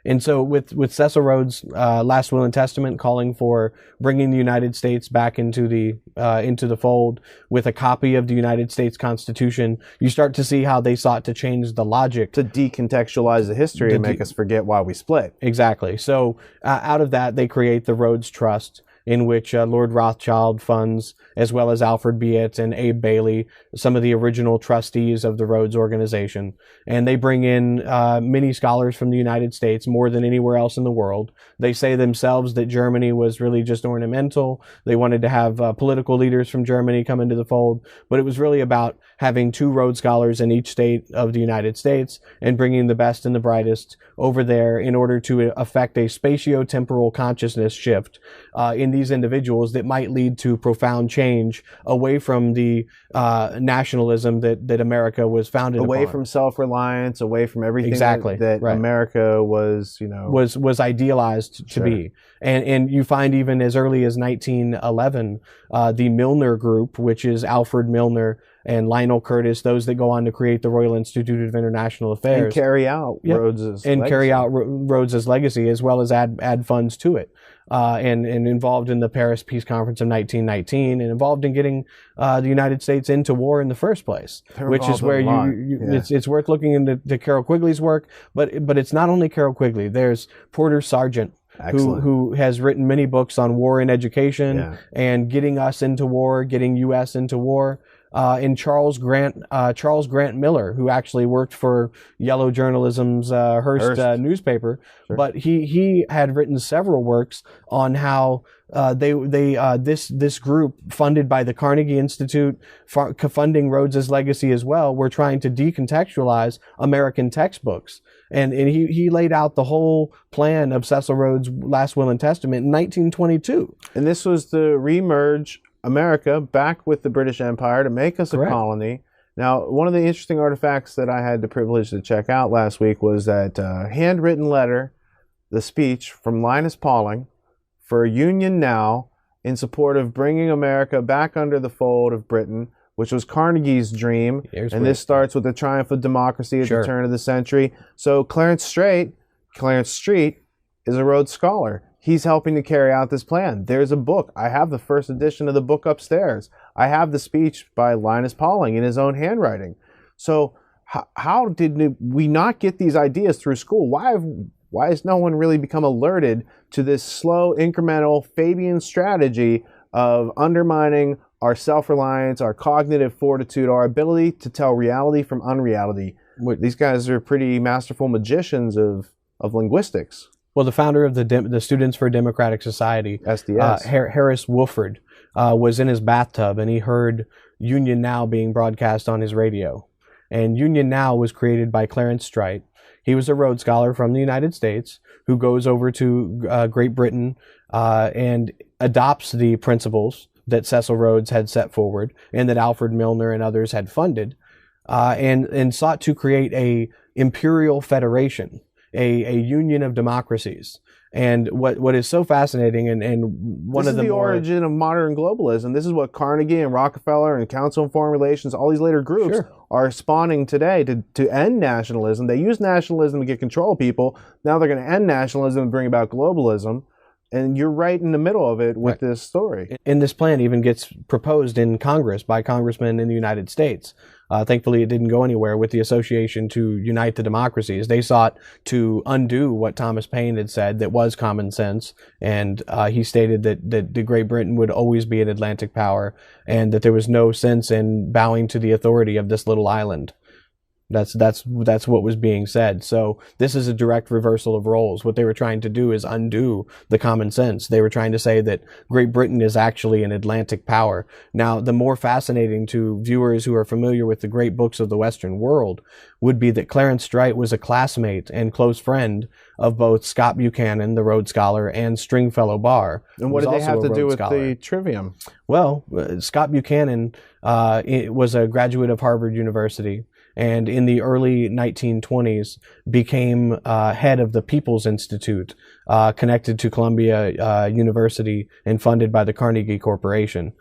Speaker 3: And so with Cecil Rhodes' last will and testament calling for bringing the United States back into the fold with a copy of the United States Constitution, you start to see how they sought to change the logic.
Speaker 2: To decontextualize the history and make us forget why we split.
Speaker 3: Exactly. So out of that, they create the Rhodes Trust, in which Lord Rothschild funds, as well as Alfred Biet and Abe Bailey, some of the original trustees of the Rhodes Organization. And they bring in many scholars from the United States, more than anywhere else in the world. They say themselves that Germany was really just ornamental. They wanted to have political leaders from Germany come into the fold, but it was really about having 2 Rhodes Scholars in each state of the United States and bringing the best and the brightest over there in order to affect a spatio-temporal consciousness shift in these individuals that might lead to profound change away from the nationalism that America was founded
Speaker 2: away
Speaker 3: upon.
Speaker 2: From self-reliance, away from everything that
Speaker 3: right.
Speaker 2: America was,
Speaker 3: was idealized to be. And you find even as early as 1911, the Milner Group, which is Alfred Milner and Lionel Curtis, those that go on to create the Royal Institute of International Affairs.
Speaker 2: And carry out Rhodes's legacy.
Speaker 3: Carry out Rhodes's legacy, as well as add funds to it. And involved in the Paris Peace Conference of 1919, and involved in getting the United States into war in the first place, which is where it's worth looking into Carroll Quigley's work. But it's not only Carroll Quigley. There's Porter Sargent, who has written many books on war and education and getting us into war, getting U.S. into war. And Charles Grant Miller, who actually worked for Yellow Journalism's Hearst newspaper, but he had written several works on how this group funded by the Carnegie Institute, funding Rhodes's legacy as well, were trying to decontextualize American textbooks. And he laid out the whole plan of Cecil Rhodes' last will and testament in 1922.
Speaker 2: And this was to remerge America back with the British Empire to make us a colony. Now, one of the interesting artifacts that I had the privilege to check out last week was that handwritten letter, the speech from Linus Pauling for Union Now in support of bringing America back under the fold of Britain, which was Carnegie's dream. This starts with the triumph of democracy at the turn of the century. So Clarence Street is a Rhodes Scholar. He's helping to carry out this plan. There's a book. I have the first edition of the book upstairs. I have the speech by Linus Pauling in his own handwriting. So how did we not get these ideas through school? Why has no one really become alerted to this slow, incremental Fabian strategy of undermining our self-reliance, our cognitive fortitude, our ability to tell reality from unreality? These guys are pretty masterful magicians of linguistics.
Speaker 3: Well, the founder of the Students for Democratic Society,
Speaker 2: SDS,
Speaker 3: Harris Woolford, was in his bathtub and he heard Union Now being broadcast on his radio. And Union Now was created by Clarence Street. He was a Rhodes Scholar from the United States who goes over to Great Britain and adopts the principles that Cecil Rhodes had set forward and that Alfred Milner and others had funded, and sought to create a imperial federation, a union of democracies. And what is so fascinating, and one of the
Speaker 2: origin of modern globalism. This is what Carnegie and Rockefeller and Council on Foreign Relations, all these later groups are spawning today to end nationalism. They use nationalism to get control of people. Now they're going to end nationalism and bring about globalism. And you're right in the middle of it with this story.
Speaker 3: And this plan even gets proposed in Congress by congressmen in the United States. Thankfully, it didn't go anywhere with the Association to Unite the Democracies. They sought to undo what Thomas Paine had said that was common sense. And he stated that Great Britain would always be an Atlantic power and that there was no sense in bowing to the authority of this little island. That's what was being said. So this is a direct reversal of roles. What they were trying to do is undo the common sense. They were trying to say that Great Britain is actually an Atlantic power. Now, the more fascinating to viewers who are familiar with the great books of the Western world would be that Clarence Street was a classmate and close friend of both Scott Buchanan, the Rhodes Scholar, and Stringfellow Barr.
Speaker 2: And what did they have to do with the Trivium?
Speaker 3: Well, Scott Buchanan was a graduate of Harvard University, and in the early 1920s became head of the People's Institute, connected to Columbia University and funded by the Carnegie Corporation.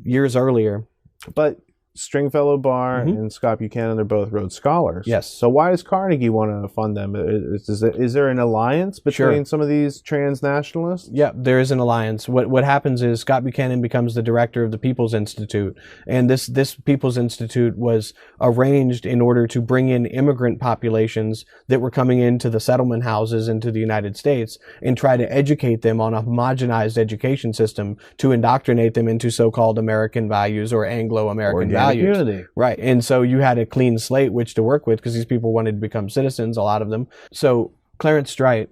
Speaker 3: Years earlier.
Speaker 2: But Stringfellow Barr and Scott Buchanan, they're both Rhodes Scholars.
Speaker 3: Yes.
Speaker 2: So why does Carnegie want to fund them? Is there an alliance between some of these transnationalists?
Speaker 3: Yeah, there is an alliance. What happens is Scott Buchanan becomes the director of the People's Institute, and this People's Institute was arranged in order to bring in immigrant populations that were coming into the settlement houses into the United States and try to educate them on a homogenized education system to indoctrinate them into so-called American values or Anglo-American values.
Speaker 2: Unity.
Speaker 3: Right. And so you had a clean slate which to work with because these people wanted to become citizens, a lot of them. So Clarence Street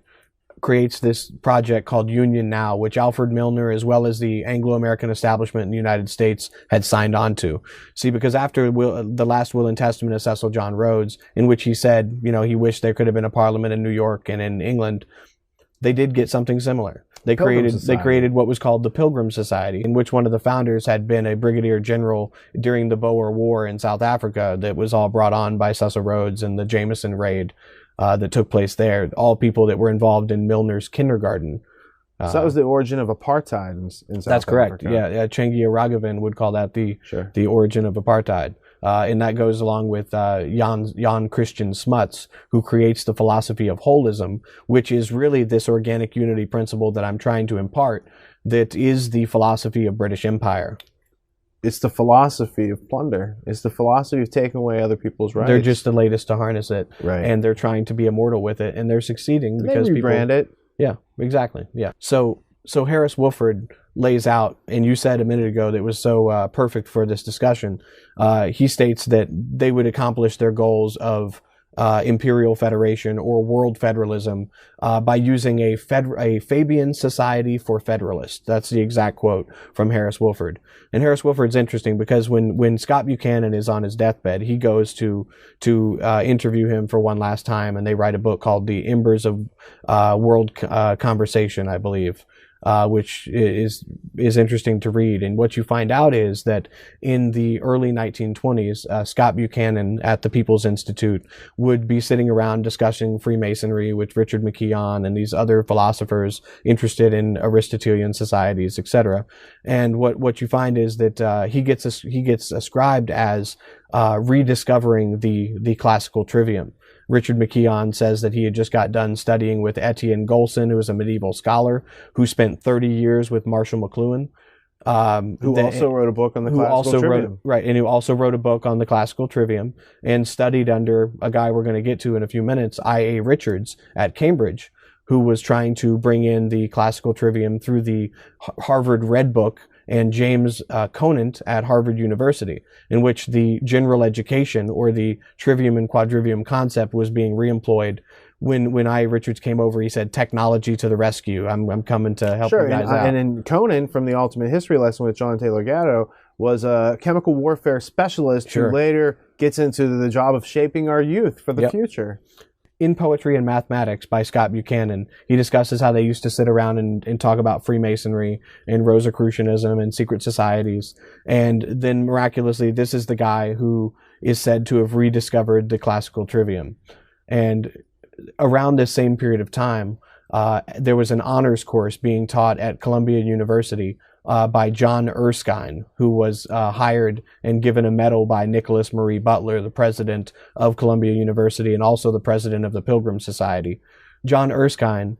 Speaker 3: creates this project called Union Now, which Alfred Milner, as well as the Anglo-American establishment in the United States, had signed on to. See, because after the last will and testament of Cecil John Rhodes, in which he said, he wished there could have been a parliament in New York and in England, they did get something similar. They created what was called the Pilgrim Society, in which one of the founders had been a brigadier general during the Boer War in South Africa that was all brought on by Cecil Rhodes and the Jameson raid that took place there. All people that were involved in Milner's kindergarten.
Speaker 2: So that was the origin of apartheid in South Africa.
Speaker 3: That's correct. Yeah, Chengi Raghavan would call that the origin of apartheid. And that goes along with Jan Christian Smuts, who creates the philosophy of holism, which is really this organic unity principle that I'm trying to impart, that is the philosophy of British Empire.
Speaker 2: It's the philosophy of plunder. It's the philosophy of taking away other people's rights.
Speaker 3: They're just the latest to harness it.
Speaker 2: Right.
Speaker 3: And they're trying to be immortal with it, and they're succeeding because
Speaker 2: they rebrand it.
Speaker 3: Yeah, exactly. Yeah. So Harris Woolford lays out, and you said a minute ago that was so perfect for this discussion. He states that they would accomplish their goals of imperial federation or world federalism by using a Fabian society for federalists. That's the exact quote from Harris Woolford. And Harris Woolford's interesting because when Scott Buchanan is on his deathbed, he goes to interview him for one last time, and they write a book called The Embers of World Conversation, I believe. which is interesting to read. And what you find out is that in the early 1920s, Scott Buchanan at the People's Institute would be sitting around discussing Freemasonry with Richard McKeon and these other philosophers interested in Aristotelian societies, etc. And what you find is that he gets ascribed as rediscovering the classical trivium. Richard McKeon says that he had just got done studying with Etienne Golson, who was a medieval scholar who spent 30 years with Marshall McLuhan.
Speaker 2: Who also wrote a book on the classical trivium.
Speaker 3: And who also wrote a book on the classical trivium and studied under a guy we're going to get to in a few minutes, I.A. Richards at Cambridge, who was trying to bring in the classical trivium through the Harvard Red Book, and James Conant at Harvard University, in which the general education or the trivium and quadrivium concept was being reemployed. When I. Richards came over, he said, "Technology to the rescue. I'm coming to help you guys out."
Speaker 2: And then Conan from the Ultimate History Lesson with John Taylor Gatto was a chemical warfare specialist who later gets into the job of shaping our youth for the future.
Speaker 3: In Poetry and Mathematics by Scott Buchanan, he discusses how they used to sit around and talk about Freemasonry and Rosicrucianism and secret societies. And then miraculously, this is the guy who is said to have rediscovered the classical trivium. And around this same period of time, there was an honors course being taught at Columbia University by John Erskine, who was hired and given a medal by Nicholas Marie Butler, the president of Columbia University and also the president of the Pilgrim Society. John Erskine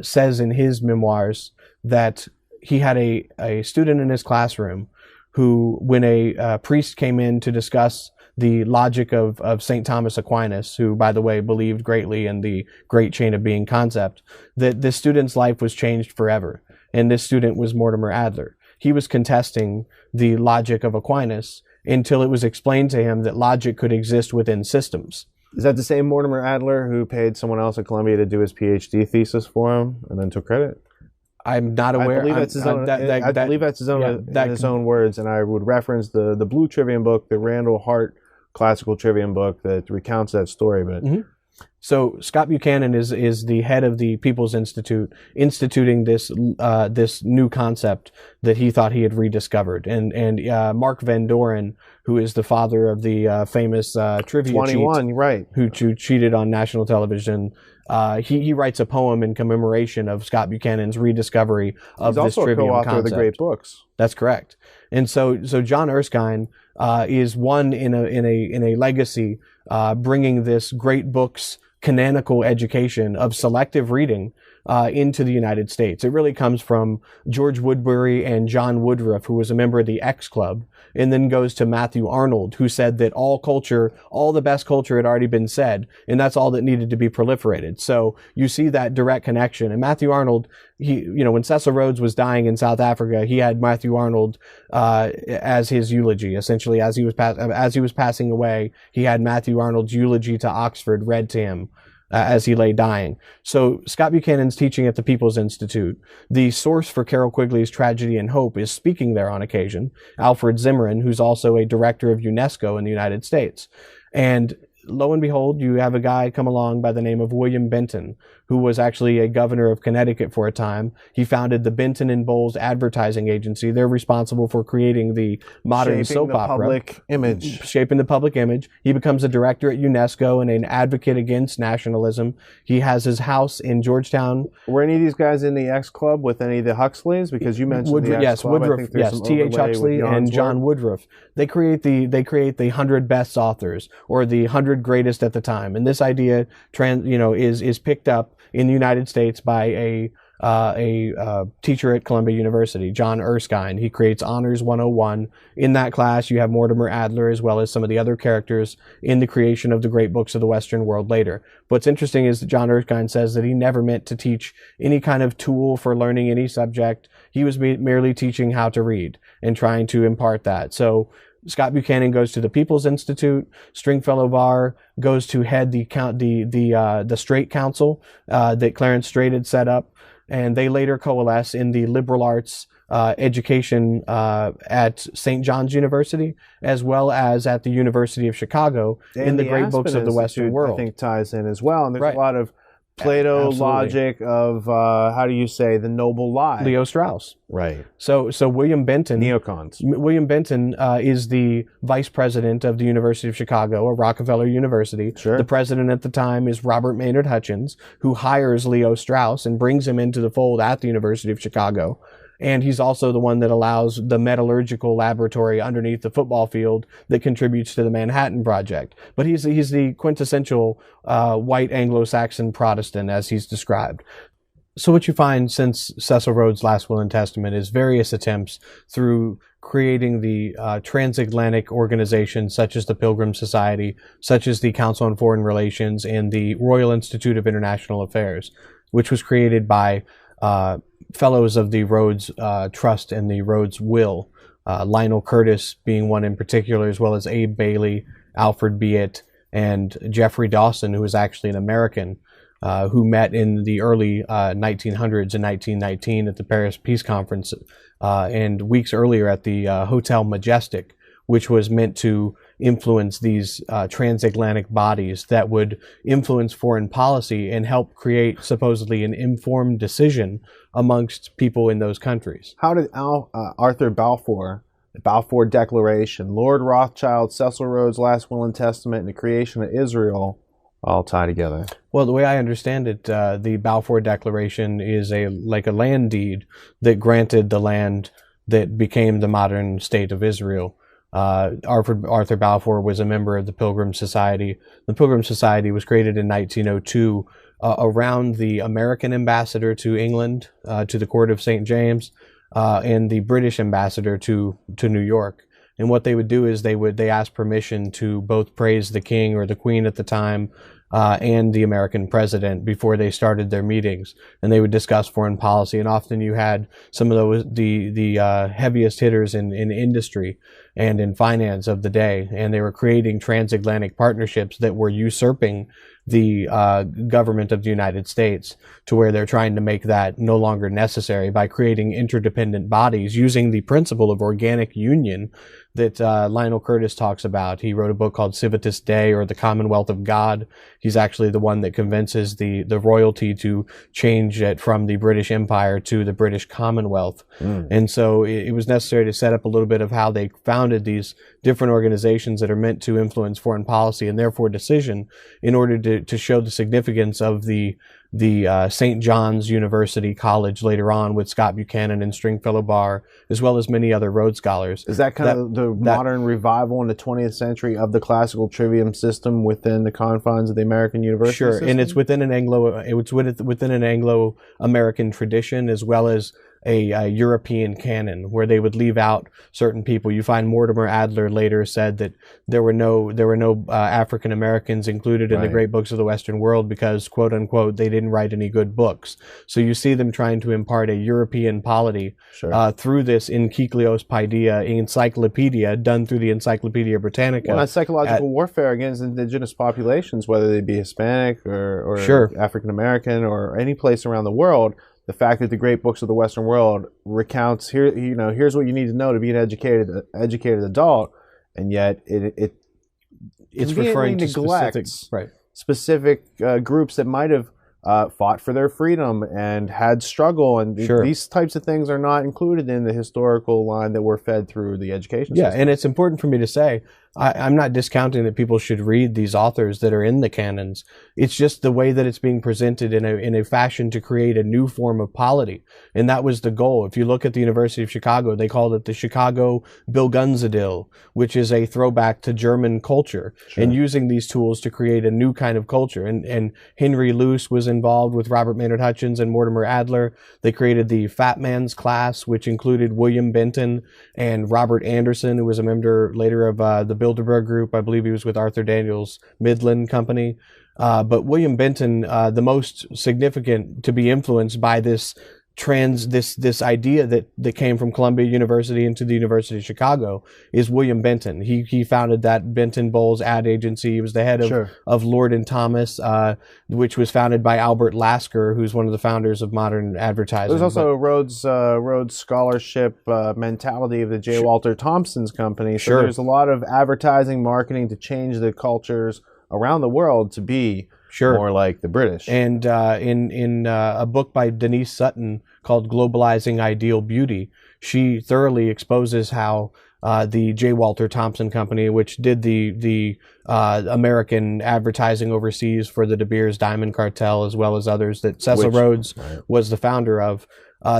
Speaker 3: says in his memoirs that he had a student in his classroom who, when a priest came in to discuss the logic of St. Thomas Aquinas, who, by the way, believed greatly in the great chain of being concept, that this student's life was changed forever. And this student was Mortimer Adler. He was contesting the logic of Aquinas until it was explained to him that logic could exist within systems.
Speaker 2: Is that the same Mortimer Adler who paid someone else at Columbia to do his PhD thesis for him and then took credit?
Speaker 3: I'm not aware.
Speaker 2: I believe that's his own. I believe that's his own in his own words, and I would reference the Blue Trivium book, the Randall Hart classical trivium book that recounts that story. But
Speaker 3: so Scott Buchanan is the head of the People's Institute, instituting this this new concept that he thought he had rediscovered. And Mark Van Doren, who is the father of the famous trivia
Speaker 2: 21,
Speaker 3: cheat,
Speaker 2: right?
Speaker 3: Who cheated on national television. He writes a poem in commemoration of Scott Buchanan's rediscovery of this trivium concept. He's also a co-author
Speaker 2: of the great books.
Speaker 3: That's correct. And so John Erskine is one in a legacy, bringing this great books canonical education of selective reading into the United States. It really comes from George Woodbury and John Woodruff, who was a member of the X Club, and then goes to Matthew Arnold, who said that all the best culture had already been said, and that's all that needed to be proliferated. So you see that direct connection. And Matthew Arnold, when Cecil Rhodes was dying in South Africa, he had Matthew Arnold as his eulogy. Essentially, as he was passing away, he had Matthew Arnold's eulogy to Oxford read to him as he lay dying. So Scott Buchanan's teaching at the People's Institute. The source for Carroll Quigley's Tragedy and Hope is speaking there on occasion, Alfred Zimmerman, who's also a director of UNESCO in the United States. And lo and behold, you have a guy come along by the name of William Benton, who was actually a governor of Connecticut for a time. He founded the Benton and Bowles Advertising Agency. They're responsible for creating the modern soap opera. Shaping the public image. He becomes a director at UNESCO and an advocate against nationalism. He has his house in Georgetown.
Speaker 2: Were any of these guys in the X Club with any of the Huxleys? Because you mentioned the X Club.
Speaker 3: Woodruff, yes, T.H. Huxley and John Woodruff. They create the 100 best authors, or the 100 greatest at the time. And this idea is picked up in the United States by a teacher at Columbia University, John Erskine. He creates Honors 101. In that class, you have Mortimer Adler as well as some of the other characters in the creation of the great books of the Western world later. What's interesting is that John Erskine says that he never meant to teach any kind of tool for learning any subject. He was merely teaching how to read and trying to impart that. So Scott Buchanan goes to the People's Institute. Stringfellow Barr goes to head the Strait Council that Clarence Strait had set up, and they later coalesce in the liberal arts education at St. John's University, as well as at the University of Chicago in the great books of the Western world.
Speaker 2: I think ties in as well, and there's a lot of Plato
Speaker 3: Absolutely.
Speaker 2: logic of how do you say the noble lie?
Speaker 3: Leo Strauss.
Speaker 2: Right.
Speaker 3: So William Benton.
Speaker 2: Neocons.
Speaker 3: William Benton is the vice president of the University of Chicago, or Rockefeller University.
Speaker 2: Sure.
Speaker 3: The president at the time is Robert Maynard Hutchins, who hires Leo Strauss and brings him into the fold at the University of Chicago. And he's also the one that allows the metallurgical laboratory underneath the football field that contributes to the Manhattan Project. But he's the quintessential white Anglo-Saxon Protestant, as he's described. So what you find since Cecil Rhodes' Last Will and Testament is various attempts through creating the transatlantic organizations such as the Pilgrim Society, such as the Council on Foreign Relations, and the Royal Institute of International Affairs, which was created by fellows of the Rhodes Trust and the Rhodes Will, Lionel Curtis being one in particular, as well as Abe Bailey, Alfred Biet, and Jeffrey Dawson, who was actually an American, who met in the early 1900s in 1919 at the Paris Peace Conference, and weeks earlier at the Hotel Majestic, which was meant to influence these transatlantic bodies that would influence foreign policy and help create supposedly an informed decision amongst people in those countries.
Speaker 2: How did Arthur Balfour, the Balfour Declaration, Lord Rothschild, Cecil Rhodes' Last Will and Testament, and the creation of Israel all tie together?
Speaker 3: Well, the way I understand it, the Balfour Declaration is like a land deed that granted the land that became the modern state of Israel. Arthur Balfour was a member of the Pilgrim Society. The Pilgrim Society was created in 1902 around the American ambassador to England, to the court of St. James, and the British ambassador to New York. And what they would do is they ask permission to both praise the king or the queen at the time, and the American president before they started their meetings, and they would discuss foreign policy. And often you had some of the heaviest hitters in industry and in finance of the day, and they were creating transatlantic partnerships that were usurping the government of the United States, to where they're trying to make that no longer necessary by creating interdependent bodies using the principle of organic union that Lionel Curtis talks about. He wrote a book called Civitas Dei, or the Commonwealth of God. He's actually the one that convinces the royalty to change it from the British Empire to the British Commonwealth. And so it was necessary to set up a little bit of how they founded these different organizations that are meant to influence foreign policy and therefore decision, in order to show the significance of the St. John's University College later on with Scott Buchanan and Stringfellow Barr, as well as many other Rhodes Scholars.
Speaker 2: Is that kind of the modern revival in the 20th century of the classical trivium system within the confines of the American university
Speaker 3: Sure,
Speaker 2: system?
Speaker 3: and it's within an Anglo-American tradition, as well as a European canon, where they would leave out certain people. You find Mortimer Adler later said that there were no African Americans included in the great books of the Western world because, quote unquote, they didn't write any good books. So you see them trying to impart a European polity through this Encyclios Paideia encyclopedia done through the Encyclopedia Britannica.
Speaker 2: Well, that's psychological warfare against indigenous populations, whether they be Hispanic or African American or any place around the world. The fact that the great books of the Western world recounts here's what you need to know to be an educated adult, and yet it's referring to specific groups that might have fought for their freedom and had struggle, and these types of things are not included in the historical line that we're fed through the education system.
Speaker 3: And it's important for me to say, I'm not discounting that people should read these authors that are in the canons. It's just the way that it's being presented in a fashion to create a new form of polity. And that was the goal. If you look at the University of Chicago, they called it the Chicago Bilgunzadil, which is a throwback to German culture, and using these tools to create a new kind of culture. And Henry Luce was involved with Robert Maynard Hutchins and Mortimer Adler. They created the Fat Man's Class, which included William Benton and Robert Anderson, who was a member later of the Bilderberg Group. I believe he was with Arthur Daniels' Midland Company. But William Benton, the most significant to be influenced by this idea that came from Columbia University into the University of Chicago, is William Benton. He founded that Benton Bowles ad agency. He was the head of Lord and Thomas, which was founded by Albert Lasker, who's one of the founders of modern advertising.
Speaker 2: There's also a Rhodes Scholarship mentality of the J. Walter Thompson's company. So there's a lot of advertising, marketing to change the cultures around the world to be
Speaker 3: Sure.
Speaker 2: more like the British.
Speaker 3: And in a book by Denise Sutton called Globalizing Ideal Beauty, she thoroughly exposes how the J. Walter Thompson Company, which did the American advertising overseas for the De Beers Diamond Cartel, as well as others that Cecil Rhodes was the founder of,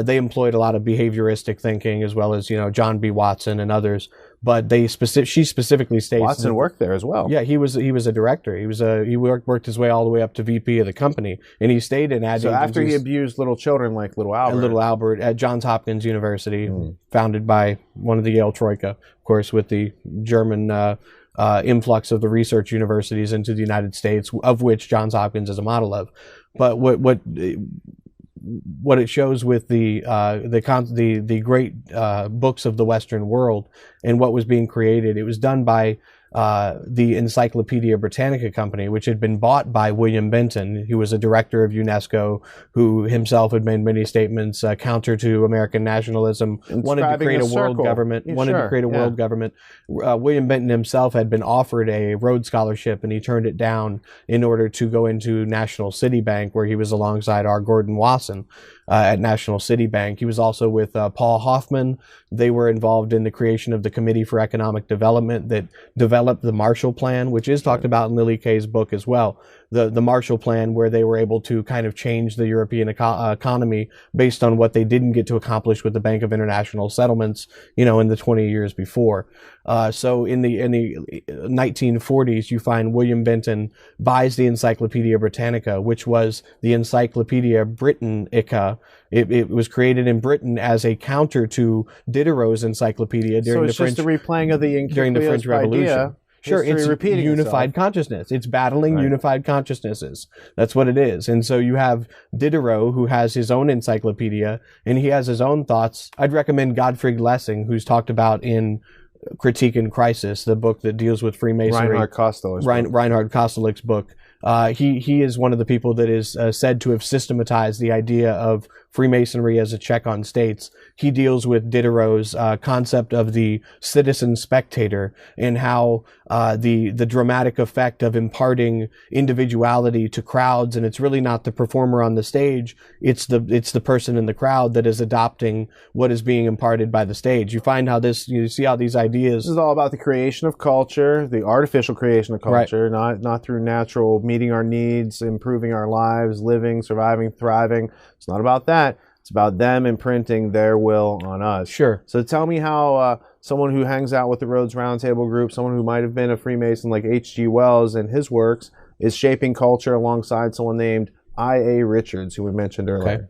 Speaker 3: they employed a lot of behavioristic thinking, as well as, John B. Watson and others. But she specifically states
Speaker 2: Watson worked there as well.
Speaker 3: Yeah, he was a director. He worked his way all the way up to VP of the company, and he stayed in ad
Speaker 2: So after he
Speaker 3: agencies.
Speaker 2: abused little children like little Albert.
Speaker 3: Little Albert at Johns Hopkins University, founded by one of the Yale Troika, of course, with the German influx of the research universities into the United States, of which Johns Hopkins is a model of. But what it shows with the great books of the Western world and what was being created, it was done by the Encyclopedia Britannica Company, which had been bought by William Benton, who was a director of UNESCO, who himself had made many statements counter to American nationalism, wanted to create a world government. World government. William Benton himself had been offered a Rhodes Scholarship, and he turned it down in order to go into National City Bank, where he was alongside R. Gordon Wasson at National City Bank. He was also with Paul Hoffman. They were involved in the creation of the Committee for Economic Development that developed the Marshall Plan, which is talked about in Lily Kay's book as well. The Marshall Plan, where they were able to kind of change the European economy based on what they didn't get to accomplish with the Bank of International Settlements, in the 20 years before. So in the 1940s, you find William Benton buys the Encyclopedia Britannica, which was the Encyclopedia Britannica. It was created in Britain as a counter to Diderot's encyclopedia during the French
Speaker 2: replaying of the
Speaker 3: French Revolution.
Speaker 2: Idea.
Speaker 3: Sure, it's
Speaker 2: repeating
Speaker 3: unified
Speaker 2: itself.
Speaker 3: consciousness. It's battling unified consciousnesses. That's what it is. And so you have Diderot, who has his own encyclopedia, and he has his own thoughts. I'd recommend Gottfried Lessing, who's talked about in Critique and Crisis, the book that deals with Freemasonry.
Speaker 2: Reinhard
Speaker 3: Kostelik's book. He is one of the people that is said to have systematized the idea of Freemasonry as a check on states. He deals with Diderot's concept of the citizen spectator and how the dramatic effect of imparting individuality to crowds, and it's really not the performer on the stage, it's the person in the crowd that is adopting what is being imparted by the stage. You find how you see how these ideas.
Speaker 2: This is all about the creation of culture, the artificial creation of culture, not through natural meeting our needs, improving our lives, living, surviving, thriving. It's not about that. It's about them imprinting their will on us.
Speaker 3: Sure.
Speaker 2: So tell me how someone who hangs out with the Rhodes Roundtable group, someone who might have been a Freemason like H.G. Wells and his works, is shaping culture alongside someone named I.A. Richards, who we mentioned earlier.
Speaker 3: Okay.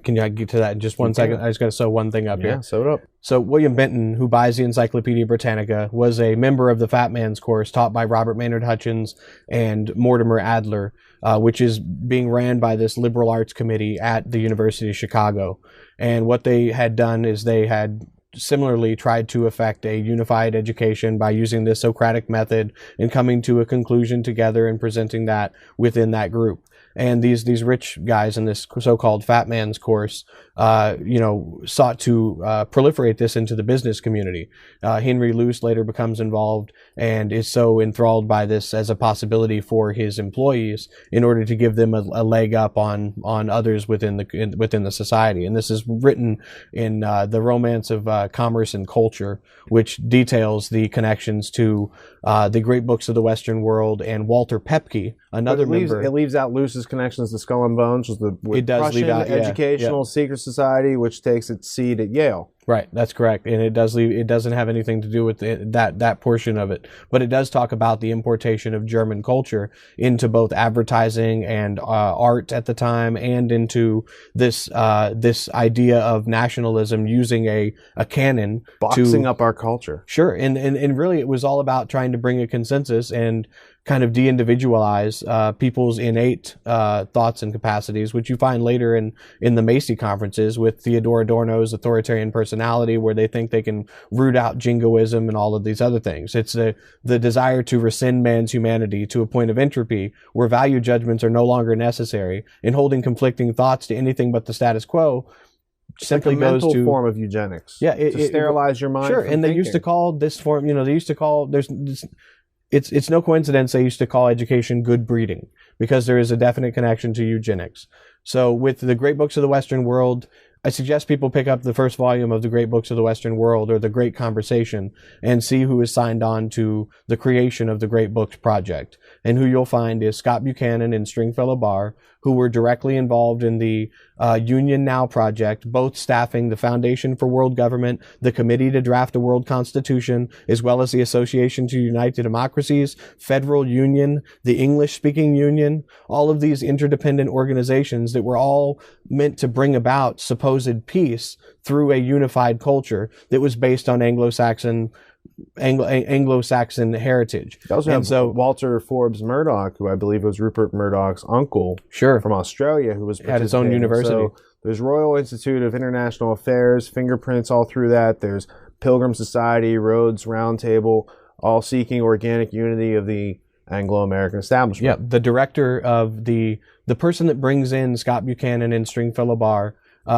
Speaker 3: Can you get to that in just one second? I just got to sew one thing up here.
Speaker 2: Yeah, sew it up.
Speaker 3: So William Benton, who buys the Encyclopedia Britannica, was a member of the Fat Man's course taught by Robert Maynard Hutchins and Mortimer Adler, which is being ran by this liberal arts committee at the University of Chicago. And what they had done is they had similarly tried to effect a unified education by using the Socratic method and coming to a conclusion together and presenting that within that group. And these rich guys in this so-called Fat Man's course, sought to proliferate this into the business community. Henry Luce later becomes involved and is so enthralled by this as a possibility for his employees in order to give them a leg up on others within the society. And this is written in the Romance of Commerce and Culture, which details the connections to the great books of the Western world and Walter Pepke, another member.
Speaker 2: It leaves out Luce's connections to Skull and Bones, which was the Prussian Educational Secret Society, which takes its seed at Yale.
Speaker 3: Right, that's correct, and it doesn't have anything to do with that portion of it, but it does talk about the importation of German culture into both advertising and art at the time, and into this idea of nationalism using a canon
Speaker 2: boxing up our culture.
Speaker 3: Sure, and really it was all about trying to bring a consensus and kind of de-individualize people's innate thoughts and capacities, which you find later in the Macy conferences with Theodore Adorno's authoritarian personality, where they think they can root out jingoism and all of these other things. It's the desire to rescind man's humanity to a point of entropy where value judgments are no longer necessary, and holding conflicting thoughts to anything but the status quo simply
Speaker 2: like a
Speaker 3: goes
Speaker 2: mental
Speaker 3: to
Speaker 2: form of eugenics.
Speaker 3: Yeah,
Speaker 2: to sterilize your mind.
Speaker 3: Sure,
Speaker 2: from
Speaker 3: and they
Speaker 2: thinking.
Speaker 3: used to call this form, there's it's no coincidence they used to call education good breeding, because there is a definite connection to eugenics. So with the Great Books of the Western World, I suggest people pick up the first volume of the Great Books of the Western World, or the Great Conversation, and see who is signed on to the creation of the Great Books Project. And who you'll find is Scott Buchanan and Stringfellow Barr, who were directly involved in the Union Now project, both staffing the Foundation for World Government, the Committee to Draft a World Constitution, as well as the Association to Unite the Democracies, Federal Union, the English-speaking Union, all of these interdependent organizations that were all meant to bring about supposed peace through a unified culture that was based on Anglo-Saxon heritage.
Speaker 2: You also have Walter Forbes Murdoch, who I believe was Rupert Murdoch's uncle, from Australia, who was
Speaker 3: at his own university.
Speaker 2: So there's Royal Institute of International Affairs, fingerprints all through that. There's Pilgrim Society, Rhodes Roundtable, all seeking organic unity of the Anglo-American establishment.
Speaker 3: Yeah, the director of the person that brings in Scott Buchanan and Stringfellow Barr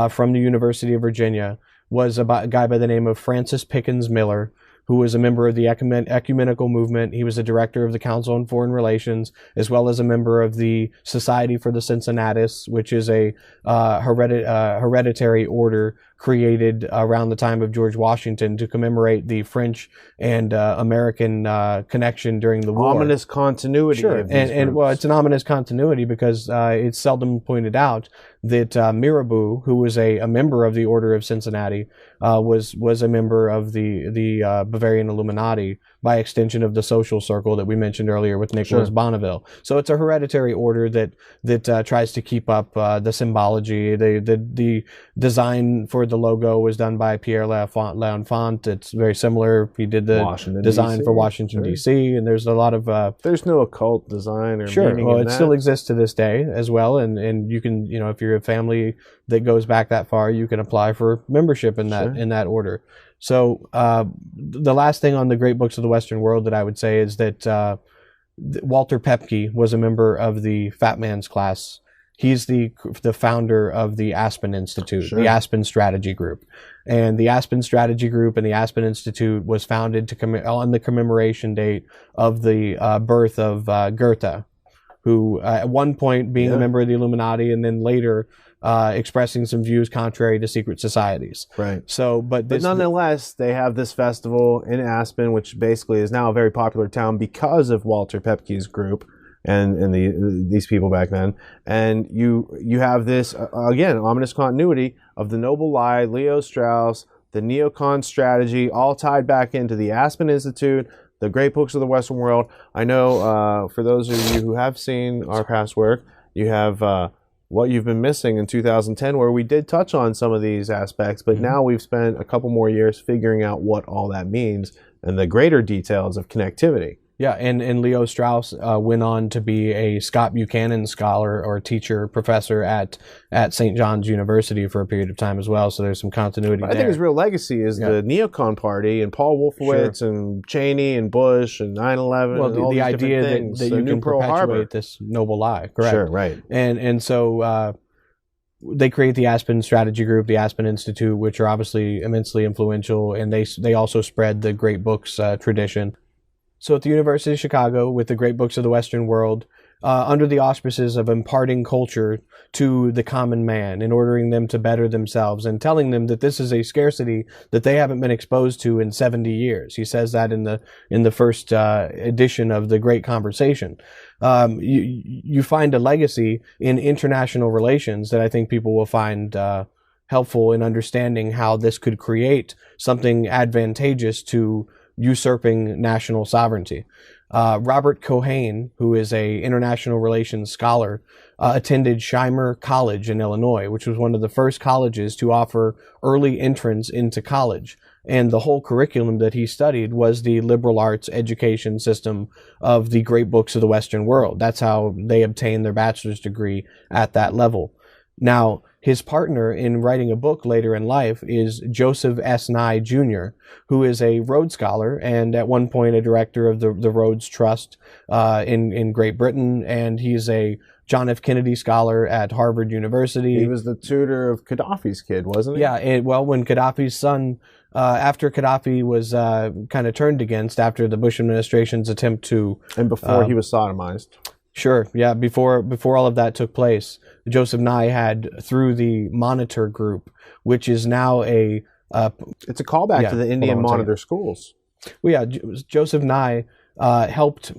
Speaker 3: from the University of Virginia was a guy by the name of Francis Pickens Miller, who was a member of the ecumenical movement. He was a director of the Council on Foreign Relations, as well as a member of the Society for the Cincinnatus, which is a hereditary order created around the time of George Washington to commemorate the French and American connection during the war.
Speaker 2: Ominous continuity.
Speaker 3: Sure, and well, it's an ominous continuity because it's seldom pointed out that Mirabeau, who was a member of the Order of Cincinnati, was a member of the Bavarian Illuminati, by extension of the social circle that we mentioned earlier with Nicholas Bonneville. So it's a hereditary order that tries to keep up the symbology. The design for the logo was done by Pierre L'Enfant. It's very similar. He did the design for Washington, D.C., and there's a lot of...
Speaker 2: there's no occult design or meaning
Speaker 3: well,
Speaker 2: in
Speaker 3: it still exists to this day as well, and you can, if you're a family that goes back that far, you can apply for membership in that order. So the last thing on the Great Books of the Western World that I would say is that Walter Pepke was a member of the Fat Man's class. He's the founder of the Aspen Institute, the Aspen Strategy Group. And the Aspen Strategy Group and the Aspen Institute was founded on the commemoration date of the birth of Goethe, who at one point being a member of the Illuminati and then later expressing some views contrary to secret societies.
Speaker 2: Right.
Speaker 3: So, but
Speaker 2: nonetheless, they have this festival in Aspen, which basically is now a very popular town because of Walter Pepke's group and these people back then. And you have this, again, ominous continuity of the Noble Lie, Leo Strauss, the neocon strategy, all tied back into the Aspen Institute, the Great Books of the Western World. I know for those of you who have seen our past work, you have What You've Been Missing in 2010, where we did touch on some of these aspects, but now we've spent a couple more years figuring out what all that means and the greater details of connectivity.
Speaker 3: Yeah, and Leo Strauss went on to be a Scott Buchanan scholar or teacher, professor at St. John's University for a period of time as well. So there's some continuity there.
Speaker 2: I think his real legacy is the neocon party and Paul Wolfowitz and Cheney and Bush and 9/11.
Speaker 3: Well,
Speaker 2: and all
Speaker 3: the idea that you can perpetuate this noble lie, correct?
Speaker 2: Sure, right.
Speaker 3: And so they create the Aspen Strategy Group, the Aspen Institute, which are obviously immensely influential, and they also spread the Great Books tradition. So at the University of Chicago, with the Great Books of the Western World, under the auspices of imparting culture to the common man and ordering them to better themselves and telling them that this is a scarcity that they haven't been exposed to in 70 years. He says that in the first edition of the Great Conversation. You find a legacy in international relations that I think people will find helpful in understanding how this could create something advantageous to usurping national sovereignty. Robert Cohane, who is a international relations scholar, attended Shimer College in Illinois, which was one of the first colleges to offer early entrance into college. And the whole curriculum that he studied was the liberal arts education system of the Great Books of the Western World. That's how they obtained their bachelor's degree at that level. Now, his partner in writing a book later in life is Joseph S. Nye Jr., who is a Rhodes Scholar and at one point a director of the Rhodes Trust in Great Britain, and he's a John F. Kennedy Scholar at Harvard University.
Speaker 2: He was the tutor of Gaddafi's kid, wasn't he?
Speaker 3: Yeah, well, when Gaddafi's son after Gaddafi was kind of turned against after the Bush administration's attempt to...
Speaker 2: And before he was sodomized.
Speaker 3: Sure, yeah, before all of that took place, Joseph Nye had, through the Monitor Group, which is now a...
Speaker 2: it's a callback to the Indian Monitor schools.
Speaker 3: Well, yeah, Joseph Nye helped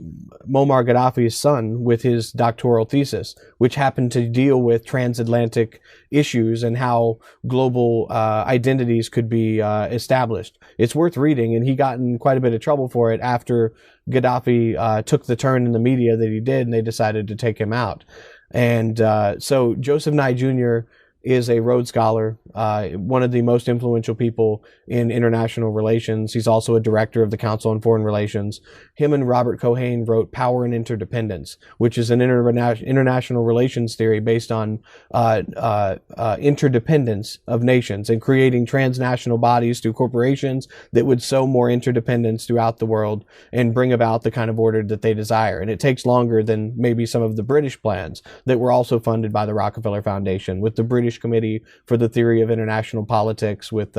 Speaker 3: Muammar Gaddafi's son with his doctoral thesis, which happened to deal with transatlantic issues and how global identities could be established. It's worth reading, and he got in quite a bit of trouble for it after Gaddafi took the turn in the media that he did, and they decided to take him out. And so Joseph Nye Jr. is a Rhodes Scholar, one of the most influential people in international relations. He's also a director of the Council on Foreign Relations. Him and Robert Cohane wrote Power and Interdependence, which is an international relations theory based on interdependence of nations and creating transnational bodies through corporations that would sow more interdependence throughout the world and bring about the kind of order that they desire. And it takes longer than maybe some of the British plans that were also funded by the Rockefeller Foundation, with the British Committee for the Theory of International Politics with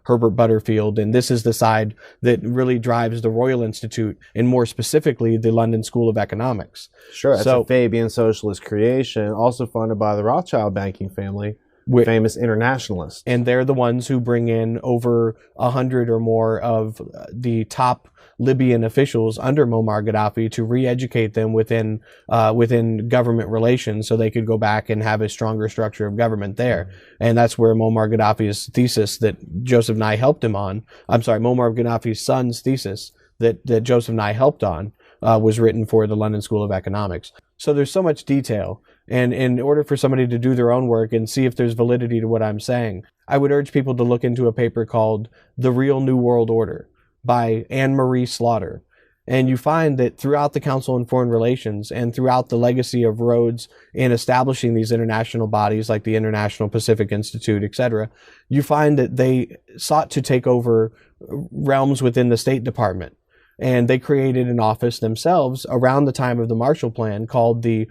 Speaker 3: Herbert Butterfield. And this is the side that really drives the Royal Institute, and more specifically, the London School of Economics.
Speaker 2: Sure, it's a Fabian socialist creation, also funded by the Rothschild banking family, famous internationalists.
Speaker 3: And they're the ones who bring in over 100 or more of the top Libyan officials under Muammar Gaddafi to re-educate them within government relations, so they could go back and have a stronger structure of government there. And that's where Muammar Gaddafi's thesis that Joseph Nye helped him on, Muammar Gaddafi's son's thesis that Joseph Nye helped on, was written for the London School of Economics. So there's so much detail. And in order for somebody to do their own work and see if there's validity to what I'm saying, I would urge people to look into a paper called The Real New World Order by Anne Marie Slaughter. And you find that throughout the Council on Foreign Relations and throughout the legacy of Rhodes in establishing these international bodies like the International Pacific Institute, etc., you find that they sought to take over realms within the State Department. And they created an office themselves around the time of the Marshall Plan called the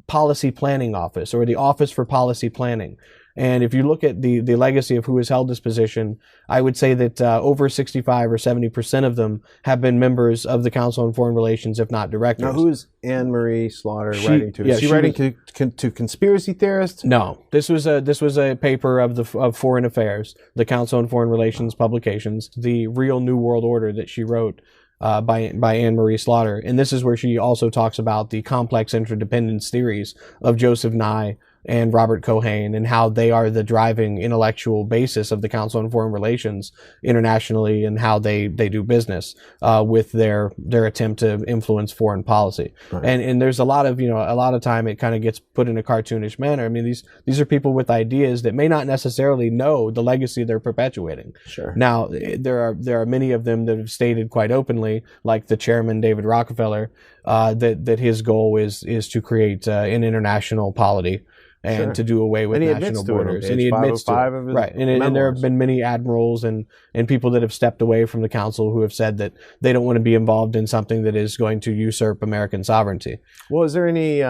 Speaker 3: Policy Planning Office, or the Office for Policy Planning. And if you look at the legacy of who has held this position, I would say that over 65 or 70% of them have been members of the Council on Foreign Relations, if not directors.
Speaker 2: Now, who is Anne Marie Slaughter writing to? Is she writing to conspiracy theorists?
Speaker 3: No, this was a paper of Foreign Affairs, the Council on Foreign Relations publications, the Real New World Order that she wrote. By Anne Marie Slaughter. And this is where she also talks about the complex interdependence theories of Joseph Nye and Robert Cohane, and how they are the driving intellectual basis of the Council on Foreign Relations internationally, and how they do business with their attempt to influence foreign policy. Right. And there's a lot of time it kind of gets put in a cartoonish manner. I mean, these are people with ideas that may not necessarily know the legacy they're perpetuating.
Speaker 2: Sure.
Speaker 3: Now, there are many of them that have stated quite openly, like the chairman, David Rockefeller, that his goal is to create an international polity. And to do away with national borders. And he admits to it. Right. And there have been many admirals and people that have stepped away from the council who have said that they don't want to be involved in something that is going to usurp American sovereignty.
Speaker 2: Well, is there any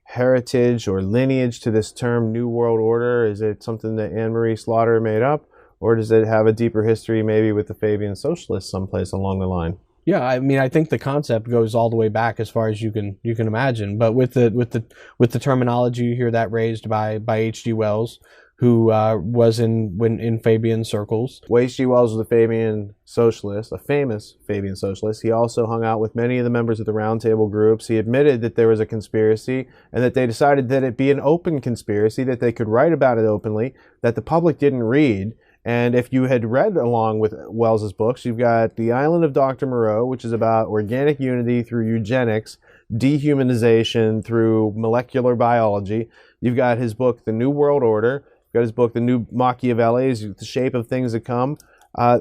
Speaker 2: heritage or lineage to this term New World Order? Is it something that Anne Marie Slaughter made up? Or does it have a deeper history maybe with the Fabian Socialists someplace along the line?
Speaker 3: Yeah, I mean, I think the concept goes all the way back as far as you can imagine. But with the terminology, you hear that raised by H.G. Wells, who was in Fabian circles.
Speaker 2: Well, H.G. Wells was a Fabian socialist, a famous Fabian socialist. He also hung out with many of the members of the Round Table groups. He admitted that there was a conspiracy, and that they decided that it be an open conspiracy, that they could write about it openly, that the public didn't read. And if you had read along with Wells's books, you've got The Island of Dr. Moreau, which is about organic unity through eugenics, dehumanization through molecular biology. You've got his book, The New World Order. You've got his book, The New Machiavelli, The Shape of Things to Come.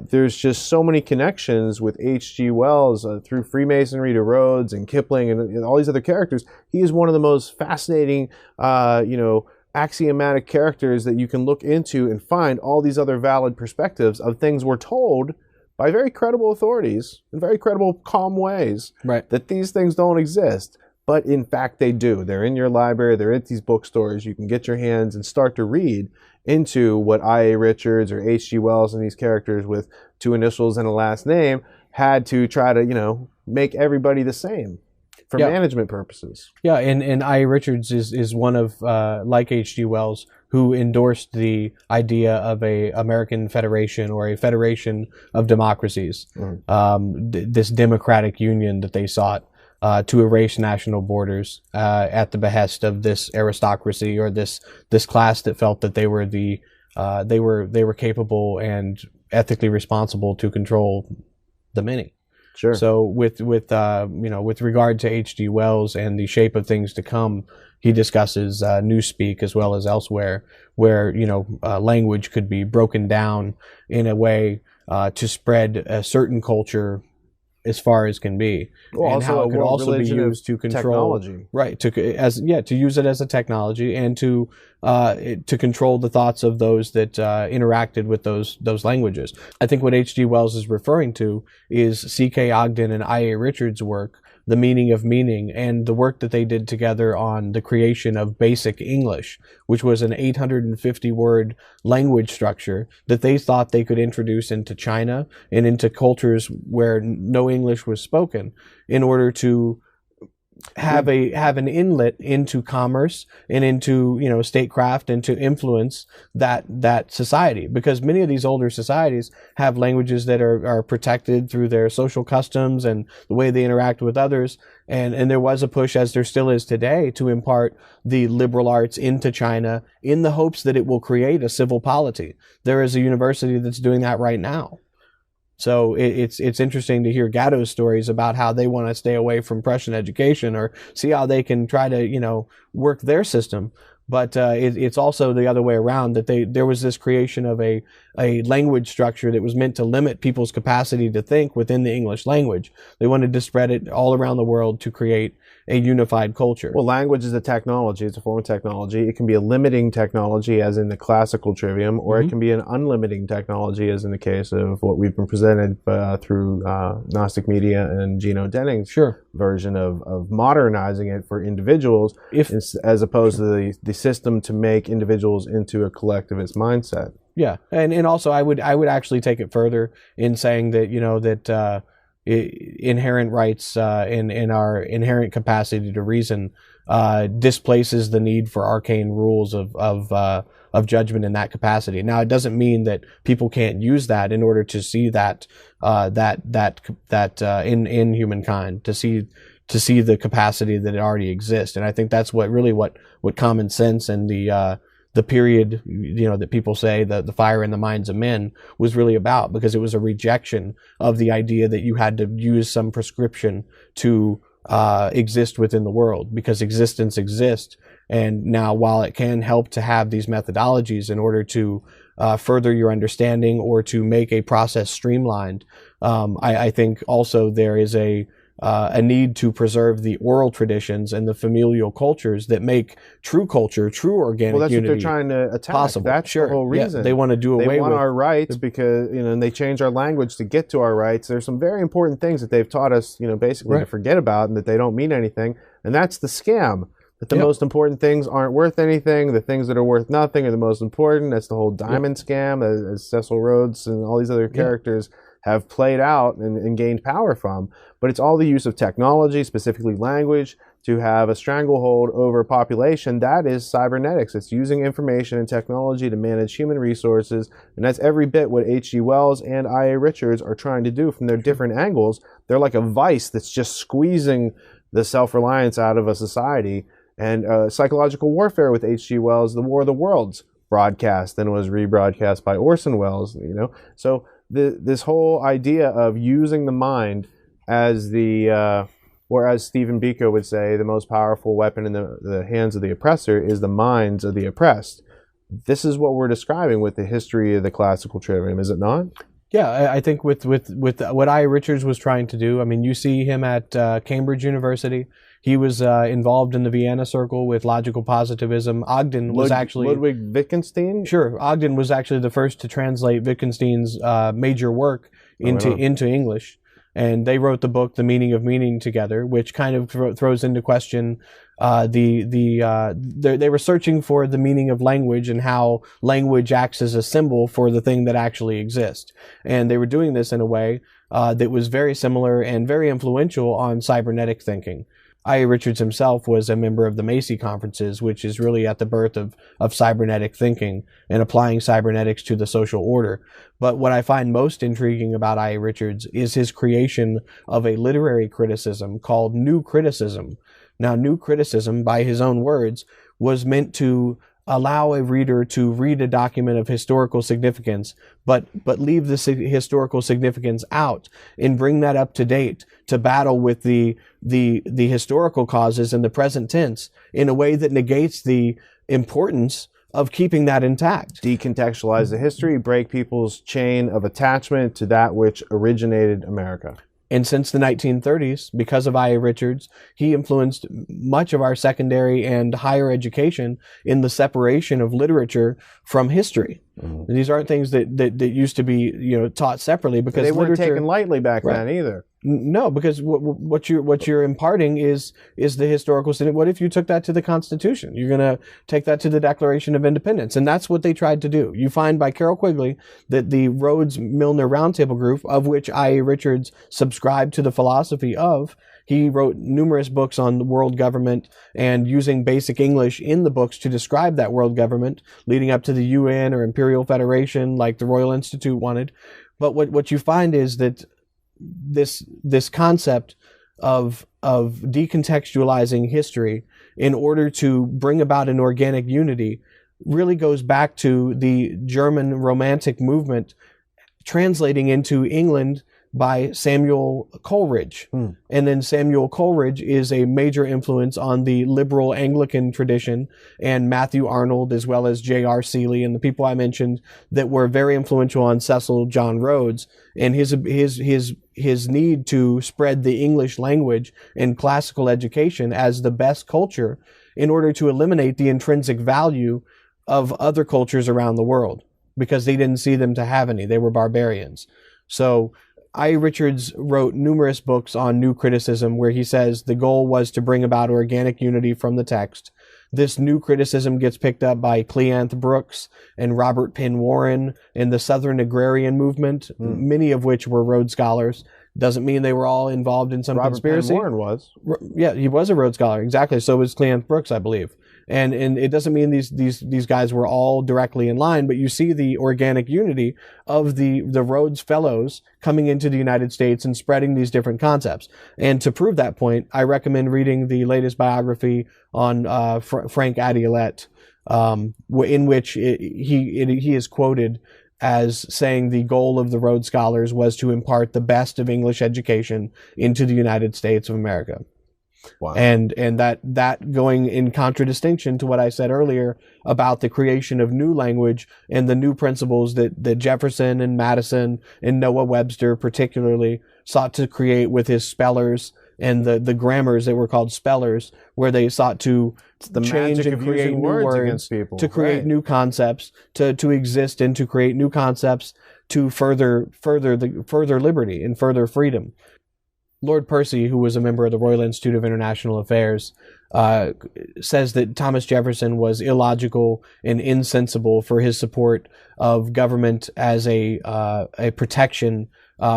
Speaker 2: There's just so many connections with H.G. Wells through Freemasonry to Rhodes and Kipling and all these other characters. He is one of the most fascinating, axiomatic characters that you can look into and find all these other valid perspectives of things we're told by very credible authorities in very credible, calm ways,
Speaker 3: right,
Speaker 2: that these things don't exist. but in fact they do. They're in your library, they're at these bookstores. You can get your hands and start to read into what I.A. Richards or H.G. Wells and these characters with 2 initials and a last name had to try to, make everybody the same for management purposes.
Speaker 3: Yeah, and I.A. Richards is one of, like H.G. Wells, who endorsed the idea of a American federation or a federation of democracies, this democratic union that they sought to erase national borders at the behest of this aristocracy or this class that felt that they were they were capable and ethically responsible to control the many.
Speaker 2: Sure.
Speaker 3: So with regard to H.G. Wells and the shape of things to come, he discusses newspeak as well as elsewhere, where language could be broken down in a way to spread a certain culture as far as can be,
Speaker 2: well,
Speaker 3: and how it could also be used to control
Speaker 2: technology.
Speaker 3: Right, to use it as a technology and to control the thoughts of those that interacted with those languages. I think what H.G. Wells is referring to is C.K. Ogden and I.A. Richards' work, The Meaning of Meaning, and the work that they did together on the creation of Basic English, which was an 850-word language structure that they thought they could introduce into China and into cultures where no English was spoken in order to have an inlet into commerce and into statecraft and to influence that society, because many of these older societies have languages that are protected through their social customs and the way they interact with others, and there was a push, as there still is today, to impart the liberal arts into China in the hopes that it will create a civil polity. There is a university that's doing that right now. So it's interesting to hear Gatto's stories about how they want to stay away from Prussian education or see how they can try to, work their system. But it's also the other way around, that there was this creation of a language structure that was meant to limit people's capacity to think within the English language. They wanted to spread it all around the world to create a unified culture.
Speaker 2: Well, language is a technology. It's a form of technology. It can be a limiting technology, as in the classical Trivium, or it can be an unlimiting technology, as in the case of what we've been presented through Gnostic Media and Gino Denning's version of modernizing it for individuals, as opposed to the system to make individuals into a collectivist mindset.
Speaker 3: Yeah, and also I would actually take it further in saying that inherent rights in our inherent capacity to reason displaces the need for arcane rules of judgment in that capacity. Now, it doesn't mean that people can't use that in order to see that in humankind, to see the capacity that it already exists. And I think that's what common sense and the period, that people say the fire in the minds of men was really about, because it was a rejection of the idea that you had to use some prescription to exist within the world, because existence exists. And now, while it can help to have these methodologies in order to further your understanding or to make a process streamlined, I think also there is a need to preserve the oral traditions and the familial cultures that make true culture, true organic unity.
Speaker 2: Well, that's what they're trying to attack.
Speaker 3: Possible.
Speaker 2: That's the whole reason.
Speaker 3: Yeah, they want to do away with.
Speaker 2: They want our rights because, and they change our language to get to our rights. There's some very important things that they've taught us, basically to forget about, and that they don't mean anything. And that's the scam. That the most important things aren't worth anything. The things that are worth nothing are the most important. That's the whole diamond scam, as Cecil Rhodes and all these other characters have played out and gained power from. But it's all the use of technology, specifically language, to have a stranglehold over a population. That is cybernetics. It's using information and technology to manage human resources. And that's every bit what H.G. Wells and I.A. Richards are trying to do from their different angles. They're like a vice that's just squeezing the self-reliance out of a society. And psychological warfare with H.G. Wells, The War of the Worlds broadcast, then was rebroadcast by Orson Welles, So this whole idea of using the mind as or as Stephen Biko would say, the most powerful weapon in the hands of the oppressor is the minds of the oppressed. This is what we're describing with the history of the classical Trivium, is it not?
Speaker 3: Yeah, I think with what I. Richards was trying to do, you see him at Cambridge University. He was involved in the Vienna Circle with logical positivism. Ogden was actually...
Speaker 2: Ludwig Wittgenstein?
Speaker 3: Sure. Ogden was actually the first to translate Wittgenstein's major work into English. And they wrote the book The Meaning of Meaning together, which kind of throws into question they were searching for the meaning of language and how language acts as a symbol for the thing that actually exists. And they were doing this in a way that was very similar and very influential on cybernetic thinking. I.A. Richards himself was a member of the Macy conferences, which is really at the birth of cybernetic thinking and applying cybernetics to the social order. But what I find most intriguing about I.A. Richards is his creation of a literary criticism called New Criticism. Now, New Criticism, by his own words, was meant to allow a reader to read a document of historical significance, but leave the historical significance out and bring that up to date to battle with the historical causes in the present tense in a way that negates the importance of keeping that intact.
Speaker 2: Decontextualize the history, break people's chain of attachment to that which originated America.
Speaker 3: And since the 1930s, because of I.A. Richards, he influenced much of our secondary and higher education in the separation of literature from history. Mm-hmm. These aren't things that used to be, taught separately, because
Speaker 2: they weren't taken lightly back then either.
Speaker 3: No, because what you're imparting is the historical. What if you took that to the Constitution? You're going to take that to the Declaration of Independence, and that's what they tried to do. You find by Carroll Quigley that the Rhodes-Milner Roundtable Group, of which I.A. Richards subscribed to the philosophy of, he wrote numerous books on the world government and using basic English in the books to describe that world government, leading up to the UN or Imperial Federation, like the Royal Institute wanted. But what you find is that this concept of decontextualizing history in order to bring about an organic unity really goes back to the German Romantic movement translating into England by Samuel Coleridge. And then Samuel Coleridge is a major influence on the liberal Anglican tradition, and Matthew Arnold, as well as J.R. Seeley and the people I mentioned that were very influential on Cecil John Rhodes, and his need to spread the English language and classical education as the best culture in order to eliminate the intrinsic value of other cultures around the world, because they didn't see them to have any. They were barbarians. So I. Richards wrote numerous books on New Criticism, where he says the goal was to bring about organic unity from the text. This New Criticism gets picked up by Cleanth Brooks and Robert Penn Warren and the Southern Agrarian Movement, many of which were Rhodes Scholars. Doesn't mean they were all involved in some conspiracy.
Speaker 2: Robert Penn Warren was.
Speaker 3: Yeah, he was a Rhodes Scholar. Exactly. So was Cleanth Brooks, I believe. And it doesn't mean these guys were all directly in line, but you see the organic unity of the Rhodes Fellows coming into the United States and spreading these different concepts. And to prove that point, I recommend reading the latest biography on Frank Adeilette, in which he is quoted as saying the goal of the Rhodes Scholars was to impart the best of English education into the United States of America.
Speaker 2: Wow.
Speaker 3: And that going in contradistinction to what I said earlier about the creation of new language and the new principles that Jefferson and Madison and Noah Webster particularly sought to create with his spellers and the grammars that were called spellers, where they sought to change and create new words to create new concepts, to exist and to create new concepts to further liberty and further freedom. Lord Percy, who was a member of the Royal Institute of International Affairs, says that Thomas Jefferson was illogical and insensible for his support of government as a protection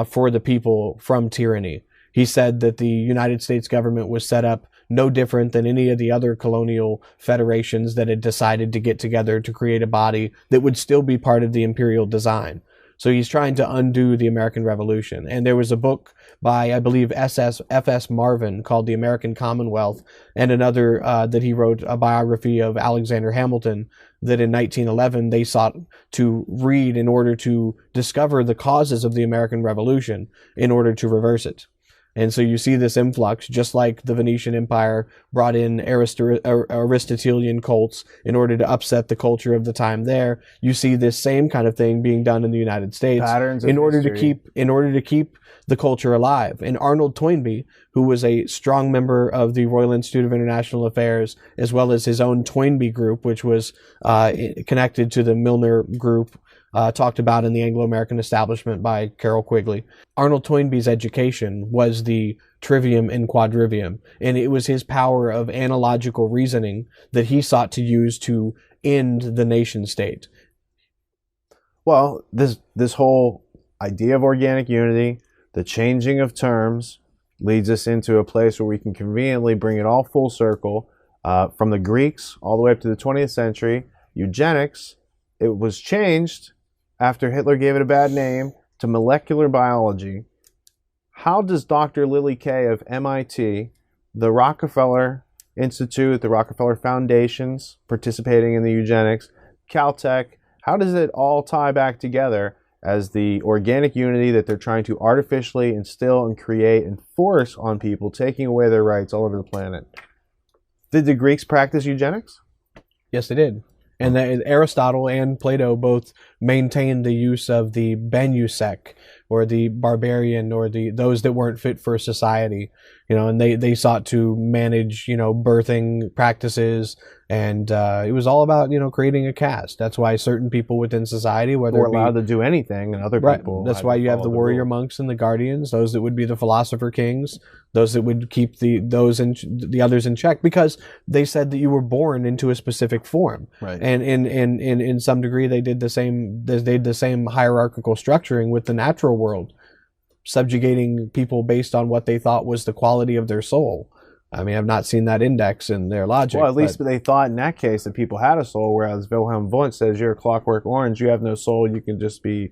Speaker 3: for the people from tyranny. He said that the United States government was set up no different than any of the other colonial federations that had decided to get together to create a body that would still be part of the imperial design. So he's trying to undo the American Revolution. And there was a book by, I believe, F.S. Marvin called The American Commonwealth, and another that he wrote, a biography of Alexander Hamilton, that in 1911 they sought to read in order to discover the causes of the American Revolution in order to reverse it. And so you see this influx, just like the Venetian Empire brought in Aristotelian cults in order to upset the culture of the time there. You see this same kind of thing being done in the United States in order to keep the culture alive. And Arnold Toynbee, who was a strong member of the Royal Institute of International Affairs, as well as his own Toynbee group, which was connected to the Milner group, talked about in the Anglo-American Establishment by Carol Quigley. Arnold Toynbee's education was the Trivium and Quadrivium, and it was his power of analogical reasoning that he sought to use to end the nation state.
Speaker 2: Well, this whole idea of organic unity, the changing of terms, leads us into a place where we can conveniently bring it all full circle. From the Greeks all the way up to the 20th century, eugenics, it was changed after Hitler gave it a bad name to molecular biology. How does Dr. Lily Kay of MIT, the Rockefeller Institute, the Rockefeller Foundations participating in the eugenics, Caltech, how does it all tie back together as the organic unity that they're trying to artificially instill and create and force on people, taking away their rights all over the planet? Did the Greeks practice eugenics?
Speaker 3: Yes, they did. And Aristotle and Plato both maintained the use of the benusec, or the barbarian, or those that weren't fit for society, and they sought to manage, birthing practices, and it was all about, creating a caste. That's why certain people within society, whether
Speaker 2: were allowed to do anything, and other people.
Speaker 3: That's why you have the warrior monks and the guardians, those that would be the philosopher kings, those that would keep the others in check, because they said that you were born into a specific form.
Speaker 2: Right.
Speaker 3: And in some degree, they did the same hierarchical structuring with the natural world, subjugating people based on what they thought was the quality of their soul. I mean, I've not seen that index in their logic.
Speaker 2: Well, at least they thought in that case that people had a soul, whereas Wilhelm Wundt says you're a clockwork orange, you have no soul, you can just be,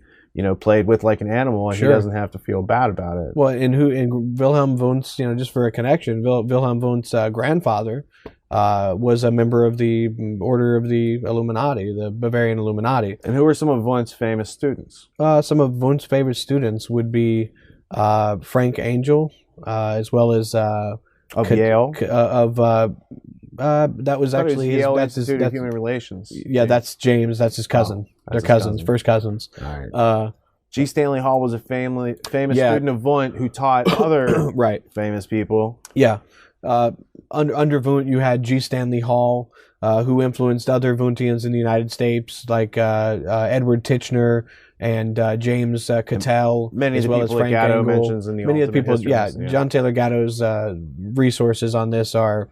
Speaker 2: played with like an animal, and
Speaker 3: Sure.
Speaker 2: He doesn't have to feel bad about it.
Speaker 3: Well, in Wilhelm Wundt's, just for a connection, Wilhelm Wundt's grandfather was a member of the Order of the Illuminati, the Bavarian Illuminati.
Speaker 2: And who were some of Wundt's famous students?
Speaker 3: Some of Wundt's favorite students would be Frank Angel, as well as
Speaker 2: Yale?
Speaker 3: That was actually
Speaker 2: Yale
Speaker 3: that's
Speaker 2: Institute of Human Relations.
Speaker 3: Yeah, that's James. That's his cousin. They're cousins, first cousins.
Speaker 2: All right. G. Stanley Hall was a famous student of Wundt who taught other famous people.
Speaker 3: Yeah. Under Wundt, you had G. Stanley Hall, who influenced other Wundtians in the United States, like Edward Titchener and James Cattell,
Speaker 2: Many
Speaker 3: as
Speaker 2: of the
Speaker 3: well as
Speaker 2: people
Speaker 3: Frank
Speaker 2: that Gatto
Speaker 3: Engel.
Speaker 2: mentions in the
Speaker 3: Many of the
Speaker 2: alternate
Speaker 3: people,
Speaker 2: histories,
Speaker 3: John Taylor Gatto's resources on this are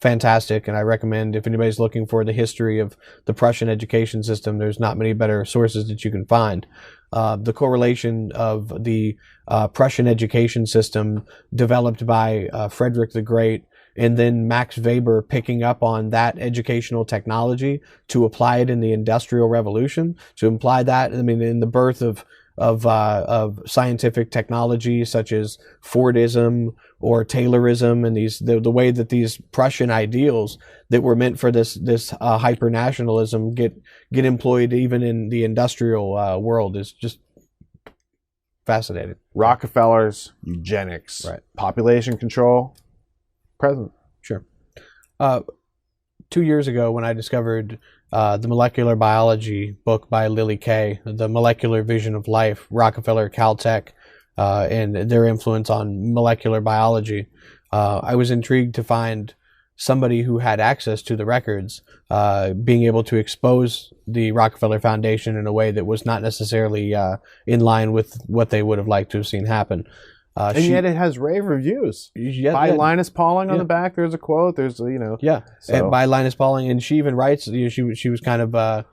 Speaker 3: fantastic, and I recommend, if anybody's looking for the history of the Prussian education system, there's not many better sources that you can find. The correlation of the Prussian education system developed by Frederick the Great, and then Max Weber picking up on that educational technology to apply it in the Industrial Revolution, to imply that, in the birth of scientific technology such as Fordism or Taylorism, and the way that these Prussian ideals that were meant for this hyper nationalism get employed even in the industrial world is just fascinating.
Speaker 2: Rockefeller's eugenics,
Speaker 3: Right.
Speaker 2: Population control, present.
Speaker 3: Sure. 2 years ago, when I discovered the molecular biology book by Lily Kay, The Molecular Vision of Life, Rockefeller, Caltech, and their influence on molecular biology, I was intrigued to find somebody who had access to the records being able to expose the Rockefeller Foundation in a way that was not necessarily in line with what they would have liked to have seen happen.
Speaker 2: And yet it has rave reviews. By Linus Pauling on the back, there's a quote. There's,
Speaker 3: and by Linus Pauling, and she even writes, she was kind of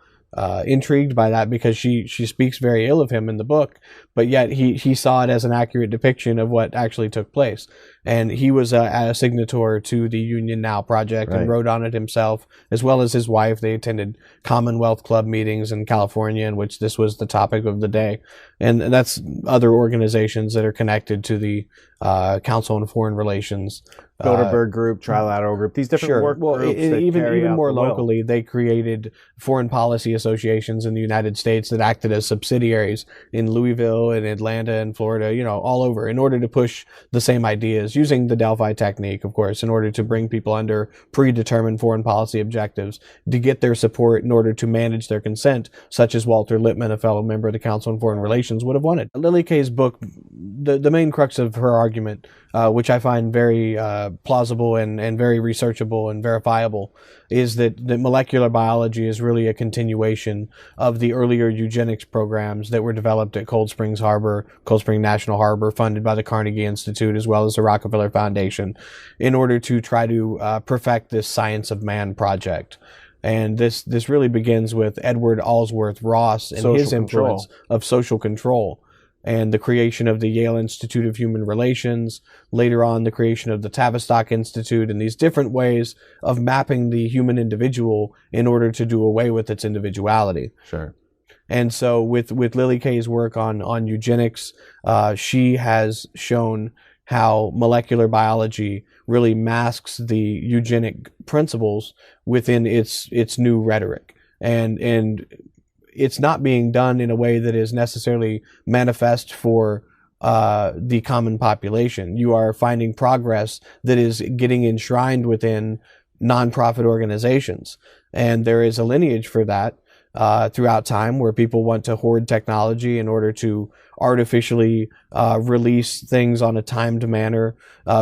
Speaker 3: intrigued by that because she speaks very ill of him in the book, but yet he saw it as an accurate depiction of what actually took place. And he was a signatory to the Union Now project and wrote on it himself, as well as his wife. They attended Commonwealth Club meetings in California, in which this was the topic of the day. And that's other organizations that are connected to the Council on Foreign Relations.
Speaker 2: Bilderberg Group, Trilateral Group, these different work groups that
Speaker 3: even more
Speaker 2: the will.
Speaker 3: locally, they created foreign policy associations in the United States that acted as subsidiaries in Louisville and Atlanta and Florida, all over, in order to push the same ideas, using the Delphi technique, of course, in order to bring people under predetermined foreign policy objectives, to get their support in order to manage their consent, such as Walter Lippmann, a fellow member of the Council on Foreign Relations, would have wanted. Lily Kay's book, the main crux of her argument, which I find very plausible and very researchable and verifiable is that molecular biology is really a continuation of the earlier eugenics programs that were developed at Cold Spring National Harbor, funded by the Carnegie Institute as well as the Rockefeller Foundation, in order to try to perfect this science of man project. And this really begins with Edward Allsworth Ross and his influence of social control, and the creation of the Yale Institute of Human Relations, later on the creation of the Tavistock Institute, and these different ways of mapping the human individual in order to do away with its individuality.
Speaker 2: Sure.
Speaker 3: And so with Lily Kay's work on eugenics, she has shown how molecular biology really masks the eugenic principles within its new rhetoric. And it's not being done in a way that is necessarily manifest for the common population. You are finding progress that is getting enshrined within nonprofit organizations. And there is a lineage for that throughout time, where people want to hoard technology in order to artificially release things on a timed manner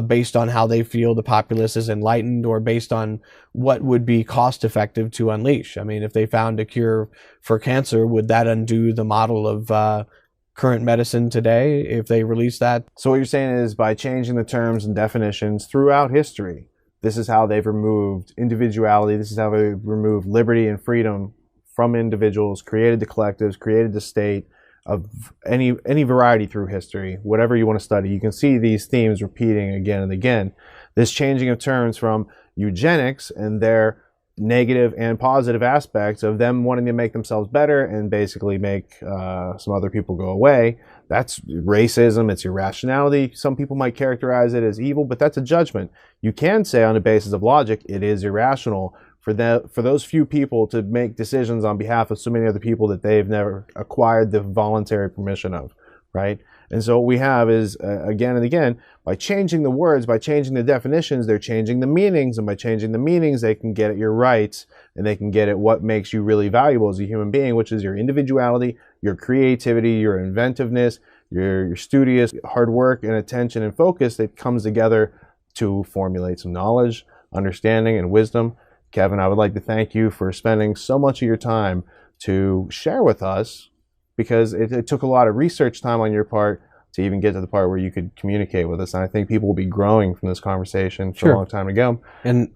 Speaker 3: based on how they feel the populace is enlightened, or based on what would be cost effective to unleash. I mean, if they found a cure for cancer, would that undo the model of current medicine today if they release that?
Speaker 2: So what you're saying is, by changing the terms and definitions throughout history, this is how they've removed individuality, this is how they've removed liberty and freedom from individuals, created the collectives, created the state of any variety through history, whatever you want to study. You can see these themes repeating again and again. This changing of terms from eugenics and their negative and positive aspects of them wanting to make themselves better and basically make some other people go away. That's racism, it's irrationality. Some people might characterize it as evil, but that's a judgment. You can say on the basis of logic, it is irrational for those few people to make decisions on behalf of so many other people that they've never acquired the voluntary permission of, right? And so what we have is, again and again, by changing the words, by changing the definitions, they're changing the meanings, and by changing the meanings, they can get at your rights, and they can get at what makes you really valuable as a human being, which is your individuality, your creativity, your inventiveness, your studious hard work and attention and focus that comes together to formulate some knowledge, understanding, and wisdom. Kevin, I would like to thank you for spending so much of your time to share with us, because it took a lot of research time on your part to even get to the part where you could communicate with us. And I think people will be growing from this conversation for a long time to go. And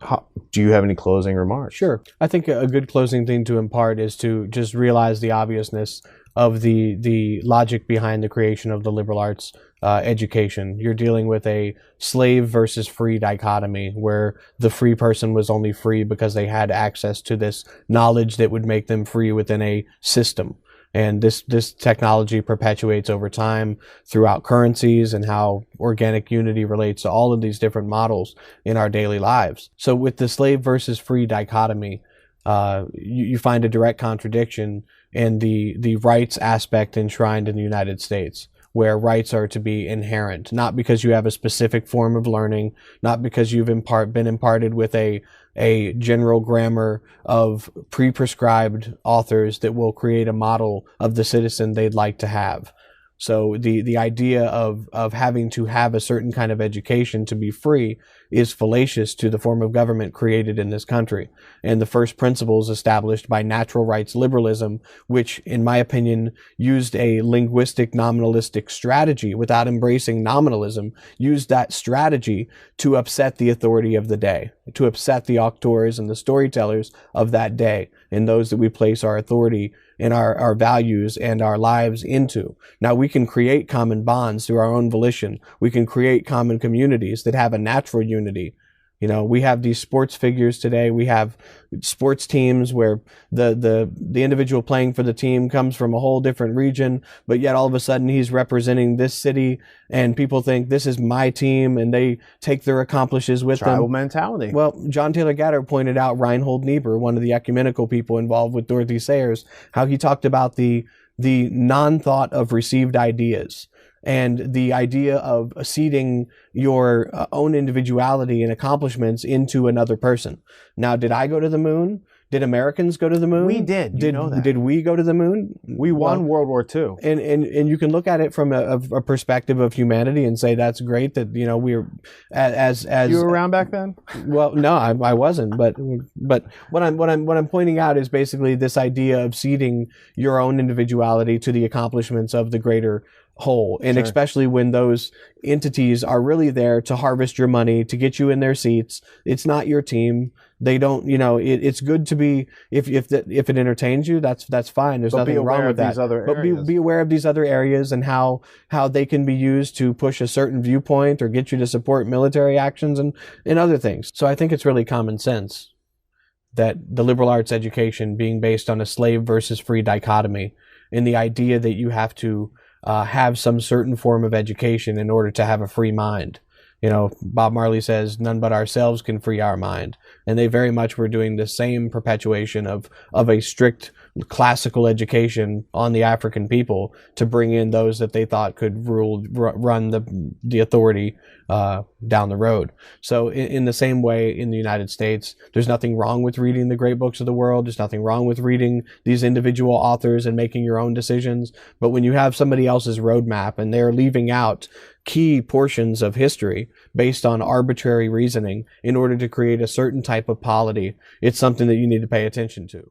Speaker 2: do you have any closing remarks?
Speaker 3: Sure. I think a good closing thing to impart is to just realize the obviousness of the logic behind the creation of the liberal arts education. You're dealing with a slave versus free dichotomy, where the free person was only free because they had access to this knowledge that would make them free within a system. And this technology perpetuates over time throughout currencies, and how organic unity relates to all of these different models in our daily lives. So with the slave versus free dichotomy, you find a direct contradiction in the rights aspect enshrined in the United States, where rights are to be inherent, not because you have a specific form of learning, not because you've been imparted with a general grammar of pre-prescribed authors that will create a model of the citizen they'd like to have. So the idea of having to have a certain kind of education to be free is fallacious to the form of government created in this country. And the first principles established by natural rights liberalism, which in my opinion used a linguistic nominalistic strategy without embracing nominalism, used that strategy to upset the authority of the day, to upset the auctors and the storytellers of that day, and those that we place our authority and our values and our lives into. Now, we can create common bonds through our own volition. We can create common communities that have a natural unity. You know, we have these sports figures today. We have sports teams where the individual playing for the team comes from a whole different region, but yet all of a sudden he's representing this city, and people think this is my team, and they take their accomplishments with them.
Speaker 2: Tribal mentality.
Speaker 3: Well, John Taylor Gatto pointed out Reinhold Niebuhr, one of the ecumenical people involved with Dorothy Sayers, how he talked about the non-thought of received ideas, and the idea of seeding your own individuality and accomplishments into another person. Now, did I go to the moon? Did Americans go to the moon?
Speaker 2: We did. You know that.
Speaker 3: Did we go to the moon?
Speaker 2: We won World War II.
Speaker 3: And you can look at it from a perspective of humanity and say that's great that, you know, we're as
Speaker 2: you were around back then.
Speaker 3: Well, no, I wasn't. But what I'm pointing out is basically this idea of ceding your own individuality to the accomplishments of the greater whole, and especially when those entities are really there to harvest your money, to get you in their seats. It's not your team. They don't, you know, it's good to be, if it entertains you, that's fine. There's nothing wrong with that. But be aware of these other areas and how they can be used to push a certain viewpoint or get you to support military actions and other things. So I think it's really common sense that the liberal arts education being based on a slave versus free dichotomy, and the idea that you have to have some certain form of education in order to have a free mind. You know, Bob Marley says, none but ourselves can free our mind. And they very much were doing the same perpetuation of a strict classical education on the African people to bring in those that they thought could run the authority down the road. So in the same way, in the United States, there's nothing wrong with reading the great books of the world. There's nothing wrong with reading these individual authors and making your own decisions. But when you have somebody else's roadmap and they're leaving out key portions of history based on arbitrary reasoning in order to create a certain type of polity, it's something that you need to pay attention to.